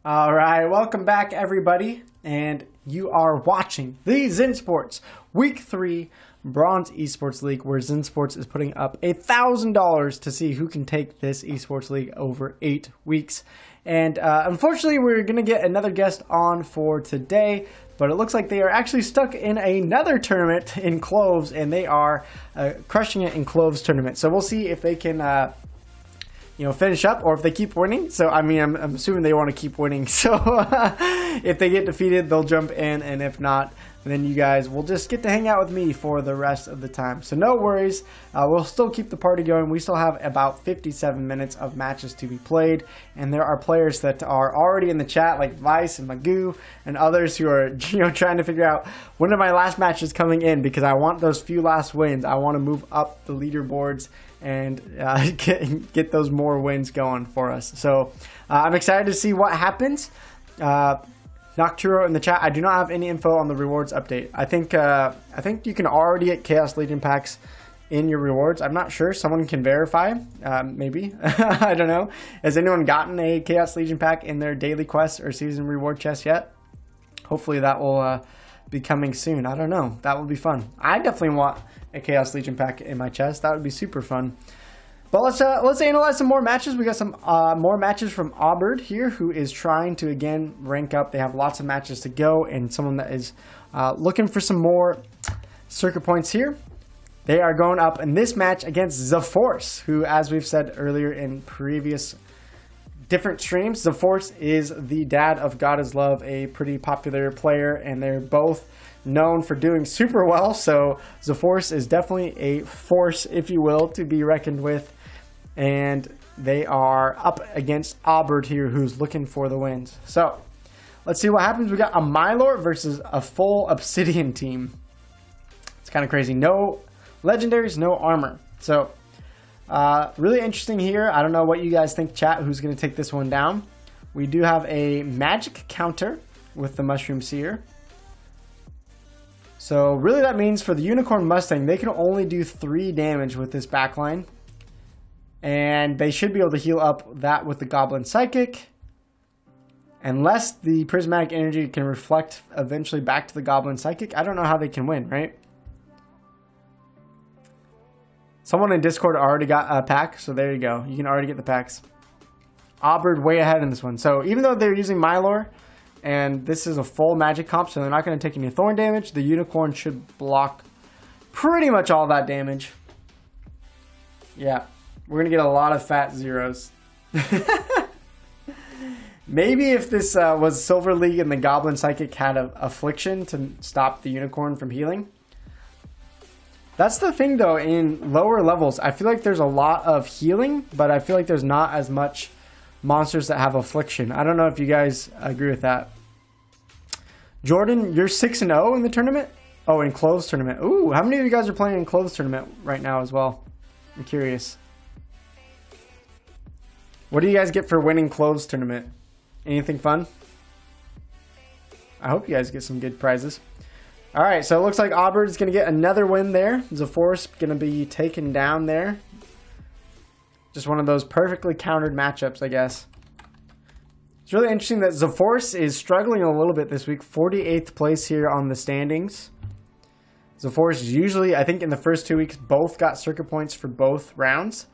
All right, welcome back, everybody, and you are watching the Zensports Week 3 Bronze Esports League, where Zensports is putting up $1,000 to see who can take this Esports League over 8 weeks. And unfortunately, we're going to get another guest on for today, but it looks like they are actually stuck in another tournament in Cloves, and they are crushing it in Cloves tournament. So we'll see if they can finish up, or if they keep winning. So, I mean, I'm assuming they want to keep winning. So, if they get defeated, they'll jump in, and if not, then you guys will just get to hang out with me for the rest of the time. So, no worries. We'll still keep the party going. We still have about 57 minutes of matches to be played, and there are players that are already in the chat, like Vice and Magoo, and others who are, trying to figure out when are my last matches coming in, because I want those few last wins. I want to move up the leaderboards and get those more wins going for us. So I'm excited to see what happens. Nocturo in the chat, I do not have any info on the rewards update. I think you can already get Chaos Legion packs in your rewards. I'm not sure. Someone can verify. Maybe. I don't know. Has anyone gotten a Chaos Legion pack in their daily quest or season reward chest yet? Hopefully that will be coming soon. I don't know. That would be fun. I definitely want a Chaos Legion pack in my chest. That would be super fun. But let's analyze some more matches. We got some more matches from Aubert here, who is trying to again rank up. They have lots of matches to go, and someone that is looking for some more circuit points here. They are going up in this match against Zensports, who, as we've said earlier in previous different streams, Zensports is the dad of God is Love, a pretty popular player, and they're both known for doing super well. So Zensports is definitely a force, if you will, to be reckoned with. And they are up against Aubert here, who's looking for the wins. So let's see what happens. We got a Mylor versus a full Obsidian team. It's kind of crazy. No legendaries, no armor. So really interesting here. I don't know what you guys think, chat, who's going to take this one down. We do have a magic counter with the Mushroom Seer. So really that means for the Unicorn Mustang, they can only do 3 damage with this backline. And they should be able to heal up that with the Goblin Psychic. Unless the Prismatic Energy can reflect eventually back to the Goblin Psychic. I don't know how they can win, right? Someone in Discord already got a pack, so there you go. You can already get the packs. Aubert way ahead in this one. So even though they're using Mylor, and this is a full magic comp, so they're not going to take any thorn damage, the Unicorn should block pretty much all that damage. Yeah, we're going to get a lot of fat zeros. Maybe if this was Silver League and the Goblin Psychic had a Affliction to stop the Unicorn from healing. That's the thing, though, in lower levels, I feel like there's a lot of healing, but I feel like there's not as much monsters that have Affliction. I don't know if you guys agree with that. Jordan, you're 6-0 in the tournament? Oh, in Cloves tournament. Ooh, how many of you guys are playing in Cloves tournament right now as well? I'm curious. What do you guys get for winning Cloves tournament? Anything fun? I hope you guys get some good prizes. All right, so it looks like Aubert is going to get another win there. Zensports going to be taken down there. Just one of those perfectly countered matchups, I guess. It's really interesting that Zensports is struggling a little bit this week. 48th place here on the standings. Zensports usually, I think in the first 2 weeks, both got circuit points for both rounds.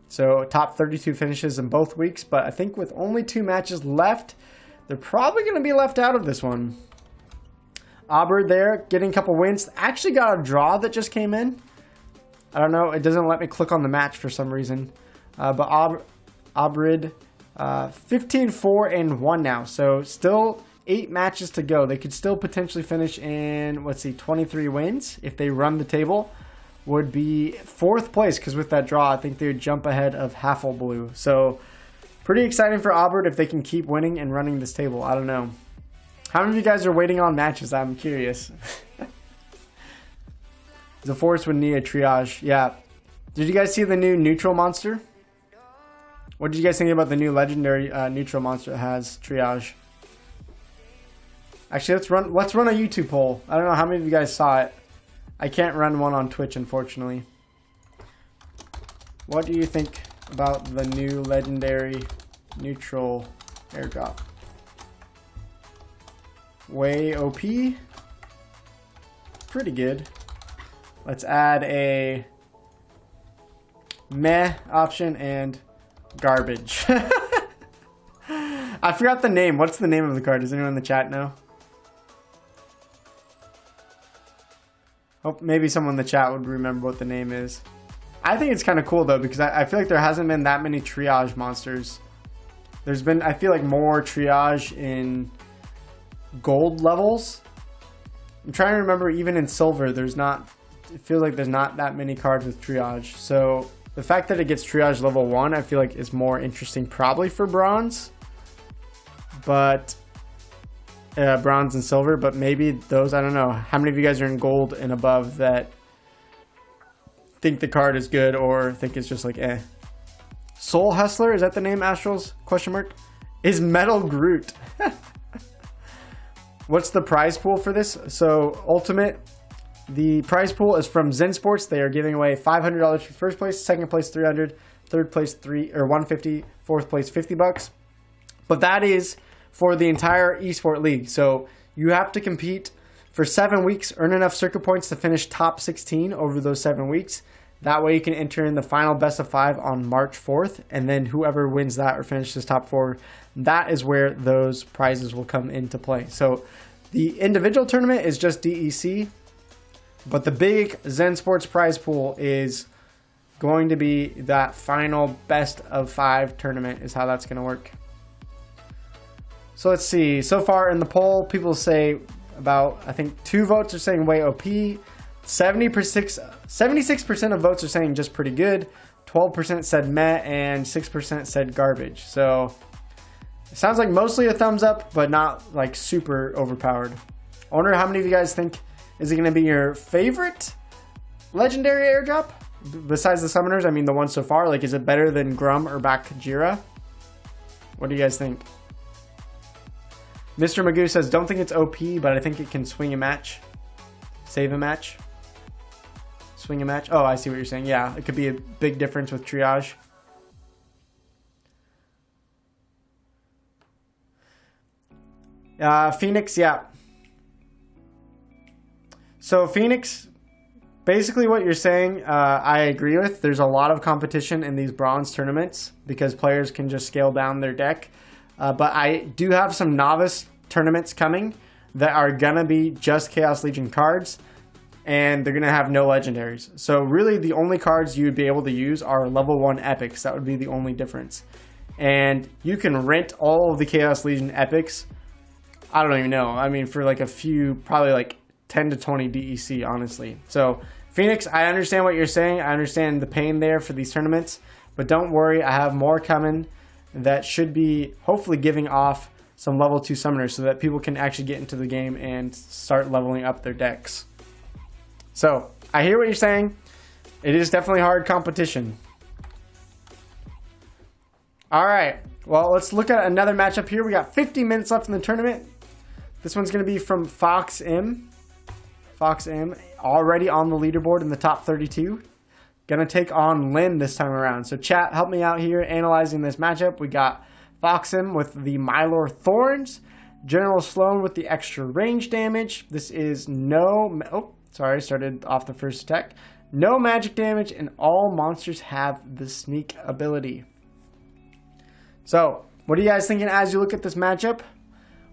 So top 32 finishes in both weeks. But I think with only 2 matches left, they're probably going to be left out of this one. Aubert there, getting a couple wins. Actually got a draw that just came in. I don't know. It doesn't let me click on the match for some reason. But Aubert, 15-4-1 now. So still 8 matches to go. They could still potentially finish in, let's see, 23 wins. If they run the table, would be 4th place. Because with that draw, I think they would jump ahead of Blue. So pretty exciting for Aubert if they can keep winning and running this table. I don't know. How many of you guys are waiting on matches? I'm curious. Zensports would need a triage. Yeah. Did you guys see the new neutral monster? What did you guys think about the new legendary neutral monster that has triage? Actually, let's run a YouTube poll. I don't know how many of you guys saw it. I can't run one on Twitch, unfortunately. What do you think about the new legendary neutral airdrop? way OP. Pretty good. Let's add a meh option and garbage. I forgot the name. What's the name of the card? Does anyone in the chat know? Hope maybe someone in the chat would remember what the name is. I think it's kind of cool though, because I feel like there hasn't been that many triage monsters. There's been, I feel like, more triage in gold levels. I'm trying to remember, even in silver, there's not, it feels like there's not that many cards with triage. So the fact that it gets triage level 1, I feel like is more interesting probably for bronze. But bronze and silver, but maybe those, I don't know. How many of you guys are in gold and above that think the card is good or think it's just like eh? Soul Hustler, is that the name, Astrals? Question mark. Is Metal Groot. What's the prize pool for this? So Ultimate, the prize pool is from Zensports. They are giving away $500 for first place, second place $300, third place $150, fourth place $50. But that is for the entire Esport League. So you have to compete for 7 weeks, earn enough circuit points to finish top 16 over those 7 weeks. That way you can enter in the final best of 5 on March 4th. And then whoever wins that or finishes top 4, that is where those prizes will come into play. So the individual tournament is just DEC. But the big Zensports prize pool is going to be that final best of 5 tournament is how that's going to work. So let's see. So far in the poll, people say about, I think 2 votes are saying way OP. 76% of votes are saying just pretty good. 12% said meh, and 6% said garbage. So it sounds like mostly a thumbs up, but not like super overpowered. I wonder how many of you guys think, is it going to be your favorite legendary airdrop? Besides the summoners, I mean the ones so far. Like, is it better than Grum or back Jira? What do you guys think? Mr. Magoo says, don't think it's OP, but I think it can swing a match. Save a match. Swing a match. Oh, I see what you're saying. Yeah, it could be a big difference with triage. Phoenix, yeah. So Phoenix, basically what you're saying, I agree with. There's a lot of competition in these bronze tournaments because players can just scale down their deck. But I do have some novice tournaments coming that are going to be just Chaos Legion cards, and they're going to have no legendaries. So really the only cards you would be able to use are level 1 epics. That would be the only difference. And you can rent all of the Chaos Legion epics. I don't even know. I mean, for like a few, probably like 10 to 20 DEC, honestly. So Phoenix, I understand what you're saying. I understand the pain there for these tournaments, but don't worry. I have more coming that should be hopefully giving off some level 2 summoners so that people can actually get into the game and start leveling up their decks. So I hear what you're saying. It is definitely hard competition. All right. Well, let's look at another matchup here. We got 50 minutes left in the tournament. This one's going to be from Fox M. Fox M already on the leaderboard in the top 32. Gonna take on Lynn this time around. So chat, help me out here analyzing this matchup. We got Foxim with the Mylor Thorns, General Sloan with the extra range damage. This is started off the first attack. No magic damage, and all monsters have the sneak ability. So what are you guys thinking as you look at this matchup?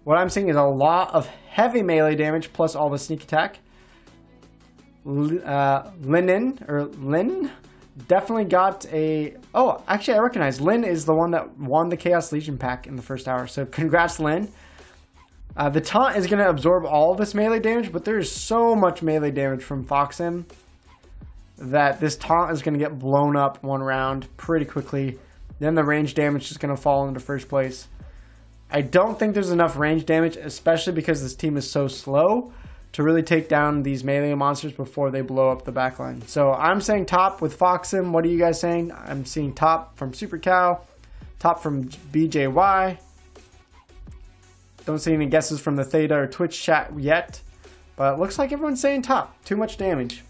What I'm seeing is a lot of heavy melee damage plus all the sneak attack. Lynn definitely got a... Oh, actually, I recognize Lynn is the one that won the Chaos Legion pack in the first hour. So congrats, Lynn. The taunt is going to absorb all this melee damage, but there's so much melee damage from Foxim that this taunt is going to get blown up one round pretty quickly. Then the range damage is going to fall into first place. I don't think there's enough range damage, especially because this team is so slow, to really take down these melee monsters before they blow up the backline. So I'm saying top with Foxim. What are you guys saying? I'm seeing top from Super Cow, top from BJY. Don't see any guesses from the Theta or Twitch chat yet, but it looks like everyone's saying top. Too much damage.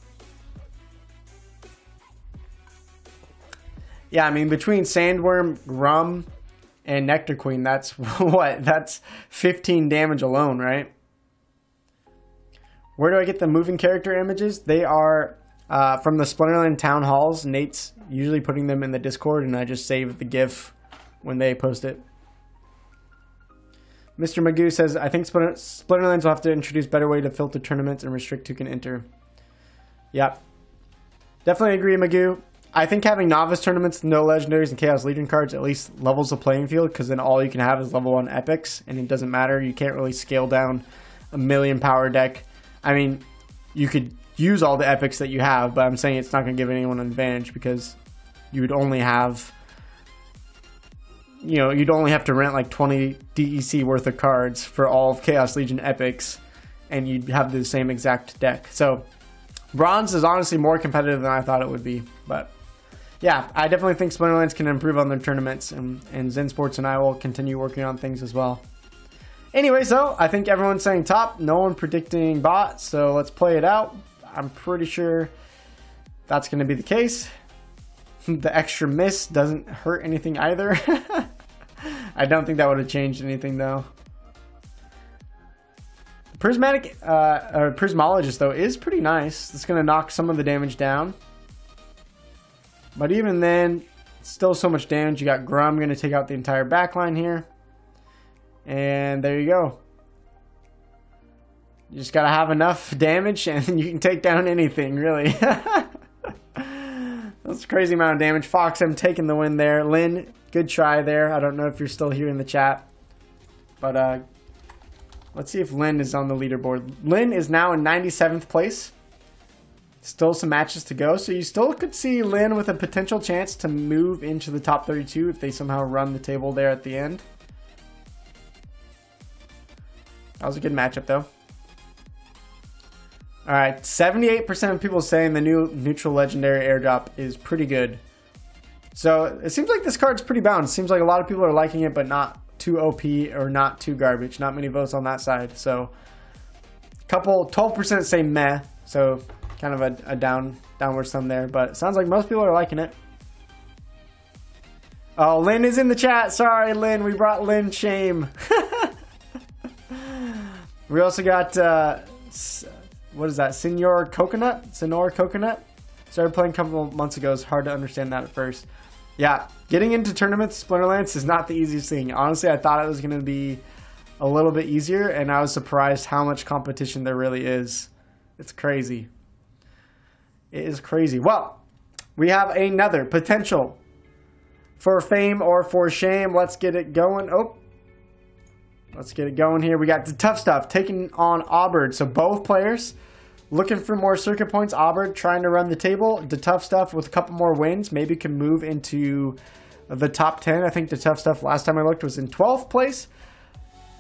Yeah, I mean, between Sandworm, Grum, and Nectar Queen, that's what? That's 15 damage alone, right? Where do I get the moving character images? They are from the Splinterland town halls. Nate's usually putting them in the Discord, and I just save the GIF when they post it. Mr. Magoo says, I think Splinterlands will have to introduce better way to filter tournaments and restrict who can enter. Yep. Definitely agree, Magoo. I think having novice tournaments, no legendaries, and Chaos Legion cards at least levels the playing field, because then all you can have is level 1 epics, and it doesn't matter. You can't really scale down a million power deck. I mean, you could use all the epics that you have, but I'm saying it's not going to give anyone an advantage, because you would only have, you'd only have to rent like 20 DEC worth of cards for all of Chaos Legion epics, and you'd have the same exact deck. So Bronze is honestly more competitive than I thought it would be, but yeah, I definitely think Splinterlands can improve on their tournaments, and Zensports and I will continue working on things as well. Anyway, so I think everyone's saying top, no one predicting bot, so let's play it out. I'm pretty sure that's going to be the case. The extra miss doesn't hurt anything either. I don't think that would have changed anything though. Prismatic or Prismologist though is pretty nice. It's going to knock some of the damage down. But even then, still so much damage. You got Grum going to take out the entire backline here. And there you go. You just got to have enough damage and you can take down anything, really. That's a crazy amount of damage. Fox, I'm taking the win there. Lynn, good try there. I don't know if you're still here in the chat. But let's see if Lynn is on the leaderboard. Lynn is now in 97th place. Still some matches to go, so you still could see Lynn with a potential chance to move into the top 32 if they somehow run the table there at the end. That was a good matchup, though. Alright, 78% of people saying the new neutral legendary airdrop is pretty good. So it seems like this card's pretty balanced. Seems like a lot of people are liking it, but not too OP or not too garbage. Not many votes on that side. So couple 12% say meh. So kind of a downward sum there, but it sounds like most people are liking it. Oh, Lynn is in the chat. Sorry, Lynn. We brought Lynn shame. We also got, what is that? Senor Coconut? Started playing a couple of months ago. It's hard to understand that at first. Yeah, getting into tournaments, Splinterlands is not the easiest thing. Honestly, I thought it was going to be a little bit easier, and I was surprised how much competition there really is. It's crazy. It is crazy. Well, we have another potential for fame or for shame. Let's get it going. Oh, let's get it going here. We got the tough stuff taking on Auberd. So both players looking for more circuit points. Auberd trying to run the table. The tough stuff with a couple more wins maybe can move into the top 10. I think the tough stuff last time I looked was in 12th place.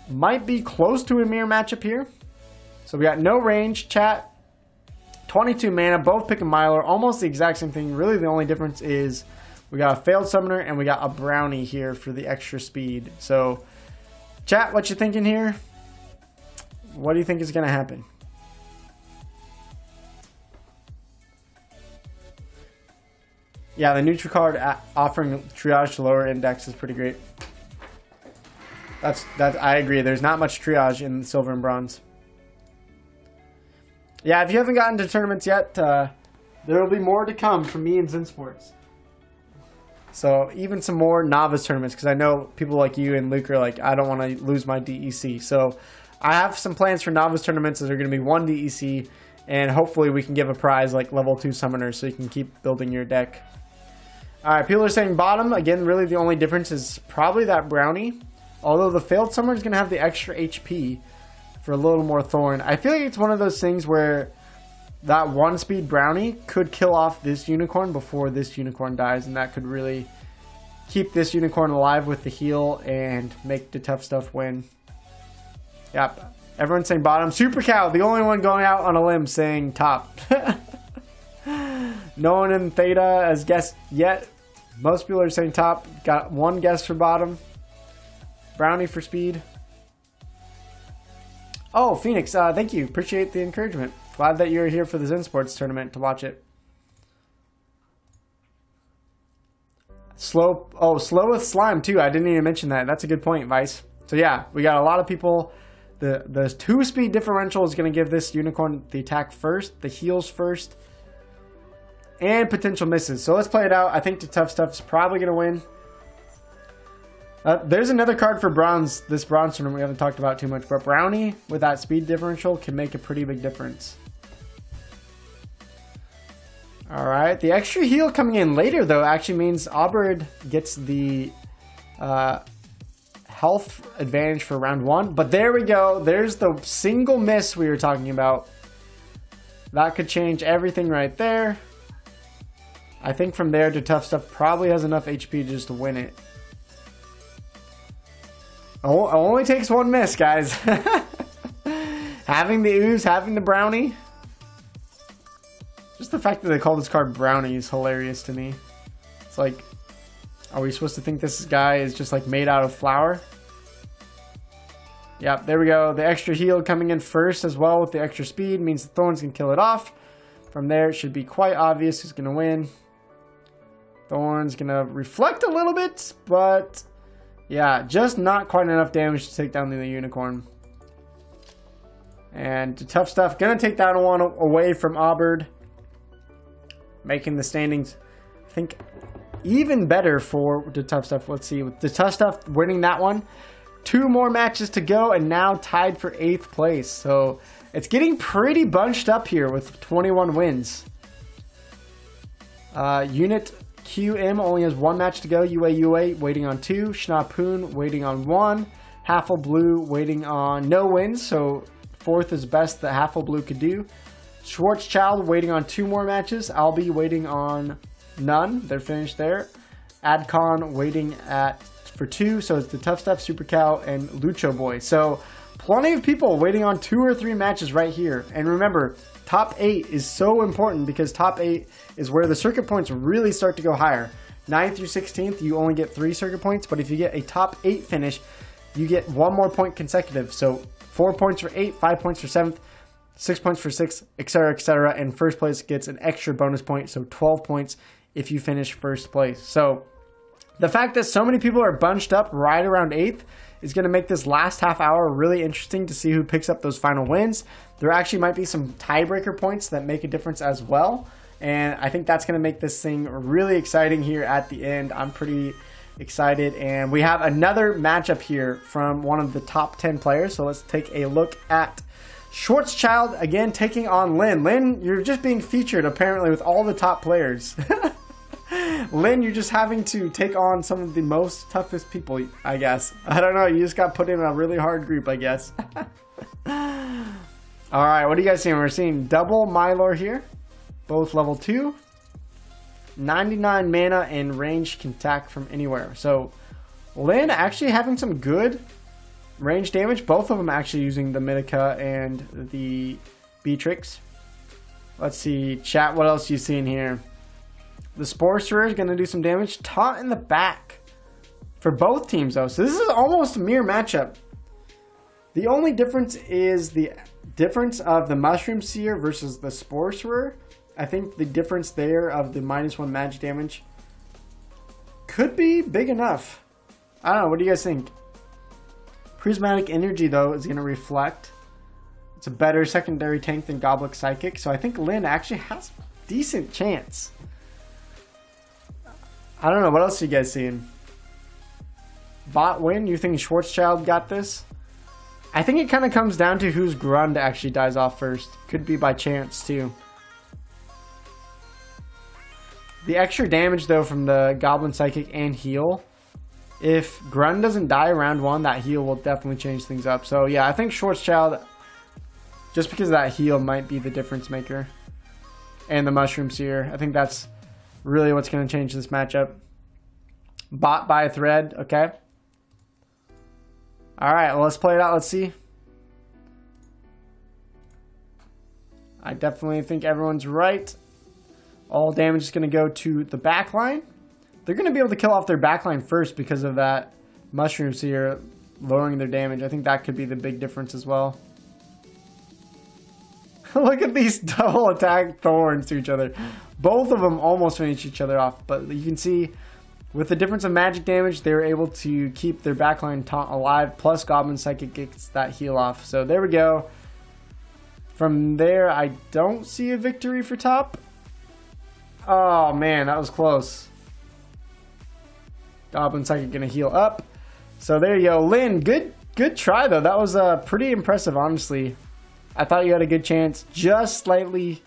Might be close to a mirror matchup here. So we got no range, chat. 22 mana, both picking Mylar, almost the exact same thing. Really the only difference is we got a failed summoner and we got a brownie here for the extra speed. So chat, what you thinking here? What do you think is going to happen? Yeah, the neutral card offering triage to lower index is pretty great. I agree. There's not much triage in silver and bronze. Yeah, if you haven't gotten to tournaments yet, there will be more to come from me and Zensports. So even some more novice tournaments, because I know people like you and Luke are like, I don't want to lose my DEC. So I have some plans for novice tournaments that are going to be 1 DEC, and hopefully we can give a prize like level 2 summoners so you can keep building your deck. Alright, people are saying bottom. Again, really the only difference is probably that brownie. Although the failed summoner is going to have the extra HP for a little more thorn. I feel like it's one of those things where that 1-speed brownie could kill off this unicorn before this unicorn dies, and that could really keep this unicorn alive with the heal and make the tough stuff win. Yep. Everyone's saying bottom. Super Cow, the only one going out on a limb saying top. No one in Theta has guessed yet. Most people are saying top. Got one guess for bottom. Brownie for speed. Oh, Phoenix, thank you. Appreciate the encouragement. Glad that you're here for the Zensports tournament to watch it. Slow with slime too. I didn't even mention that. That's a good point, Vice. So yeah, we got a lot of people The 2-speed differential is going to give this unicorn the attack first, the heals first, and potential misses. So let's play it out. I think the tough stuff is probably going to win. There's another card for bronze. This bronze tournament we haven't talked about too much, but Brownie with that speed differential can make a pretty big difference. All right, the extra heal coming in later though actually means Auberd gets the health advantage for round 1. But there we go. There's the single miss we were talking about. That could change everything right there. I think from there to tough stuff probably has enough HP just to win it. Oh, it only takes one miss, guys. Having the ooze, having the brownie. Just the fact that they call this card brownie is hilarious to me. It's like, are we supposed to think this guy is just like made out of flour? Yep, there we go. The extra heal coming in first as well with the extra speed means the Thorns can kill it off. From there, it should be quite obvious who's going to win. Thorns going to reflect a little bit, but yeah, just not quite enough damage to take down the unicorn. And the tough stuff going to take that one away from Auberd, making the standings, I think, even better for the tough stuff. Let's see, with the tough stuff winning that one, 2 more matches to go and now tied for 8th place. So it's getting pretty bunched up here with 21 wins. Unit QM only has 1 match to go. UA waiting on 2. Schnapoon waiting on 1. Blue waiting on no wins, so 4th is best that Blue could do. Schwarzschild waiting on 2 more matches. Albi waiting on none. They're finished there. Adcon waiting for 2. So it's the tough stuff, Super Cow, and Lucho Boy. So plenty of people waiting on 2 or 3 matches right here. And remember, top 8 is so important because top 8 is where the circuit points really start to go higher. 9th through 16th, you only get 3 circuit points, but if you get a top 8 finish, you get 1 more point consecutive. So 4 points for 8, 5 points for 7th, 6 points for 6th, etc., and first place gets an extra bonus point, so 12 points if you finish first place. So the fact that so many people are bunched up right around 8th is going to make this last half hour really interesting to see who picks up those final wins. There actually might be some tiebreaker points that make a difference as well, and I think that's going to make this thing really exciting here at the end. I'm pretty excited, and we have another matchup here from one of the top 10 players, so let's take a look at Schwarzschild again taking on Lin. Lin, you're just being featured apparently with all the top players. Lin, you're just having to take on some of the most toughest people, I guess. I don't know, you just got put in a really hard group, I guess. Alright, what are you guys seeing? We're seeing double Mylor here, both level 2. 99 mana and range can attack from anywhere. So Lin actually having some good range damage. Both of them actually using the Mitika and the Beatrix. Let's see, chat, what else you seeing here? The Sporcer is going to do some damage. Taunt in the back for both teams, though. So this is almost a mirror matchup. The only difference is the difference of the Mushroom Seer versus the Sporcer. I think the difference there of the -1 magic damage could be big enough. I don't know. What do you guys think? Prismatic Energy, though, is going to reflect. It's a better secondary tank than Goblik Psychic. So I think Lin actually has a decent chance. I don't know. What else are you guys seeing? Bot win? You think Schwarzschild got this? I think it kind of comes down to whose Grund actually dies off first. Could be by chance, too. The extra damage, though, from the Goblin Psychic and heal. If Grund doesn't die round 1, that heal will definitely change things up. So, yeah, I think Schwarzschild, just because of that heal, might be the difference maker. And the Mushroom Seer. I think that's really what's going to change this matchup. Bot by a thread. Okay. Alright, well, let's play it out. Let's see. I definitely think everyone's right. All damage is going to go to the backline. They're going to be able to kill off their backline first because of that Mushroom Seer lowering their damage. I think that could be the big difference as well. Look at these double attack Thorns to each other. Both of them almost finish each other off, but you can see With the difference of magic damage, they were able to keep their backline taunt alive, plus Goblin Psychic gets that heal off. So there we go. From there, I don't see a victory for top. Oh man, that was close. Goblin Psychic gonna heal up. So there you go. Lynn, good try though. That was pretty impressive, honestly. I thought you had a good chance. Just slightly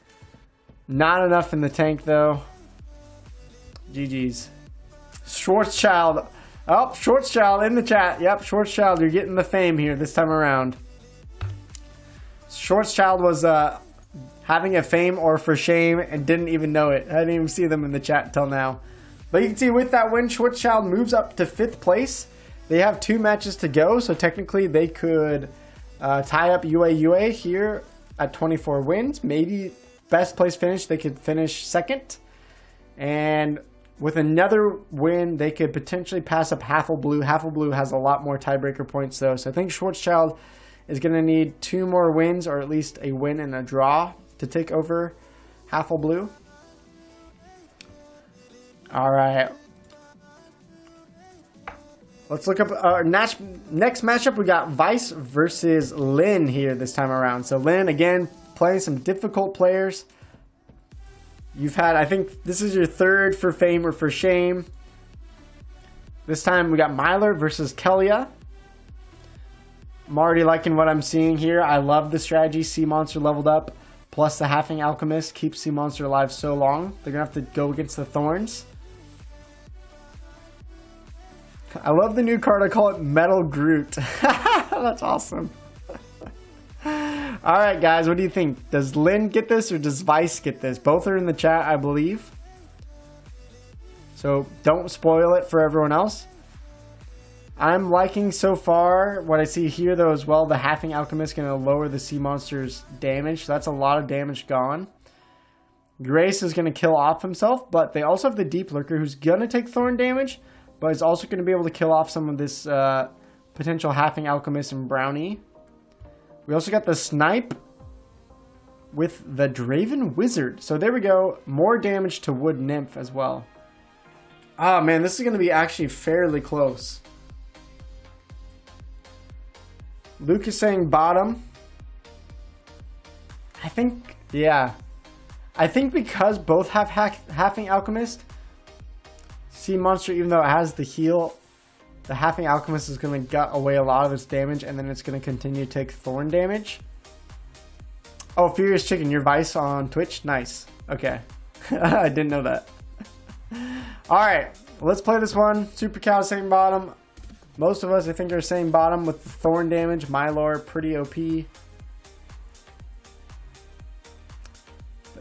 not enough in the tank though. GG's. Schwarzschild. Oh, Schwarzschild in the chat. Yep, Schwarzschild, you're getting the fame here this time around. Schwarzschild was having a fame or for shame and didn't even know it. I didn't even see them in the chat until now. But you can see with that win, Schwarzschild moves up to 5th place. They have 2 matches to go, so technically they could tie up UA here at 24 wins. Maybe best place finish, they could finish 2nd. And with another win, they could potentially pass up Blue. Blue has a lot more tiebreaker points though. So I think Schwarzschild is going to need 2 more wins, or at least a win and a draw to take over Blue. All right. Let's look up our next matchup. We got Vice versus Lynn here this time around. So Lynn, again, playing some difficult players. You've had, I think this is your 3rd for fame or for shame. This time we got Myler versus Kelia. I'm already liking what I'm seeing here. I love the strategy. Sea Monster leveled up. Plus the Halfing Alchemist keeps Sea Monster alive so long. They're going to have to go against the Thorns. I love the new card. I call it Metal Groot. That's awesome. Alright guys, what do you think? Does Lynn get this or does Vice get this? Both are in the chat, I believe. So don't spoil it for everyone else. I'm liking so far what I see here though as well. The Halfing Alchemist is going to lower the Sea Monster's damage. So that's a lot of damage gone. Grace is going to kill off himself, but they also have the Deep Lurker who's going to take Thorn damage, but is also going to be able to kill off some of this potential Halfing Alchemist and Brownie. We also got the Snipe with the Draven Wizard. So there we go. More damage to Wood Nymph as well. Oh man, this is going to be actually fairly close. Luke is saying bottom. I think, yeah. I think because both have Halfing Alchemist, Sea Monster, even though it has the heal, the Halfing Alchemist is going to gut away a lot of its damage, and then it's going to continue to take Thorn damage. Oh, Furious Chicken, your Vice on Twitch? Nice. Okay. I didn't know that. Alright, let's play this one. Super Cow saying bottom. Most of us, I think, are saying bottom with the Thorn damage. Mylor, pretty OP.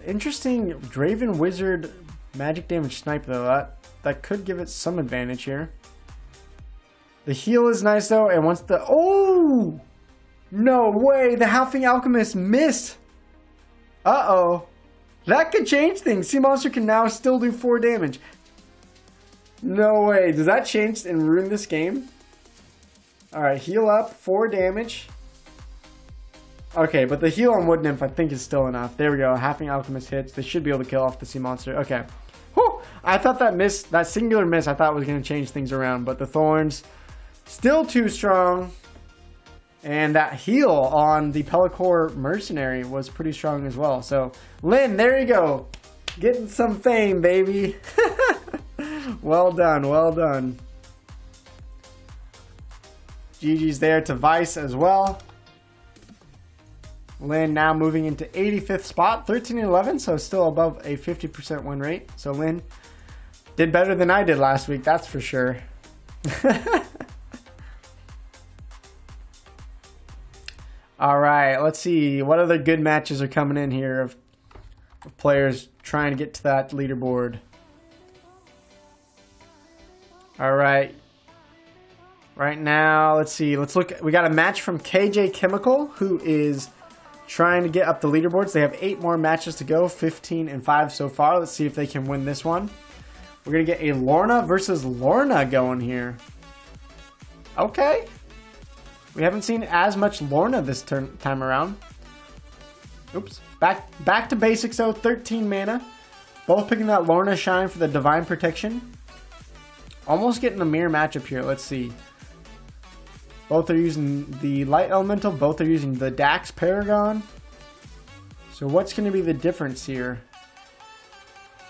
Interesting Draven Wizard magic damage snipe, though. That could give it some advantage here. The heal is nice, though, and once the... Oh! No way! The Halfing Alchemist missed! Uh-oh. That could change things. Sea Monster can now still do 4 damage. No way. Does that change and ruin this game? Alright, heal up. 4 damage. Okay, but the heal on Wood Nymph I think is still enough. There we go. Halfing Alchemist hits. They should be able to kill off the Sea Monster. Okay. Whew! I thought that miss, that singular miss, I thought was going to change things around. But the Thorns, still too strong. And that heal on the Pellicor Mercenary was pretty strong as well. So, Lynn, there you go. Getting some fame, baby. Well done, well done. GG's there to Vice as well. Lynn now moving into 85th spot, 13-11, so still above a 50% win rate. So Lynn did better than I did last week, that's for sure. All right, let's see what other good matches are coming in here of players trying to get to that leaderboard. All right. Right now, let's see. Let's look. We got a match from KJ Chemical, who is trying to get up the leaderboards. They have 8 more matches to go, 15-5 so far. Let's see if they can win this one. We're going to get a Lorna versus Lorna going here. Okay. We haven't seen as much Lorna this time around. Oops. Back to basics though. 13 mana. Both picking that Lorna Shine for the Divine Protection. Almost getting a mirror matchup here. Let's see. Both are using the Light Elemental. Both are using the Dax Paragon. So what's going to be the difference here?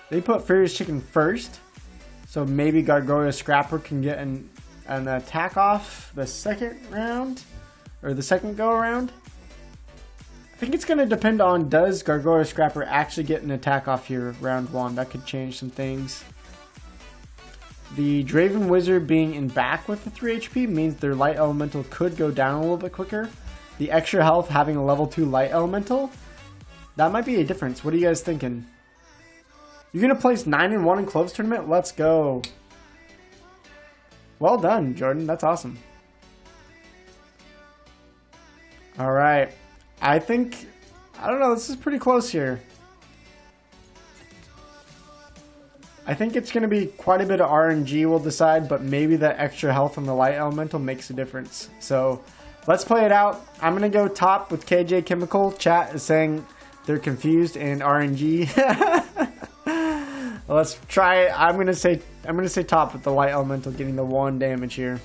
They put Furious Chicken first. So maybe Gargoyle Scrapper can get an attack off the second round. Or the second go around. I think it's going to depend on, does Gargoyle Scrapper actually get an attack off here round 1? That could change some things. The Draven Wizard being in back with the 3 HP means their Light Elemental could go down a little bit quicker. The extra health having a level 2 Light Elemental, that might be a difference. What are you guys thinking? You're going to place 9-1 in Cloves Tournament? Let's go. Well done, Jordan. That's awesome. Alright. I don't know, this is pretty close here. I think it's going to be quite a bit of RNG will decide, but maybe that extra health on the Light Elemental makes a difference. So, let's play it out. I'm going to go top with KJ Chemical. Chat is saying they're confused and RNG. Let's try it. I'm going to say top with the Light Elemental getting the 1 damage here.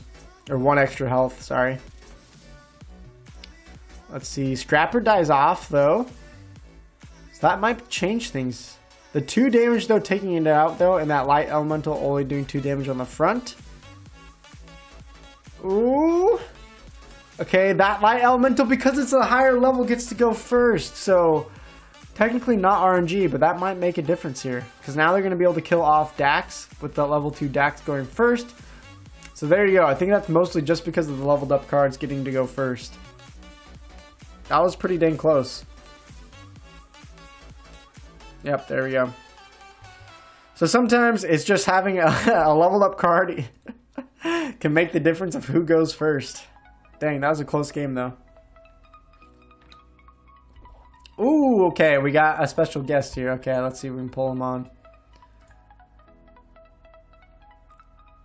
Or 1 extra health, sorry. Let's see. Scrapper dies off, though. So that might change things. The 2 damage, though, taking it out, though, and that Light Elemental only doing 2 damage on the front. Ooh. Okay, that Light Elemental, because it's a higher level, gets to go first. So, technically not RNG, but that might make a difference here. Because now they're going to be able to kill off Dax with the level 2 Dax going first. So there you go. I think that's mostly just because of the leveled up cards getting to go first. That was pretty dang close. Yep, there we go. So sometimes it's just having a leveled up card can make the difference of who goes first. Dang, that was a close game though. Ooh, okay, we got a special guest here. Okay, let's see if we can pull him on.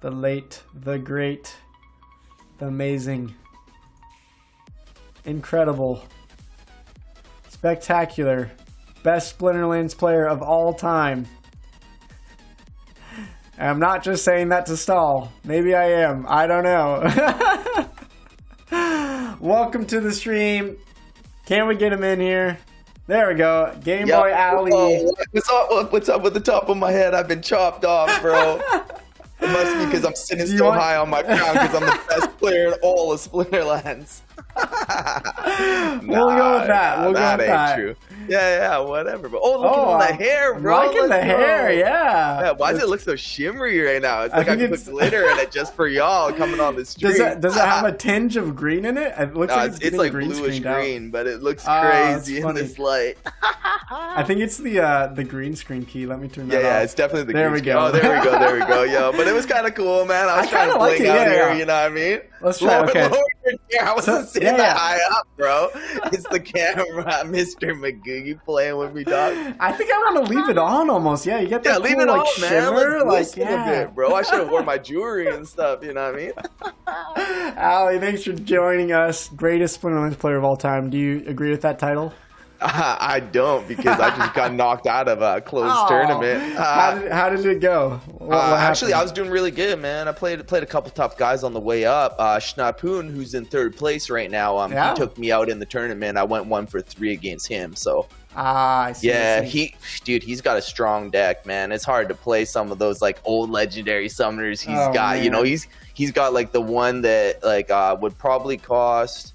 The late, the great, the amazing, incredible, spectacular, best Splinterlands player of all time. And I'm not just saying that to stall. Maybe I am. I don't know. Welcome to the stream. Can we get him in here? There we go. Game Boy Alley. What's up with the top of my head? I've been chopped off, bro. It must be because I'm sitting so high on my crown because I'm the best player in all of Splinterlands. We'll go with that. We'll go with that. True. Yeah, whatever. But look at all the hair, bro. Liking the hair, yeah. Why does it look so shimmery right now? It's like I put glitter in it just for y'all coming on the stream. Does it have a tinge of green in it? It looks like it's like bluish green, but it looks crazy in this light. I think it's the green screen key. Let me turn that off. Yeah, it's definitely the green screen. Go. Oh, there we go. Yo, but it was kind of cool, man. I was trying to bling out here, you know what I mean? Let's try. Okay. I wasn't sitting that high up, bro. It's the camera, Mr. Magoogie, playing with me, dog. I think I want to leave it on almost. Yeah, you get that leave cool, it like, on, shimmer, man. Let's a bit, bro. I should have worn my jewelry and stuff. You know what I mean? Allie, thanks for joining us. Greatest Splinterlands player of all time. Do you agree with that title? I don't, because I just got knocked out of a closed tournament. How did it go? What actually, I was doing really good, man. I played a couple tough guys on the way up. Schnapoon, who's in 3rd place right now, he took me out in the tournament. I went 1 for 3 against him. So I see. Yeah, he's got a strong deck, man. It's hard to play some of those like old legendary summoners he's got. Man. You know, he's got like the one that like would probably cost,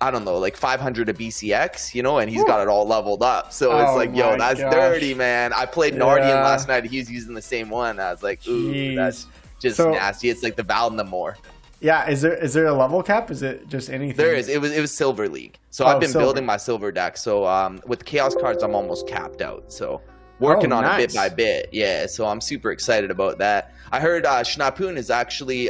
I don't know, like 500 a BCX, you know, and he's got it all leveled up. So it's like, yo, that's dirty, man. I played Nardian last night. He was using the same one. I was like, ooh, that's just nasty. It's like the Valdemar. Yeah, is there a level cap? Is it just anything? There is. It was Silver League. So I've been building my silver deck. So with Chaos cards, I'm almost capped out. So working on it bit by bit. Yeah, so I'm super excited about that. I heard Schnapoon is actually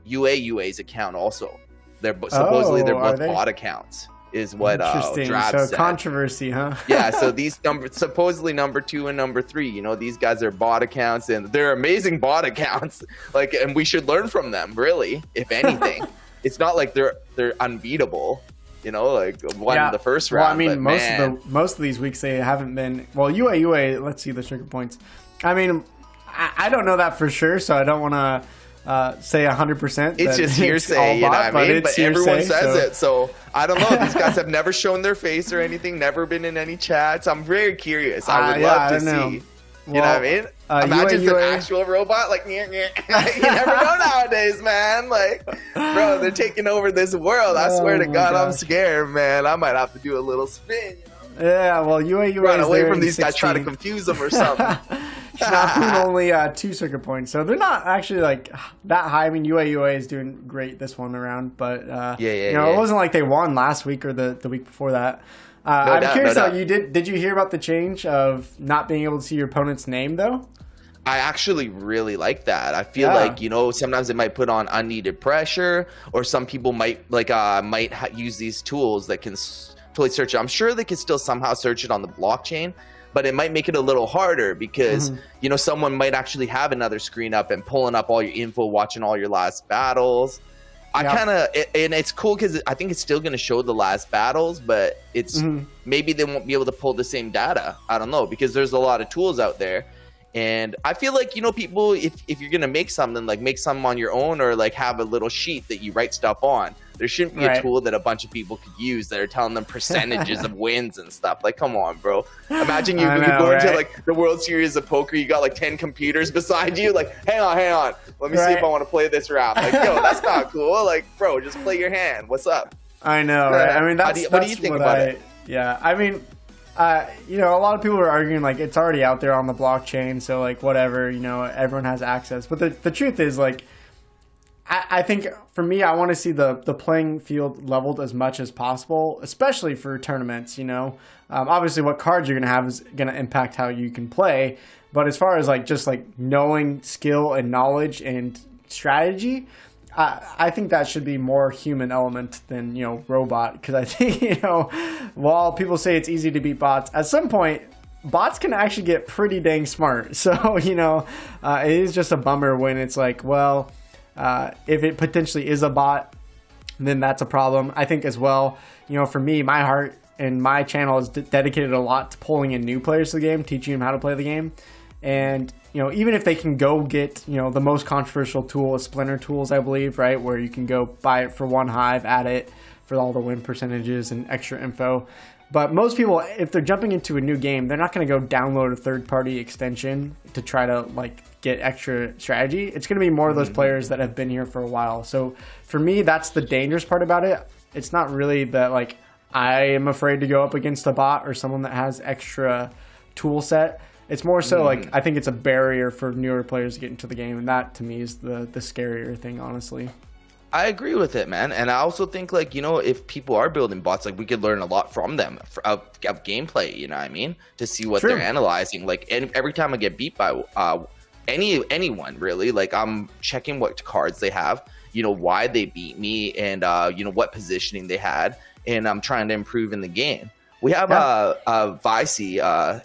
UA's account also. They're supposedly they're both bot accounts, is what Drab said. Controversy, huh? Yeah, so these supposedly number 2 and number 3, you know, these guys are bot accounts, and they're amazing bot accounts. Like, and we should learn from them, really, if anything. It's not like they're unbeatable, you know, like won the first round. Well, I mean, most of these weeks they haven't been. Well, UA. Let's see the trigger points. I mean, I don't know that for sure, so I don't want to say 100%. It's just hearsay, you know what I mean? But everyone says it, so I don't know. These guys have never shown their face or anything, never been in any chats. I'm very curious. I would love to see. You know what I mean? Imagine it's an actual robot, like, you never know nowadays, man. Like, bro, they're taking over this world. I swear to God, I'm scared, man. I might have to do a little spin, you know? Yeah, well, UA run away from these guys, try to confuse them or something. Only 2 circuit points, so they're not actually like that high. I mean, UA is doing great this one around, but it wasn't like they won last week or the week before that. I'm curious though, did you hear about the change of not being able to see your opponent's name though? I actually really like that. I feel like, sometimes it might put on unneeded pressure, or some people might use these tools that can totally search it. I'm sure they can still somehow search it on the blockchain, but it might make it a little harder because, someone might actually have another screen up and pulling up all your info, watching all your last battles. And it's cool because I think it's still going to show the last battles, but it's maybe they won't be able to pull the same data. I don't know, because there's a lot of tools out there. And I feel like, people, if you're going to make something, like make something on your own, or like have a little sheet that you write stuff on, there shouldn't be a tool that a bunch of people could use that are telling them percentages of wins and stuff. Like, come on, bro. Imagine you go into like the World Series of Poker, you got like 10 computers beside you. Like, hang on. Let me see if I want to play this round. Like, yo, that's not cool. Like, bro, just play your hand. What's up? I know, right? I mean, what do you think about it? Yeah, I mean, a lot of people are arguing like it's already out there on the blockchain, so like whatever, everyone has access. But the truth is, like, I think for me, I want to see the playing field leveled as much as possible, especially for tournaments. Obviously, what cards you're gonna have is gonna impact how you can play. But as far as like just like knowing skill and knowledge and strategy, I think that should be more human element than robot. Because I think while people say it's easy to beat bots, at some point bots can actually get pretty dang smart. So it is just a bummer when it's like, well, if it potentially is a bot, then that's a problem. I think as well, for me, my heart and my channel is dedicated a lot to pulling in new players to the game, teaching them how to play the game. And, even if they can go get, the most controversial tool is Splinter Tools, I believe, right? Where you can go buy it for 1 hive, add it for all the win percentages and extra info. But most people, if they're jumping into a new game, they're not going to go download a third-party extension to try to, like, get extra strategy. It's going to be more of those players that have been here for a while. So for me, that's the dangerous part about it. It's not really that, like, I am afraid to go up against a bot or someone that has extra tool set. It's more so like I think it's a barrier for newer players to get into the game, and that to me is the scarier thing, honestly. I agree with it, man. And I also think, like, if people are building bots, like, we could learn a lot from them of gameplay, you know what I mean? To see what they're analyzing. Like, every time I get beat by anyone, really, like, I'm checking what cards they have, why they beat me, and, what positioning they had, and I'm trying to improve in the game. We have Vicey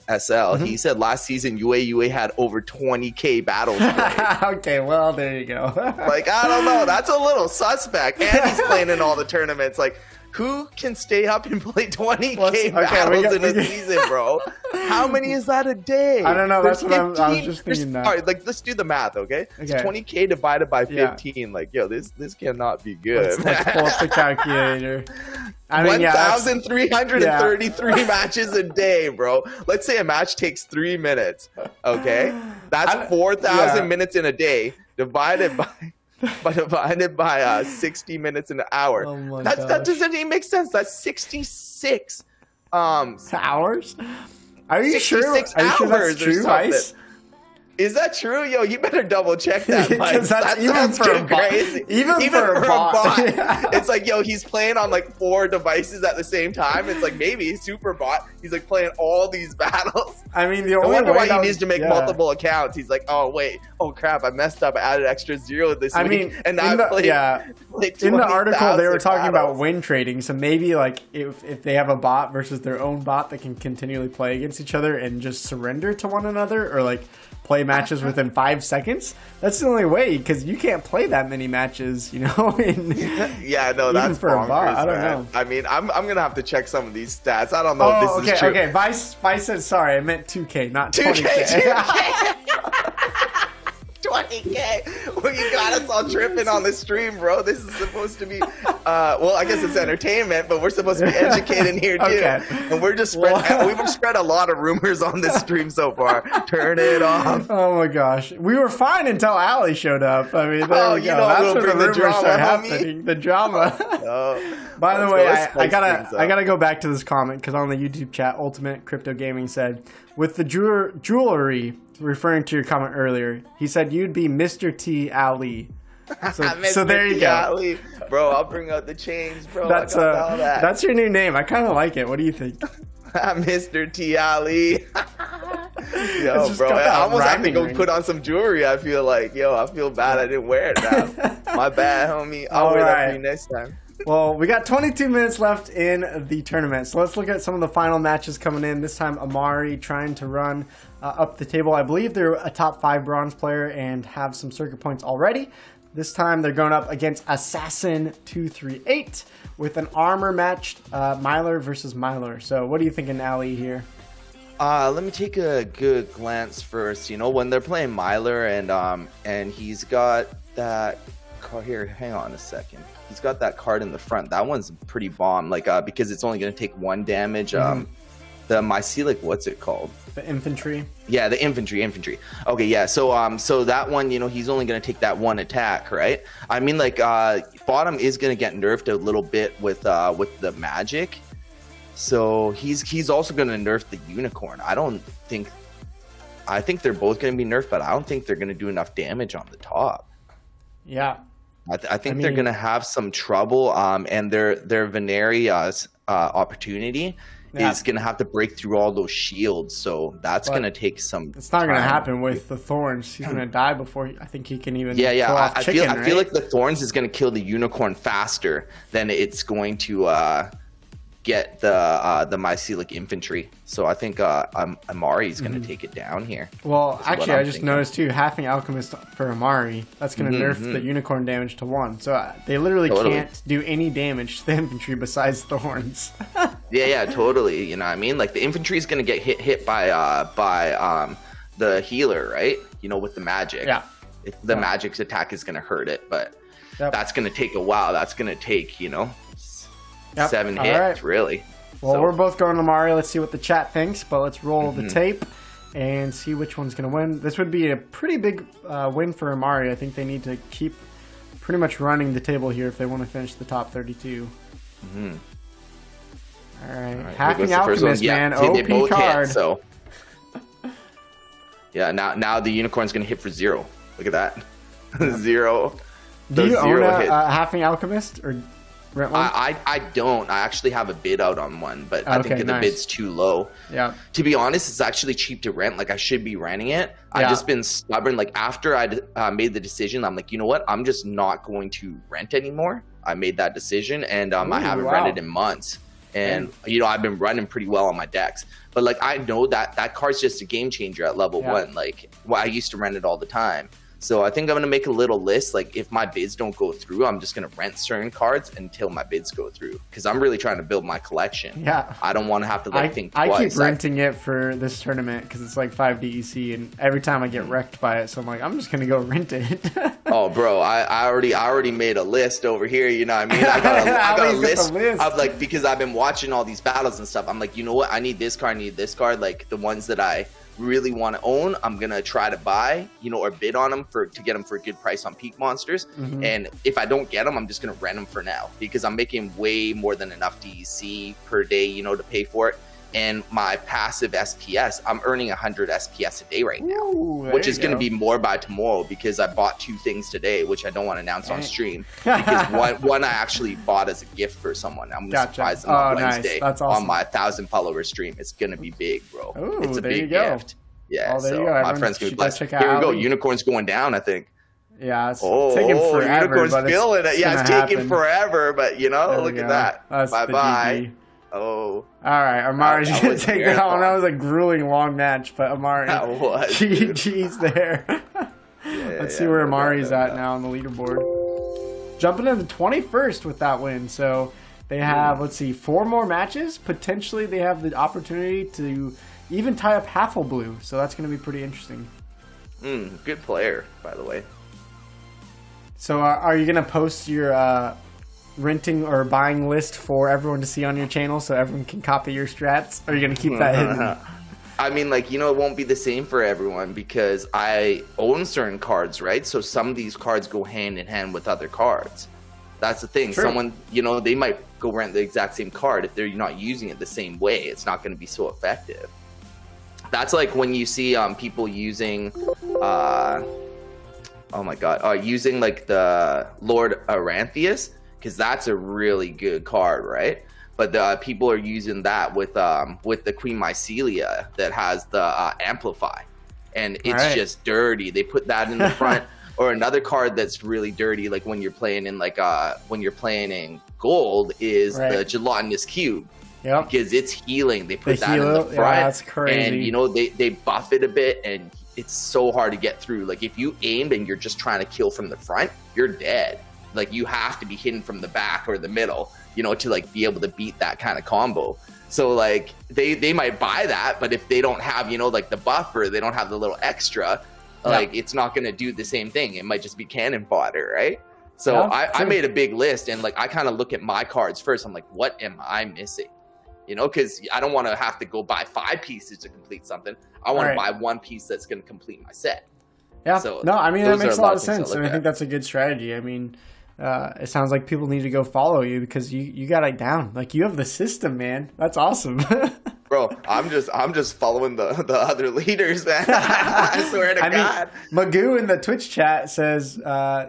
SL. He said last season UA had over 20K battles played. Okay, well, there you go. Like, I don't know. That's a little suspect. And he's playing in all the tournaments. Like, who can stay up and play 20K battles in a season, bro? How many is that a day? I don't know. That's what I was just thinking that. All right, like, let's do the math, okay? It's 20K divided by 15. Yeah. Like, yo, this cannot be good. Let's pull up the calculator. I mean, 1,333 matches a day, bro. Let's say a match takes 3 minutes, okay? That's 4,000 minutes in a day divided by 60 minutes in an hour. Oh that doesn't even make sense. That's 66 hours. Are you sure? Are you sure that's true, Vice? Is that true? Yo, you better double check that. That sounds too crazy. Even for a bot. It's like, yo, he's playing on like 4 devices at the same time. It's like maybe super bot. He's like playing all these battles. I mean, the only wonder why he needs to make multiple accounts. He's like, oh wait, oh crap, I messed up. I added extra 0 this week, and now I played. In the article, they were talking about win trading. So maybe like if they have a bot versus their own bot that can continually play against each other and just surrender to one another, or like play matches within 5 seconds. That's the only way, because you can't play that many matches, yeah, no, that's for a bot. I don't know. I mean, I'm gonna have to check some of these stats. I don't know if this is true. Okay, Vice said sorry. I meant 2K, not 20K. 20K. Well, you got us all tripping on the stream, bro. This is supposed to be, well, I guess it's entertainment, but we're supposed to be educating here too. Okay. And we're just we've spread a lot of rumors on this stream so far. Turn it off. Oh my gosh, we were fine until Allie showed up. I mean, there we go. That's when the rumors start happening. The drama. By the way, I gotta go back to this comment because on the YouTube chat, Ultimate Crypto Gaming said, with the jewelry, referring to your comment earlier, he said you'd be Mr. T. Ali. So there you go. Ali. Bro, I'll bring out the chains, bro. That's your new name. I kind of like it. What do you think? Mr. T. Ali. Yo, bro, I almost have to go put on some jewelry. I feel like, I feel bad I didn't wear it now. My bad, homie. I'll wear that for you next time. Well, we got 22 minutes left in the tournament, so let's look at some of the final matches coming in. This time, Amari trying to run up the table. I believe they're a top 5 bronze player and have some circuit points already. This time, they're going up against Assassin 238 with an armor matched Myler versus Myler. So what are you thinking, Ali, here? Let me take a good glance first. When they're playing Myler and he's got that card here. Hang on a second. He's got that card in the front. That one's pretty bomb, because it's only going to take 1 damage. The mycelic, what's it called? The infantry. Yeah, the infantry. Okay, yeah. So that one, he's only going to take that 1 attack, right? I mean, bottom is going to get nerfed a little bit with the magic. So he's also going to nerf the unicorn. I think they're both going to be nerfed, but I don't think they're going to do enough damage on the top. Yeah. I think they're going to have some trouble, and their Veneria's opportunity is going to have to break through all those shields, so that's going to take some It's not going to happen with the Thorns. He's going to die before I think he can even pull off I feel like the Thorns is going to kill the unicorn faster than it's going to get the mycelic infantry. So I think Amari is going to take it down here. Well, actually, I just noticed too, halving Alchemist for Amari, that's going to nerf the unicorn damage to 1. So they literally can't do any damage to the infantry besides Thorns. yeah, totally. You know what I mean? Like the infantry is going to get hit by the healer, right? With the magic. Yeah. The magic's attack is going to hurt it, but that's going to take a while. That's going to take, 7 hits, really. Well, we're both going to Amari. Let's see what the chat thinks, but let's roll the tape and see which one's going to win. This would be a pretty big win for Amari. I think they need to keep pretty much running the table here if they want to finish the top 32. All right. Halving Alchemist, man. OP card. So. Yeah, now the unicorn's going to hit for 0. Look at that. 0. Do you own a halving Alchemist or rent one? I don't. I actually have a bid out on one, but I think the bid's too low. Yeah. To be honest, it's actually cheap to rent. I should be renting it. I've just been stubborn. After I made the decision, I'm like, you know what? I'm just not going to rent anymore. I made that decision, and I haven't rented in months. And I've been running pretty well on my decks. But I know that card's just a game changer at level 1. I used to rent it all the time. So I think I'm going to make a little list. If my bids don't go through, I'm just going to rent certain cards until my bids go through. Because I'm really trying to build my collection. Yeah. I don't want to have to think twice. I keep renting it for this tournament because it's 5 DEC. And every time I get wrecked by it. So I'm I'm just going to go rent it. Oh, bro. I already made a list over here. You know what I mean? I got a list of because I've been watching all these battles and stuff. I'm like, you know what? I need this card. I need this card. The ones that I really want to own, I'm gonna try to buy, or bid on them to get them for a good price on Peak Monsters. And if I don't get them, I'm just gonna rent them for now because I'm making way more than enough DEC per day, to pay for it. And my passive SPS, I'm earning 100 SPS a day right now, which is going to be more by tomorrow because I bought 2 things today, which I don't want to announce on stream because one I actually bought as a gift for someone. I'm going to surprise them on Wednesday on my 1,000 follower stream. It's going to be big, bro. It's a big gift. Yeah, so my friend's going to be blessed. Here we go. Unicorn's going down, I think. Yeah, it's taking forever. Unicorn's feeling it. Yeah, it's taking forever, but look at that. Bye-bye. Oh. All right, Amari's going to take that on. That was a grueling long match, but Amari, GG's there. Let's see where Amari's at now on the leaderboard. Jumping into the 21st with that win. So they have, let's see, 4 more matches. Potentially they have the opportunity to even tie up Blue. So that's going to be pretty interesting. Good player, by the way. So are you gonna post your renting or buying list for everyone to see on your channel so everyone can copy your strats? Or are you gonna keep that hidden? I mean, like, you know, it won't be the same for everyone because I own certain cards, right? So some of these cards go hand in hand with other cards. That's the thing. True. Someone, you know, they might go rent the exact same card. If they're not using it the same way, it's not going to be so effective. That's like when you see people using, oh my God, using like the Lord Aranthius, because that's a really good card, right? But people are using that with the Queen Mycelia that has the Amplify, and it's just dirty. They put that in the front. Or another card that's really dirty, like when you're playing in in gold, is the Gelatinous Cube. Yep. Because it's healing. They put that in the front. Yeah, that's crazy. And you know they buff it a bit, and it's so hard to get through. Like if you aimed and you're just trying to kill from the front, you're dead. Like you have to be hidden from the back or the middle, you know, to like be able to beat that kind of combo. So like they might buy that, but if they don't have, you know, like the buffer, they don't have the little extra. Like it's not going to do the same thing. It might just be cannon fodder, right? So I made a big list, and like I kind of look at my cards first. I'm like, what am I missing? You know, because I don't want to have to go buy 5 pieces to complete something. I want to buy 1 piece that's going to complete my set. Yeah. So no, I mean that makes a lot of sense, and I think that's a good strategy. I mean, it sounds like people need to go follow you because you got it down. Like you have the system, man. That's awesome. Bro, I'm just following the other leaders, man. I swear to God. Magoo in the Twitch chat says,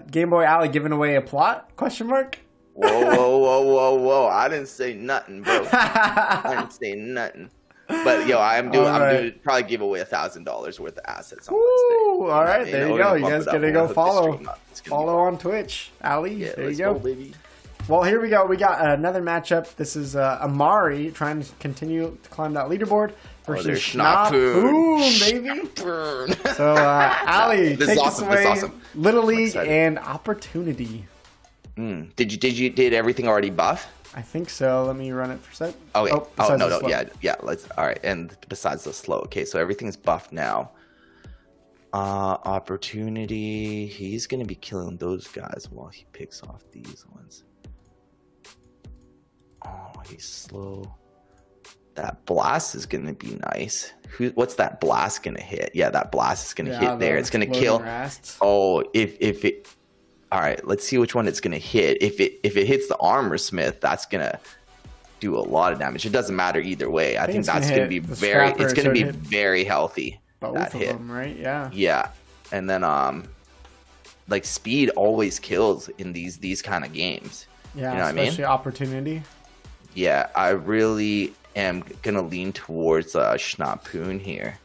Game Boy Alley giving away a plot? Question mark. Whoa. I didn't say nothing, bro. I didn't say nothing. But yo, I'm doing probably give away $1,000 worth of assets on Wednesday. All right, there you go. You guys gotta go follow on Twitch. Alley, there you go. Baby. Well, here we go. We got another matchup. This is Amari trying to continue to climb that leaderboard versus Schnapoon, baby. So, Ali, take us away. Little League and Opportunity. Did everything already buff? I think so. Let me run it for a sec. Okay. No. Yeah. Let's. All right. And besides the slow. Okay. So everything's buffed now. Opportunity. He's gonna be killing those guys while he picks off these ones. Oh, he's slow. That blast is gonna be nice. What's that blast gonna hit? Yeah, that blast is gonna hit there. It's gonna kill. Rasts. Oh, if it. All right, let's see which one it's gonna hit. If it hits the armor smith, that's gonna do a lot of damage. It doesn't matter either way. I think that's gonna be very. It's gonna be very healthy. Both of them, right? Yeah. Yeah, and then like speed always kills in these kind of games. Yeah, you know especially what I mean? Opportunity. Yeah, I really am gonna lean towards Schnapoon here.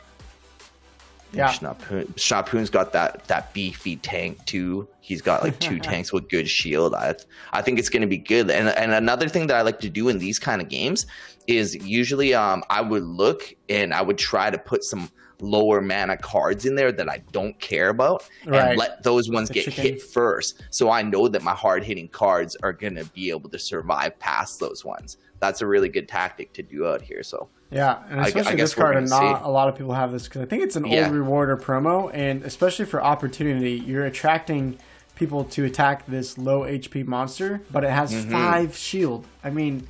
Yeah, Schnapoon's got that beefy tank too. He's got like 2 tanks with good shield. I think it's gonna be good. And another thing that I like to do in these kind of games is usually I would look and I would try to put some lower mana cards in there that I don't care about and let those ones get hit first, so I know that my hard hitting cards are gonna be able to survive past those ones. That's a really good tactic to do out here. So yeah, and especially this card, and not a lot of people have this because I think it's an old rewarder promo, and especially for Opportunity, you're attracting people to attack this low HP monster, but it has 5 shield. I mean,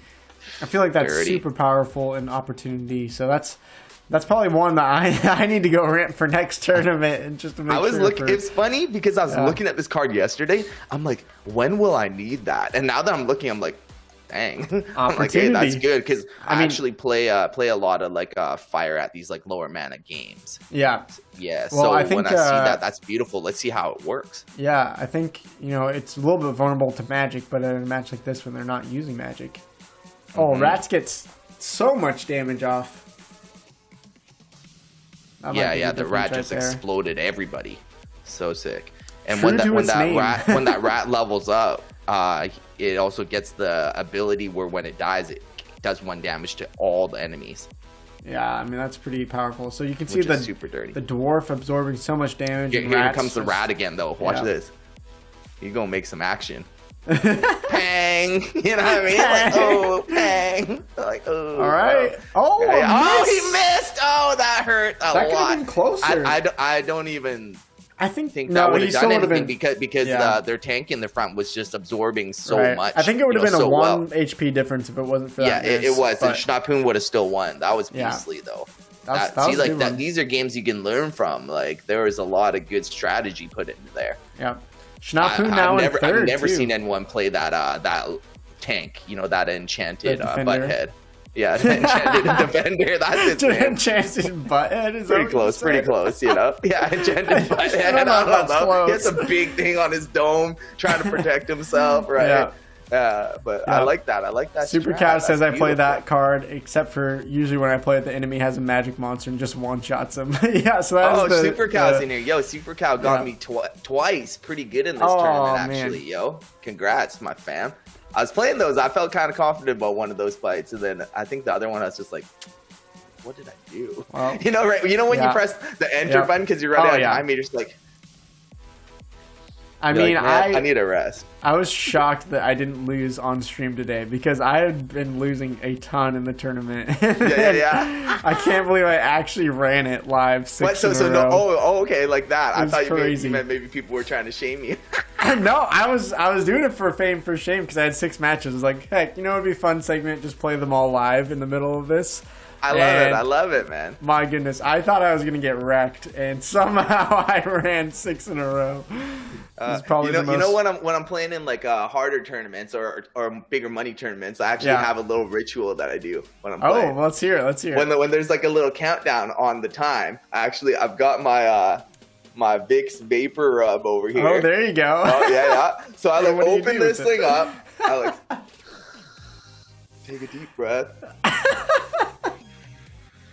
I feel like that's super powerful in Opportunity, so that's probably one that I need to go rent for next tournament and just to make sure. It's funny because I was looking at this card yesterday. I'm like, when will I need that? And now that I'm looking, I'm like, dang. I'm like, hey, that's good because I actually play a lot of like fire at these like lower mana games. Yeah. Yeah. Well, so I think, when I see that, that's beautiful. Let's see how it works. Yeah, I think it's a little bit vulnerable to magic, but in a match like this when they're not using magic. Oh, Rats gets so much damage off. Yeah, the rat just exploded everybody. So sick. And when that rat levels up, it also gets the ability where when it dies, it does 1 damage to all the enemies. Yeah, I mean that's pretty powerful. So you can see the super dirty. The dwarf absorbing so much damage. Here comes the rat again, though. Watch this. He's gonna make some action. Pang! You know what I mean? Like, oh, pang! Like, oh. All right. Oh, he missed! rest. Oh, that hurt a That could lot. have been closer. I don't even I think that no, would he have still done would have anything been because yeah. their tank in the front was just absorbing so Right. much. I think it would have been a so 1 HP difference if it wasn't for that. Yeah, it was. But And Schnappun would have still won. That was Yeah. beastly though. that was a good one. These are games you can learn from. Like there was a lot of good strategy put into there. Yeah. Schnappun now I've in third, I've never too. seen anyone play that that tank. You know, that enchanted The defender. butthead. Yeah, the enchanted defender. That's its name. Enchanted butthead is Pretty close, you know? Yeah, enchanted butthead. I don't know if that's close. He has a big thing on his dome trying to protect himself, right? But Yeah. I like that. I like that. Super strat. Cat says That's I play beautiful. that card, except for usually when I play it, the enemy has a magic monster and just one-shots him. Yeah, so that's the Super Cow's in here. Yo, Super Cow got me twice. Pretty good in this tournament, actually. Man. Yo, congrats, my fam. I was playing those. I felt kind of confident about one of those fights, and then I think the other one I was just like, "What did I do?" Well, you know, right? You know when you press the enter button because you're running out of time, you're just like, I mean, like, man, I need a rest. I was shocked that I didn't lose on stream today because I had been losing a ton in the tournament. Yeah. I can't believe I actually ran it live 6 in a row. Oh, okay, like that. I thought crazy. you meant maybe people were trying to shame you. No, I was doing it for fame for shame because I had 6 matches. I was like, heck, you know, it'd be a fun segment, just play them all live in the middle of this. I love it, man. My goodness, I thought I was gonna get wrecked, and somehow I ran 6 in a row. Probably you know when I'm playing in like harder tournaments or bigger money tournaments, I actually have a little ritual that I do when I'm playing. Oh, let's hear it. Let's hear it. When there's like a little countdown on the time, I've got my my Vicks Vapor Rub over here. Oh, there you go. Oh yeah. So I like what do you open do this with it? thing up. I like take a deep breath.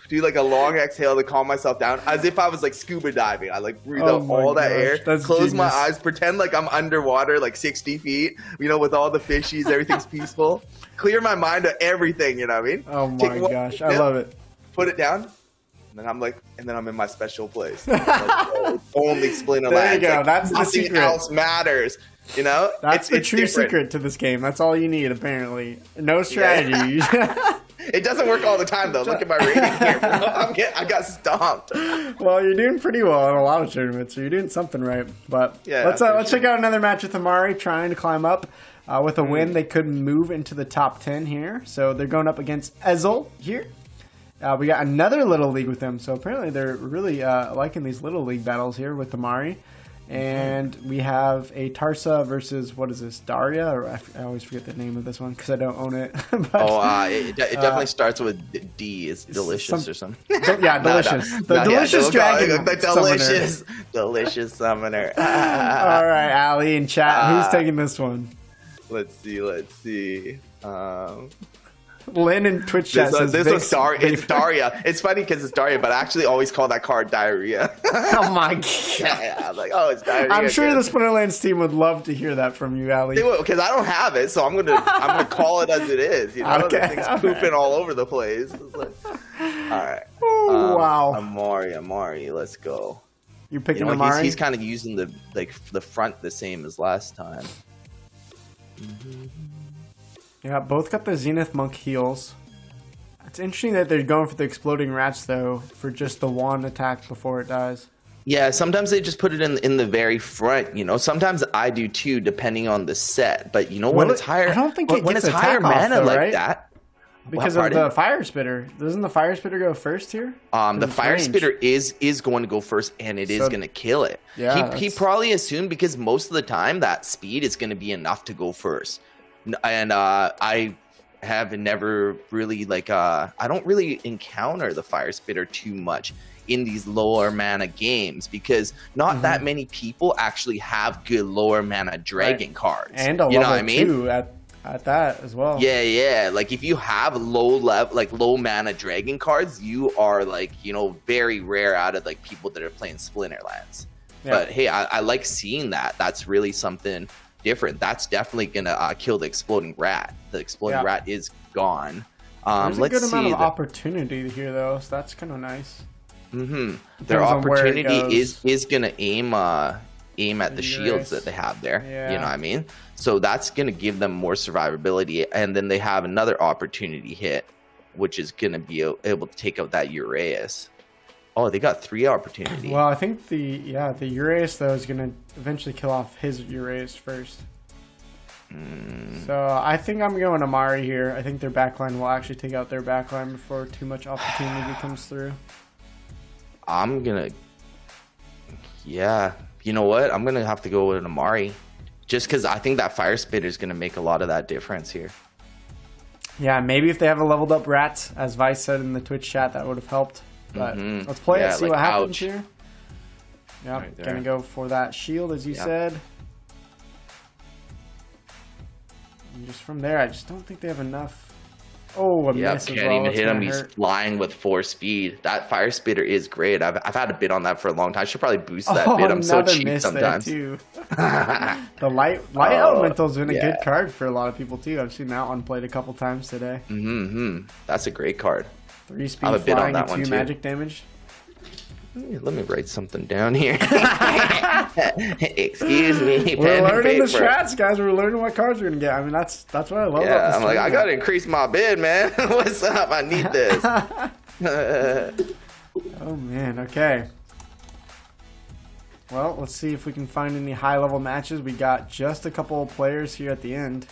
Do like a long exhale to calm myself down, as if I was like scuba diving. I like breathe out all that air, close my eyes, pretend like I'm underwater, like 60 feet, you know, with all the fishies, everything's peaceful. Clear my mind of everything, you know what I mean? Oh my gosh, I love it. Put it down, and then I'm in my special place. Like, only Splinterlands. There you go. Like, that's the nothing secret. else matters. You know, That's the true different. secret to this game. That's all you need, apparently. No strategy. Yeah. It doesn't work all the time, though. Look at my rating here. I got stomped. Well, you're doing pretty well in a lot of tournaments, so you're doing something right. But Yeah, let's check out another match with Amari trying to climb up. With a win, they could move into the top 10 here. So they're going up against Ezel here. We got another Little League with them. So apparently they're really liking these Little League battles here with Amari. And we have a Tarsa versus, what is this, Daria? Or I always forget the name of this one because I don't own it. But, it definitely starts with D. It's delicious or something. Yeah, delicious. Delicious dragon. The delicious summoner. All right, Ali in chat. Who's taking this one? Let's see. Lynn in Twitch chat says this was Daria. It's Daria. It's funny because it's Daria, but I actually always call that card diarrhea. Oh my god! Yeah, I'm like, oh, it's diarrhea. I'm sure the Splinterlands team would love to hear that from you, Ali. They will, because I don't have it, so I'm gonna call it as it is. You know, Okay, the thing's pooping all over the place. It's like, all right. Oh, wow. Amari, let's go. You're picking You know, Amari. he's kind of using the front the same as last time. Yeah, both got the Zenith Monk heals. It's interesting that they're going for the exploding rats though, for just the one attack before it dies. Yeah, sometimes they just put it in the very front. You know, sometimes I do too, depending on the set. But you know, when it's higher, I don't think when it's higher mana like that, because of the fire spitter. Doesn't the fire spitter go first here? The fire spitter is going to go first, and it is going to kill it. Yeah, he probably assumed, because most of the time that speed is going to be enough to go first. And I have never really I don't really encounter the fire spitter too much in these lower mana games, because not that many people actually have good lower mana dragon cards, and a level 2 at that as well. Yeah. Like if you have low mana dragon cards, you are very rare out of people that are playing Splinterlands. Yeah. But hey, I like seeing that. That's really something different. That's definitely gonna kill the exploding rat. The exploding rat is gone. There's a good amount of opportunity here though, so that's kind of nice. Their opportunity is gonna aim at the shields that they have there. You know what I mean? So that's gonna give them more survivability, and then they have another opportunity hit which is going to be able to take out that Uraeus. Oh, they got 3 opportunity. Well, I think the Uraeus though is gonna eventually kill off his Uraeus first. So I think I'm going Amari here. I think their backline will actually take out their backline before too much opportunity comes through. I'm gonna, yeah. You know what? I'm gonna have to go with an Amari, just because I think that Fire Spitter is gonna make a lot of that difference here. Yeah, maybe if they have a leveled up Rats, as Vice said in the Twitch chat, that would have helped. But let's play it, see what happens here. Yep, right, gonna go for that shield, as you said. And just from there, I just don't think they have enough. Oh, a miss as well. Can't even hit him. He's flying with 4 speed. That Fire Spitter is great. I've had a bid on that for a long time. I should probably boost that bid. I'm so cheap sometimes. Too. The light elemental's been a good card for a lot of people too. I've seen that one played a couple times today. That's a great card. 3 speed flying and 2 magic damage. Let me write something down here. Excuse me. We're learning the strats, guys. We're learning what cards we're gonna get. I mean, that's what I love. Yeah, I'm like, I gotta increase my bid, man. What's up? I need this. Oh man. Okay. Well, let's see if we can find any high-level matches. We got just a couple of players here at the end.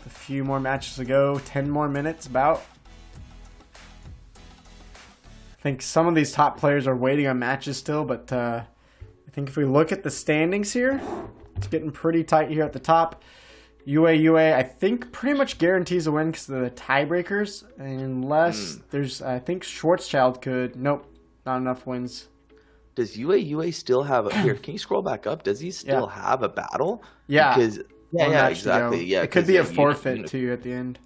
A few more matches to go. 10 more minutes, about. I think some of these top players are waiting on matches still, but I think if we look at the standings here, it's getting pretty tight here at the top. UA, I think pretty much guarantees a win because of the tiebreakers, unless there's, I think Schwarzschild could. Nope, not enough wins. Does UA still have here? Can you scroll back up? Does he still have a battle? Yeah, because exactly. Yeah, it could be a forfeit too at the end.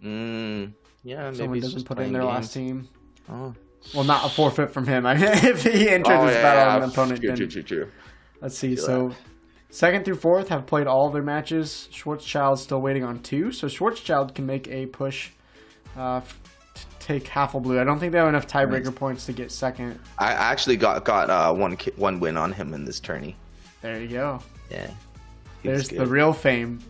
Yeah, maybe someone doesn't put in their last team. Oh. Well, not a forfeit from him. I mean, if he entered this battle and the opponent didn't. True. Let's see. So, 2nd through 4th have played all their matches. Schwarzschild's still waiting on 2. So, Schwarzschild can make a push to take Blue. I don't think they have enough tiebreaker points to get 2nd. I actually got one win on him in this tourney. There you go. Yeah. There's the real fame.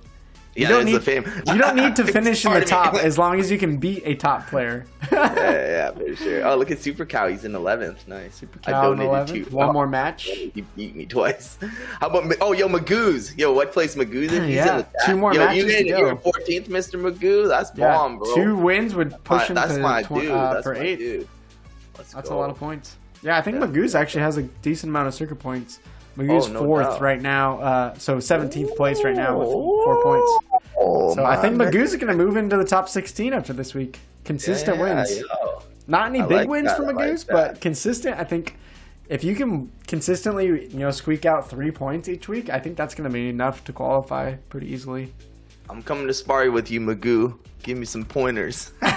You don't need the fame. You don't need to finish in the top as long as you can beat a top player. yeah, for sure. Oh, look at Super Cow. He's in 11th. Nice. Super Cow in 11th. One more match. He beat me twice. How about Magoo's? Yo, what place Magoo's in? He's in the 2 more matches to go. You're 14th, Mr. Magoo. That's bomb, bro. 2 wins would push him That's to my dude. That's for my 8th. Dude. That's a lot of points. Yeah, I think Magoo's actually has a decent amount of circuit points. Magoo's 4th right now, so 17th place right now with 4 points. So I think Magoo's going to move into the top 16 after this week. Consistent wins. Not any big wins for Magoo's, but consistent. I think if you can consistently, squeak out 3 points each week, I think that's going to be enough to qualify pretty easily. I'm coming to spar with you, Magoo. Give me some pointers. All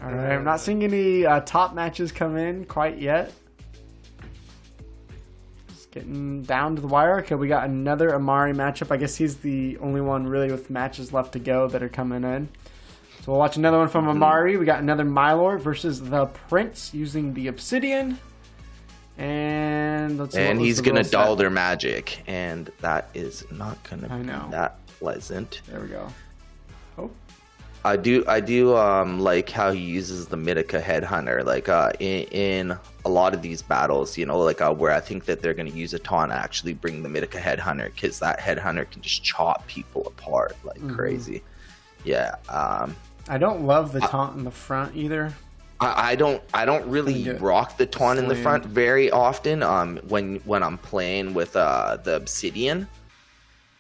right, I'm not seeing any top matches come in quite yet. Getting down to the wire. Okay, we got another Amari matchup. I guess he's the only one really with matches left to go that are coming in. So we'll watch another one from Amari. We got another Mylord versus the Prince using the Obsidian. And let's see. And he's going to dull their magic. And that is not going to be that pleasant. There we go. Oh. I do like how he uses the Mythica Headhunter, like in a lot of these battles, where I think that they're going to use a taunt to actually bring the Mythica Headhunter, because that Headhunter can just chop people apart like crazy. Yeah. I don't love the taunt in the front either. I don't really rock the taunt in the front very often. When I'm playing with the Obsidian,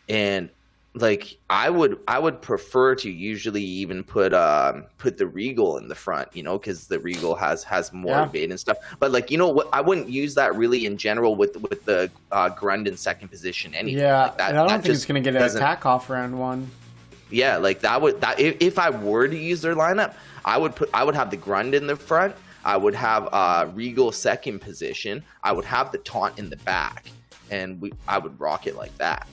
and like I would prefer to usually even put the Regal in the front, because the Regal has more evade and stuff. But like, what, I wouldn't use that really in general with the Grund in 2nd position anyway. Yeah, like that, I don't think it's gonna get an attack off round 1. Yeah, like that if I were to use their lineup, I would have the Grund in the front. I would have Regal 2nd position. I would have the taunt in the back, and I would rock it like that.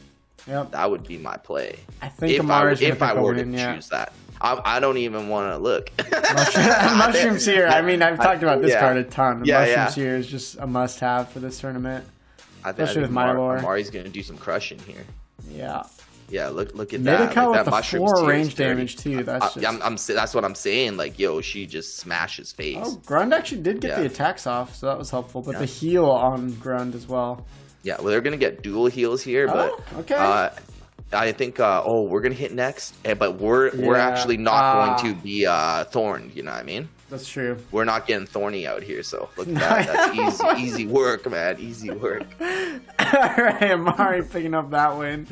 Yep. That would be my play. I think if I were to choose that. I don't even want to look. Mushroom Seer. I mean, I've talked about this card a ton. Mushroom Seer is just a must-have for this tournament. Especially with Mylord. Amari's going to do some crushing here. Yeah. Yeah, look at Medica that. Like, with that the mushroom's 4 too range dirty. damage too. That's That's what I'm saying. Like, yo, she just smashes face. Oh, Grund actually did get the attacks off, so that was helpful. But the heal on Grund as well. Yeah, well, they're gonna get dual heals here, but okay. I think we're gonna hit next, but we're actually not going to be thorned. You know what I mean? That's true. We're not getting thorny out here, so look at that. That's easy work, man. Easy work. All right, Amari picking up that win.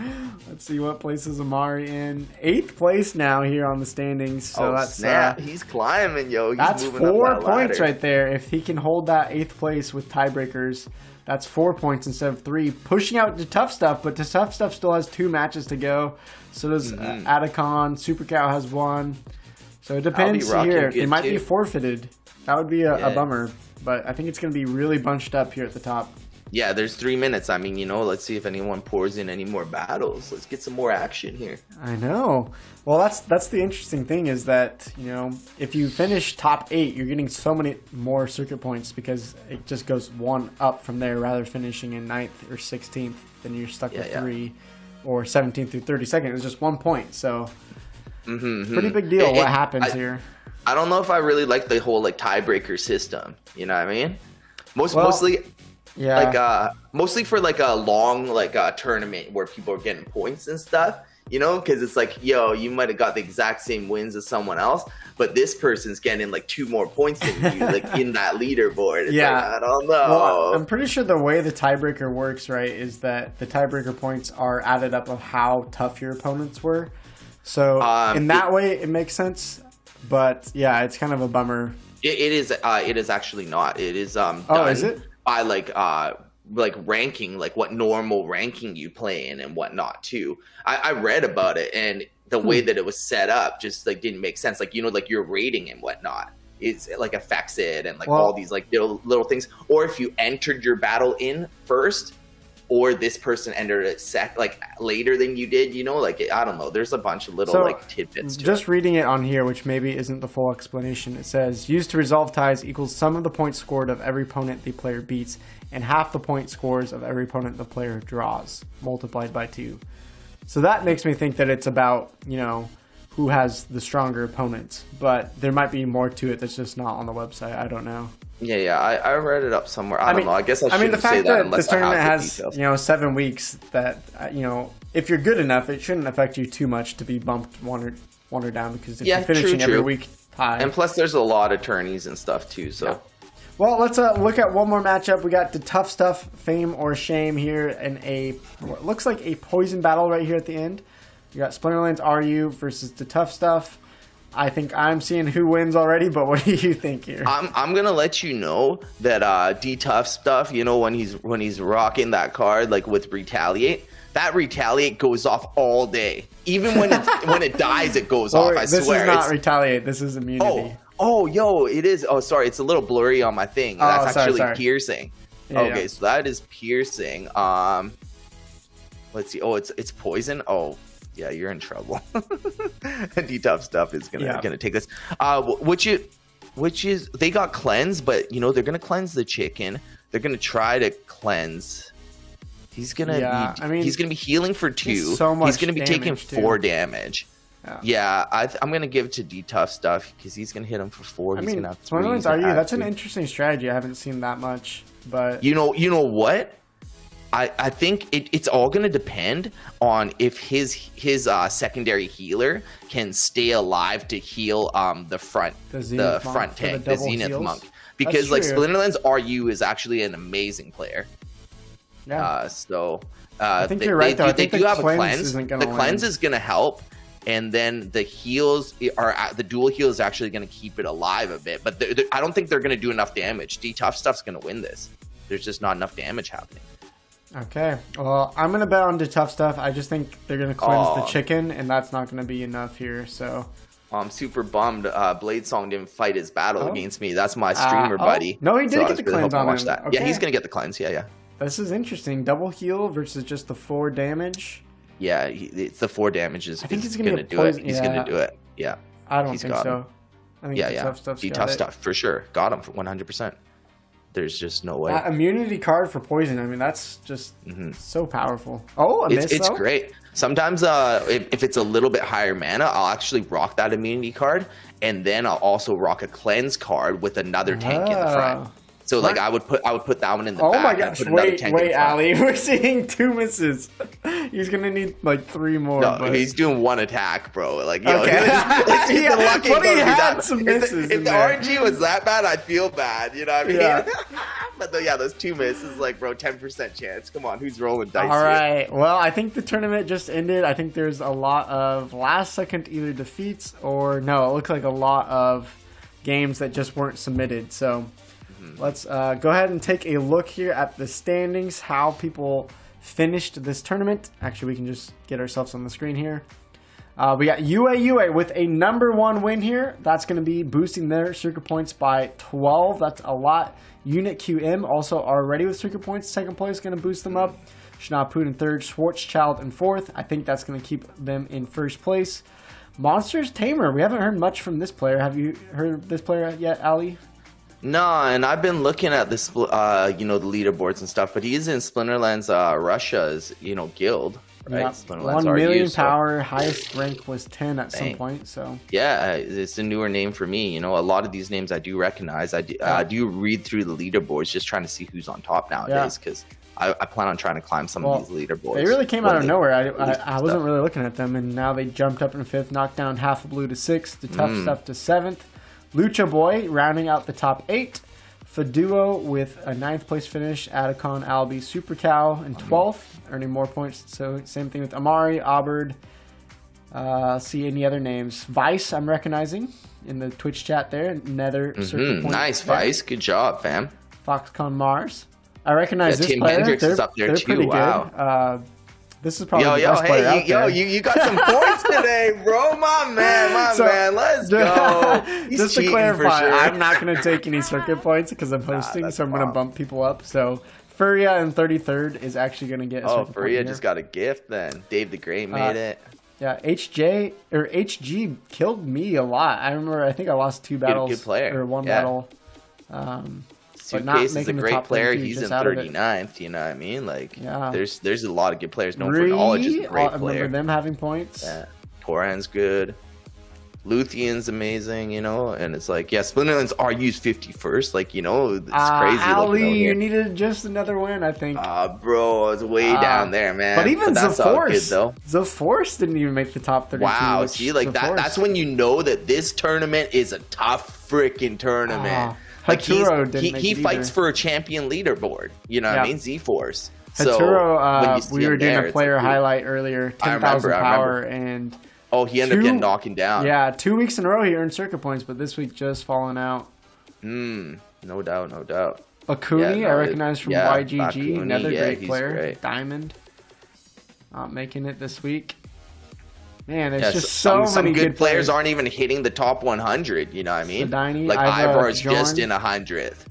Let's see what place is Amari in. 8th place now here on the standings. So that's snap. He's climbing, yo. He's that's moving 4 up that points ladder. right there. If he can hold that 8th place with tiebreakers, that's 4 points instead of 3. Pushing out to Tough Stuff, but the Tough Stuff still has 2 matches to go. So does Atacon. Super Cow has 1. So it depends here. It might be forfeited. That would be a bummer. But I think it's going to be really bunched up here at the top. Yeah, there's 3 minutes. I mean, let's see if anyone pours in any more battles. Let's get some more action here. I know. Well, that's the interesting thing is that, if you finish top 8, you're getting so many more circuit points because it just goes 1 up from there rather than finishing in 9th or 16th. Then you're stuck with 3 or 17th through 32nd. It's just 1 point. So pretty big deal what happens here. I don't know if I really like the whole tiebreaker system. You know what I mean? Mostly for a long tournament where people are getting points and stuff. Because it's you might have got the exact same wins as someone else, but this person's getting 2 more points than you in that leaderboard. It's I don't know. Well, I'm pretty sure the way the tiebreaker works, right, is that the tiebreaker points are added up of how tough your opponents were. So in that way, it makes sense. But yeah, it's kind of a bummer. It is actually not. It is done is it? By ranking, what normal ranking you play in and whatnot too. I read about it, and the way that it was set up just didn't make sense. Your rating and whatnot, it's affects it, and all these little things. Or if you entered your battle in first, or this person entered it later than you did, I don't know. There's a bunch of little tidbits to just reading it on here, which maybe isn't the full explanation. It says, used to resolve ties equals sum of the points scored of every opponent the player beats and half the point scores of every opponent the player draws, multiplied by 2. So that makes me think that it's about, who has the stronger opponents. But there might be more to it that's just not on the website. I don't know. Yeah, I read it up somewhere. I don't know. I guess I shouldn't the fact say that that this unless I tournament have has, the details. 7 weeks, that, if you're good enough, it shouldn't affect you too much to be bumped one or down, because if you're finishing every week high. And plus, there's a lot of tourneys and stuff too. So, well, let's look at one more matchup. We got the Tough Stuff, Fame or Shame here, in what looks like a poison battle right here at the end. You got Splinterlands RU versus the Tough Stuff. I think I'm seeing who wins already, but what do you think here? I'm gonna let you know that D Tough Stuff, when he's rocking that card with Retaliate, that Retaliate goes off all day. Even when it dies, it goes off. I swear. This is not Retaliate. This is Immunity. Oh, yo, it is. Oh, sorry, it's a little blurry on my thing. That's actually piercing. Yeah, okay, so that is piercing. Let's see. Oh, it's poison. Oh. Yeah, you're in trouble. D Tough Stuff is gonna take this. Which is they got cleanse, but they're gonna cleanse the chicken. They're gonna try to cleanse. He's gonna he's gonna be healing for 2. He's gonna be taking 4 damage. Yeah, I'm gonna give it to D Tough Stuff because he's gonna hit him for 4. He's gonna have 3. That's an interesting strategy. I haven't seen that much, but you know what? I think it's all going to depend on if his secondary healer can stay alive to heal the front tank, the Zenith Monk, because Splinterlands RU is actually an amazing player. Yeah. I think you're right. They do have a cleanse. The cleanse is going to help, and then the heals the dual heal is actually going to keep it alive a bit. But I don't think they're going to do enough damage. D Tough Stuff's going to win this. There's just not enough damage happening. Okay, well, I'm going to bet on the Tough Stuff. I just think they're going to cleanse the chicken, and that's not going to be enough here, so... I'm super bummed Blade Song didn't fight his battle against me. That's my streamer buddy. No, he did get the cleanse on him. Okay. Yeah, he's going to get the cleanse, yeah. This is interesting. Double heal versus just the 4 damage. Yeah, it's the 4 damage I think he's going to do it. He's going to do it, yeah. I don't think so. I think Tough Stuff for sure. Got him for 100%. There's just no way. That immunity card for poison. I mean, that's just so powerful. Oh, It's great. Sometimes if it's a little bit higher mana, I'll actually rock that immunity card, and then I'll also rock a cleanse card with another tank in the front. So like I would put that one in the back. Oh my gosh! Wait, Ali, we're seeing 2 misses. He's gonna need like 3 more. No, but... he's doing 1 attack, bro. Like, yo, okay. but he had some misses. If the RNG was that bad, I'd feel bad. You know what I mean? Yeah. But those 2 misses, like, bro, 10% chance. Come on, who's rolling dice? All right. Well, I think the tournament just ended. I think there's a lot of last second either defeats or no. It looks like a lot of games that just weren't submitted. So. Let's go ahead and take a look here at the standings, how people finished this tournament. Actually, we can just get ourselves on the screen here. We got UA with a #1 win here. That's going to be boosting their circuit points by 12. That's a lot. Unit QM also already with circuit points. Second place going to boost them up. Schnapput in third. Schwarzschild in fourth. I think that's going to keep them in first place. Monsters Tamer. We haven't heard much from this player. Have you heard of this player yet, Ali? No, and I've been looking at this, the leaderboards and stuff, but he is in Splinterlands, Russia's, guild, right? Yep. Splinterlands 1 million RU, power, highest rank was 10 at some point, so. Yeah, it's a newer name for me. A lot of these names I do recognize. I do read through the leaderboards just trying to see who's on top nowadays, because I plan on trying to climb some of these leaderboards. They really came out of nowhere. I wasn't really looking at them, and now they jumped up in 5th, knocked down Half a Blue to 6th, the Tough Stuff to 7th. Lucha Boy rounding out the top 8. Faduo with a 9th place finish. Atacon Albi Super Cow in 12th, earning more points. So same thing with Amari, Auberd. See any other names? Vice, I'm recognizing in the Twitch chat there. Nether circle point. Nice, there. Vice. Good job, fam. Foxconn Mars. I recognize this Tim player. Hendricks is up there they're too. pretty wow. Good. This is probably the best player out there. You got some points today, bro. My man. Let's go. Just to clarify, I'm not going to take any circuit points because I'm hosting, so I'm going to bump people up. So Furia in 33rd is actually going to get a circuit point. Furia just got a gift then. Dave the Great made it. Yeah, HG killed me a lot. I think I lost 2 battles. Good player. Or 1 battle. Suitcase is a great player. He's in 39th. You know what I mean? Like, there's a lot of good players. Known for Knowledge is a great player. I remember them having points. Yeah, Toran's good. Luthian's amazing, and it's like, Splinterlands RU's 51st. Like, it's crazy. Ali, you needed just another win, I think. Bro, I was way down there, man. But even the Force didn't even make the top 32. Wow, see, like that's when you know that this tournament is a tough freaking tournament. Like he fights for a champion leaderboard. You know what I mean? Z-Force. Haturo, we were doing a player highlight earlier. 10,000 power and. Oh, he ended up getting knocking down. Yeah, 2 weeks in a row he earned circuit points, but this week just falling out. No doubt. Bakuni, I recognize from YGG. Bakuni, another great player. Great. Diamond. Not making it this week. Man, there's just so many good players aren't even hitting the top 100. You know what I mean? Sedini, like Ivar's just in 100th.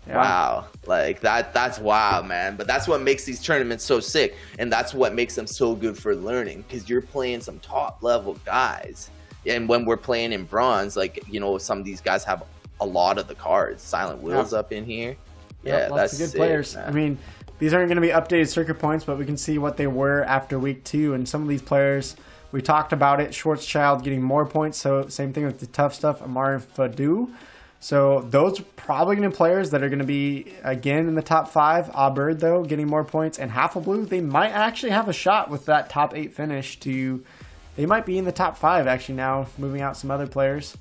Yeah. Wow, like that's wow, man. But that's what makes these tournaments so sick, and that's what makes them so good for learning, because you're playing some top level guys. And when we're playing in bronze, like, some of these guys have a lot of the cards. Silent Will's up in here. Yeah, lots of good sick, players. man. I mean, these aren't going to be updated circuit points, but we can see what they were after week 2, and some of these players, we talked about it. Schwarzschild getting more points, so same thing with the tough stuff. Amari Fadu. So those are probably going to be players that are going to be, again, in the top 5. Auberd, though, getting more points. And Half a Blue, they might actually have a shot with that top 8 finish they might be in the top 5, actually, now, moving out some other players.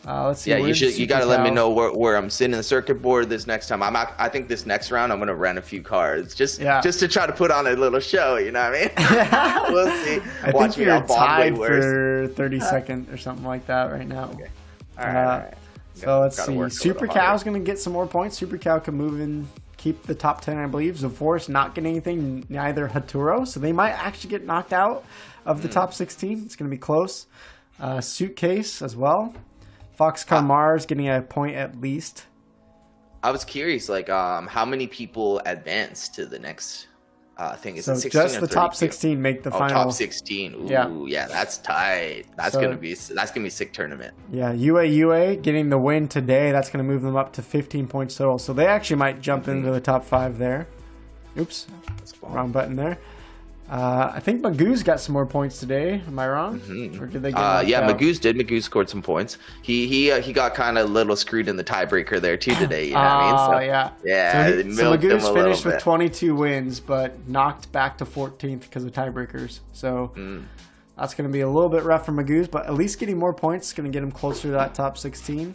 Let's see. Yeah, you got to let me know where I'm sitting in the circuit board this next time. I think this next round I'm going to rent a few cards just to try to put on a little show, you know what I mean? We'll see. I think you're tied for 32nd or something like that right now. Okay. All right. So let's see. Super Cow's going to get some more points. Super Cow can move and keep the top 10, I believe. Zeforce not getting anything, neither Haturo. So they might actually get knocked out of the top 16. It's going to be close. Suitcase as well. Foxconn Mars getting a point at least. I was curious, like, how many people advanced to the next I think it's So 16 just or the 32? top 16 make the final. Top 16. Ooh, yeah, that's tight. That's gonna be a sick tournament. Yeah, UA getting the win today. That's gonna move them up to 15 points total. So they actually might jump into the top 5 there. Oops, wrong button there. I think Magoo's got some more points today. Am I wrong? Or did they get yeah, out? Magoo scored some points. He got kind of a little screwed in the tiebreaker there too today. You know what I mean? So, yeah. So Magoo's finished with bit. 22 wins, but knocked back to 14th because of tiebreakers. So that's going to be a little bit rough for Magoo's, but at least getting more points is going to get him closer to that top 16.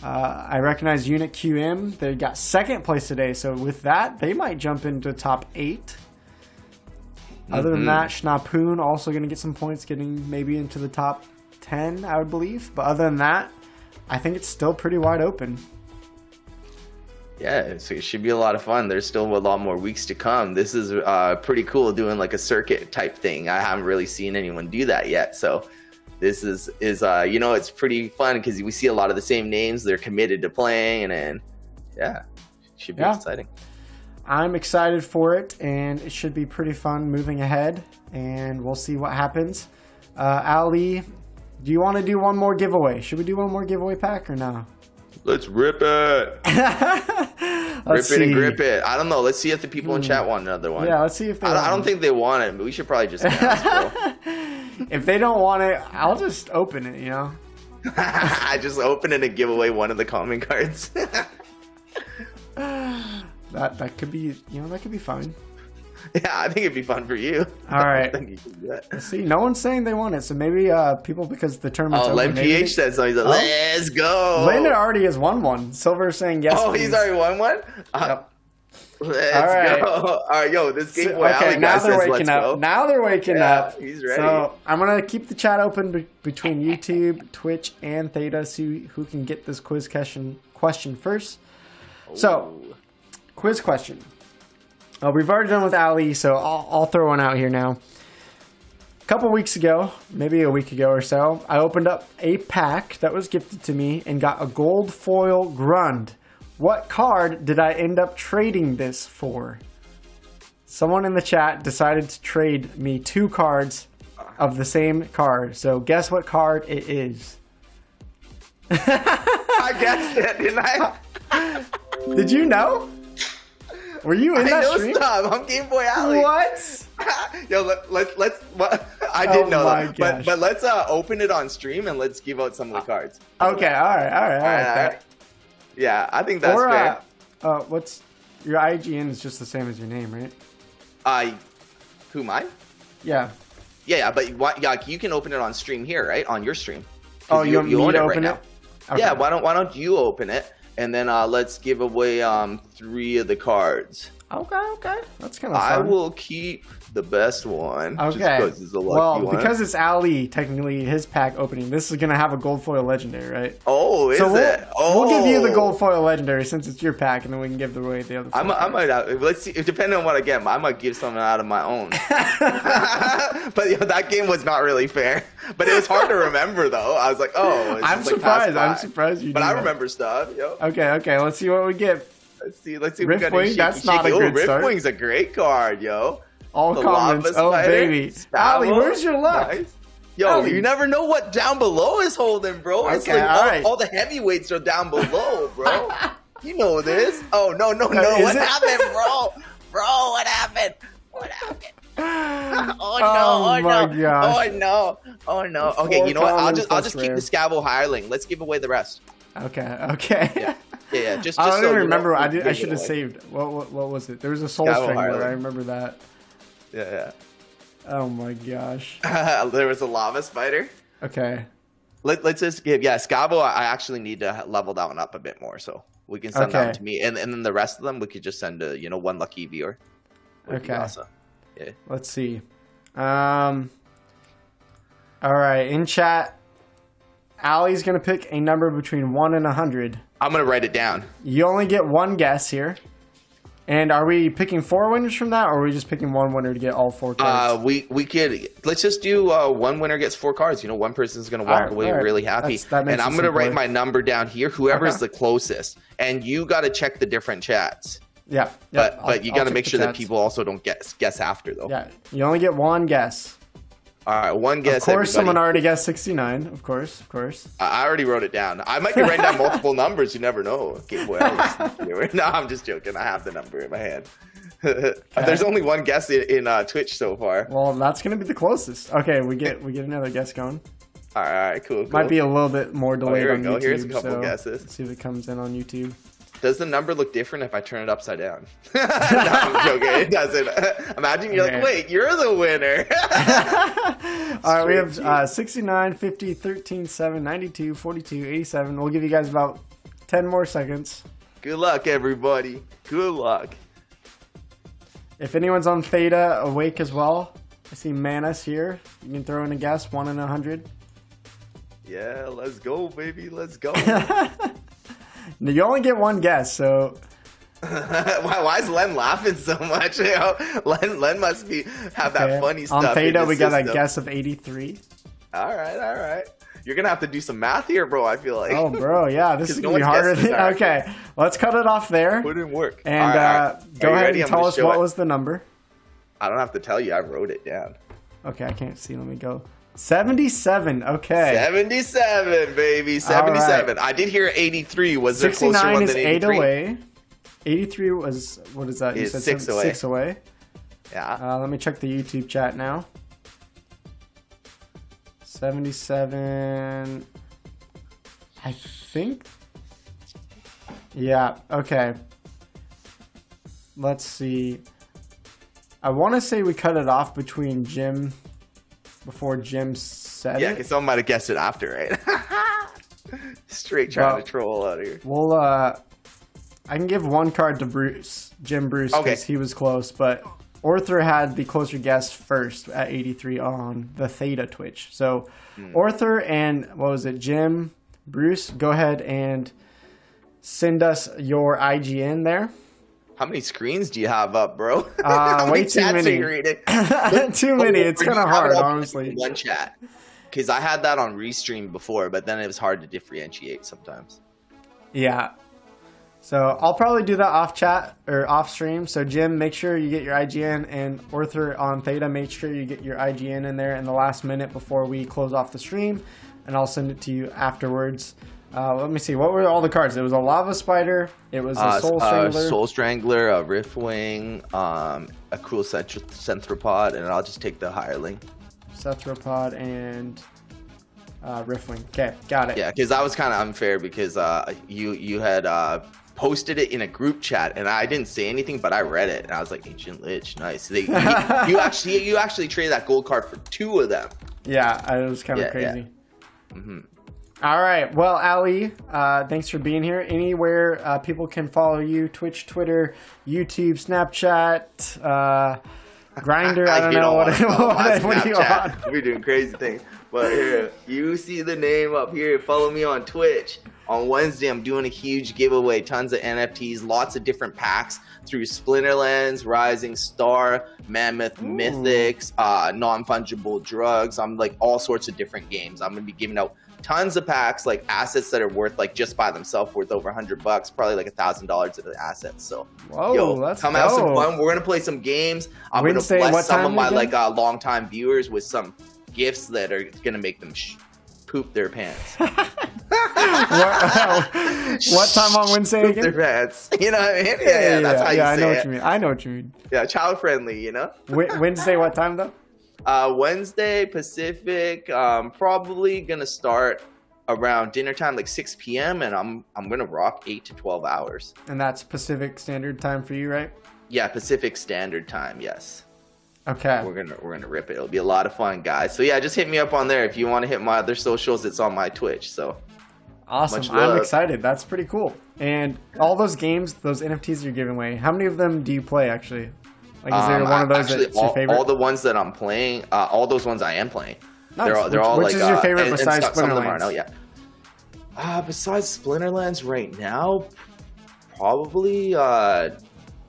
I recognize Unit QM. They got second place today, so with that, they might jump into top 8. Other than that, Schnapoon also going to get some points, getting maybe into the top 10, I would believe. But other than that, I think it's still pretty wide open. Yeah, so it should be a lot of fun. There's still a lot more weeks to come. This is pretty cool, doing like a circuit type thing. I haven't really seen anyone do that yet. So this is it's pretty fun because we see a lot of the same names. They're committed to playing, and it should be exciting. I'm excited for it, and it should be pretty fun moving ahead, and we'll see what happens. Ali, do you want to do one more giveaway? Should we do one more giveaway pack or no? Let's rip it. Rip it and grip it. I don't know. Let's see if the people in chat want another one. Yeah, let's see if they want I don't think they want it, but we should probably just ask, bro. If they don't want it, I'll just open it, you know? I just open it and give away one of the common cards. That could be, that could be fun. Yeah, I think it'd be fun for you. All right. I think you can do that. Let's see, no one's saying they want it, so maybe people, because the tournament's Oh, open, Len PH says so. He's like, let's go. Landon already has won one. Silver's saying yes. Oh, please. he's already won one? Yep. Let's go. All right, yo, this Game Boy okay, Alley now guy they're says waking let's up. go. Now they're waking up. He's ready. So I'm going to keep the chat open between YouTube, Twitch, and Theta, see who can get this quiz question first. So, quiz question. We've already done with Ali, so I'll throw one out here now. A couple weeks ago, maybe a week ago or so, I opened up a pack that was gifted to me and got a gold foil Grund. What card did I end up trading this for? Someone in the chat decided to trade me 2 cards of the same card. So guess what card it is. I guessed it, didn't I? Did you know? Were you in that stream? Stop. I'm Game Boy Alley. What? Yo, let's. I didn't know that, gosh. but let's open it on stream and let's give out some of the cards. Okay, all right. Yeah, I think that's fair. What's your IGN is just the same as your name, right? Who, mine? Yeah. Yeah, but you can open it on stream here, right? On your stream. Oh, you want me own to it open right it? now. Okay. Yeah, why don't you open it? And then let's give away 3 of the cards. Okay. That's kind of fun. I will keep the best one. Okay. Just because it's a lucky one. Because it's Ali, technically his pack opening, this is going to have a gold foil legendary, right? Oh, is it? We'll give you the gold foil legendary since it's your pack, and then we can give away the other. I might. Let's see. Depending on what I get, I might give something out of my own. But that game was not really fair. But it was hard to remember, though. I was like, oh. I'm surprised. I'm surprised you. But I remember stuff. Yo. Okay. Let's see what we get. Let's see. We Rift got Wing. That's not a good start. Rift Wing's a great card, yo. All The comments. Lava Oh Spider, baby, Ali, where's your luck? Nice. Yo, Ali. you never know what down below is holding, bro. It's Okay, like all the heavyweights are down below, bro. You know this. Oh, no. What happened, bro? Bro, what happened? Oh no. Okay, you know what? I'll just keep the Scavo Hireling. Let's give away the rest. Okay. Yeah. Just I don't so even remember. know, I should have saved. What was it? There was a Soul Scavo Strangler. Hireling. I remember that. Yeah. Oh my gosh. There was a Lava Spider. Okay. Let's just give Scavo. I actually need to level that one up a bit more, so we can send that one to me, and then the rest of them we could just send to one lucky viewer. Okay. Awesome. Yeah. Let's see. All right. In chat, Ali's gonna pick a number between 1 and 100. I'm gonna write it down. You only get one guess here. And are we picking 4 winners from that, or are we just picking 1 winner to get all 4 cards? We could let's just do 1 winner gets 4 cards. One person's gonna walk away really happy, that makes and I'm it gonna simpler. write my number down here. Whoever's the closest, and you got to check the different chats. Yeah. But you got to make sure that people also don't guess after, though. Yeah. You only get one guess. All right, one guess. Of course, someone already guessed 69. Of course. I already wrote it down. I might be writing down multiple numbers. You never know. No, I'm just joking. I have the number in my hand. There's only one guess in Twitch so far. Well, that's gonna be the closest. Okay, we get another guess going. All right, cool. Might be a little bit more delayed on YouTube. Here's a couple guesses. Let's see if it comes in on YouTube. Does the number look different if I turn it upside down? No, I'm joking. It doesn't. Imagine you're like, wait, you're the winner. All right, we have 69, 50, 13, 7, 92, 42, 87. We'll give you guys about 10 more seconds. Good luck, everybody. Good luck. If anyone's on Theta awake as well, I see Manus here. You can throw in a guess, 1 in 100. Yeah, let's go, baby. Let's go. You only get one guess, so... Why is Len laughing so much? Len must have that funny stuff. On Theta, we got a guess of 83. All right. You're going to have to do some math here, bro, I feel like. Oh, bro, yeah. This is going to be harder than... Okay, let's cut it off there. Put in work. And go ahead and tell us what was the number. I don't have to tell you. I wrote it down. Okay, I can't see. Let me go. 77. Okay. 77, baby. 77. Right. I did hear 83. Was there closer one than 83? 69 is 8 away. 83 was, what is that? You said 6 away. 6 away. Yeah. Let me check the YouTube chat now. 77. I think. Yeah. Okay. Let's see. I want to say we cut it off between Jim. Before Jim said Yeah, because someone might have guessed it after, right? Straight trying to troll out here. Well, I can give one card to Jim Bruce, because he was close, but Orther had the closer guess first at 83 on the Theta Twitch. So Orther and, what was it, Jim, Bruce, go ahead and send us your IGN there. How many screens do you have up, bro? Way too many. Too many. It's kind of hard, honestly. One chat. Because I had that on Restream before, but then it was hard to differentiate sometimes. Yeah. So I'll probably do that off chat or off stream. So Jim, make sure you get your IGN, and Orther on Theta, make sure you get your IGN in there in the last minute before we close off the stream, and I'll send it to you afterwards. Let me see. What were all the cards? It was a Lava Spider. It was a Soul Strangler. Soul Strangler, a Riftwing, a Cruel Centropod, and I'll just take the Hireling. Centropod and Riftwing. Okay, got it. Yeah, because that was kind of unfair because you had posted it in a group chat, and I didn't say anything, but I read it, and I was like, Ancient Lich, nice. You actually traded that gold card for 2 of them. Yeah, it was kind of crazy. Yeah. Mm-hmm. All right. Well, Ali, thanks for being here. Anywhere people can follow you, Twitch, Twitter, YouTube, Snapchat, Grindr. I don't know what are you on? We're doing crazy things. But here, you see the name up here. Follow me on Twitch. On Wednesday, I'm doing a huge giveaway. Tons of NFTs, lots of different packs through Splinterlands, Rising Star, Mammoth, Mythics, non-fungible drugs. I'm like all sorts of different games. I'm going to be giving out tons of packs, like assets that are worth, like just by themselves, worth over $100, probably like $1,000 of the assets. So, come have some fun. We're gonna play some games. I'm gonna bless some of my like longtime viewers with some gifts that are gonna make them poop their pants. What time on Wednesday again? Poop their pants. You know what I mean? Yeah, that's how you say it. I know what you mean. I know what you mean. Yeah, child friendly. You know. Wednesday, what time though? Wednesday Pacific, probably gonna start around dinner time, like 6 p.m. and I'm gonna rock 8 to 12 hours. And that's Pacific Standard Time for you, right? Yeah, Pacific Standard Time, yes. Okay. We're gonna rip it. It'll be a lot of fun, guys. So yeah, just hit me up on there if you want to hit my other socials. It's on my Twitch. So awesome. I'm excited. That's pretty cool. And all those games, those NFTs you're giving away, how many of them do you play actually? Like, is there one of those that's your favorite? All the ones that I'm playing, all those ones I am playing. Nice. They're all which like, is your favorite besides Splinterlands? Some of them aren't out yet. Besides Splinterlands right now, probably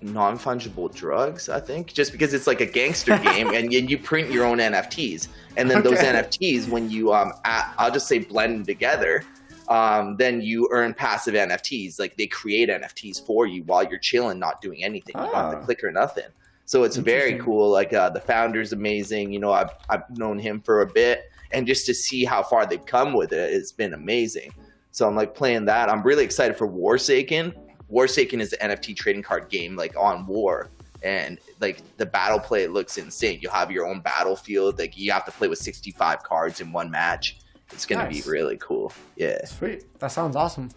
non-fungible drugs, I think. Just because it's like a gangster game and you print your own NFTs. And then those NFTs, when you, I'll just say blend them together, then you earn passive NFTs. Like they create NFTs for you while you're chilling, not doing anything. You don't have to click or nothing. So it's very cool. Like the founder's amazing. You know, I've known him for a bit, and just to see how far they've come with it, it's been amazing. So I'm like playing that. I'm really excited for Warsaken. Warsaken is an NFT trading card game like on War. And like the battle play, it looks insane. You'll have your own battlefield. Like you have to play with 65 cards in one match. It's going to be really cool. Yeah. Sweet. That sounds awesome.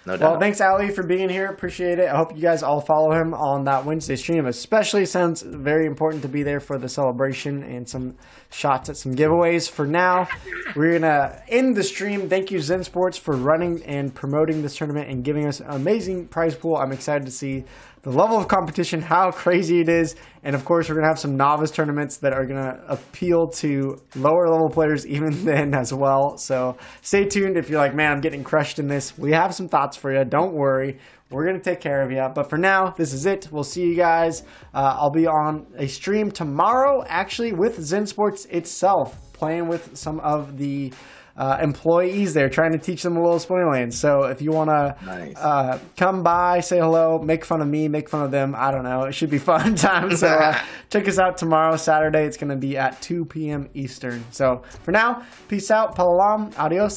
No doubt. Well, thanks, Ali, for being here. Appreciate it. I hope you guys all follow him on that Wednesday stream. Especially sounds very important to be there for the celebration and some shots at some giveaways. For now, we're going to end the stream. Thank you, Zensports, for running and promoting this tournament and giving us an amazing prize pool. I'm excited to see the level of competition, how crazy it is. And of course, we're going to have some novice tournaments that are going to appeal to lower level players even then as well. So stay tuned if you're like, man, I'm getting crushed in this. We have some thoughts for you. Don't worry. We're going to take care of you. But for now, this is it. We'll see you guys. I'll be on a stream tomorrow, actually, with Zensports itself, playing with some of the employees there, trying to teach them a little Splinterlands. So if you want to come by, say hello, make fun of me, make fun of them, I don't know, it should be fun time. So check us out tomorrow, Saturday. It's going to be at 2 p.m. Eastern. So for now, peace out, palalam, adios.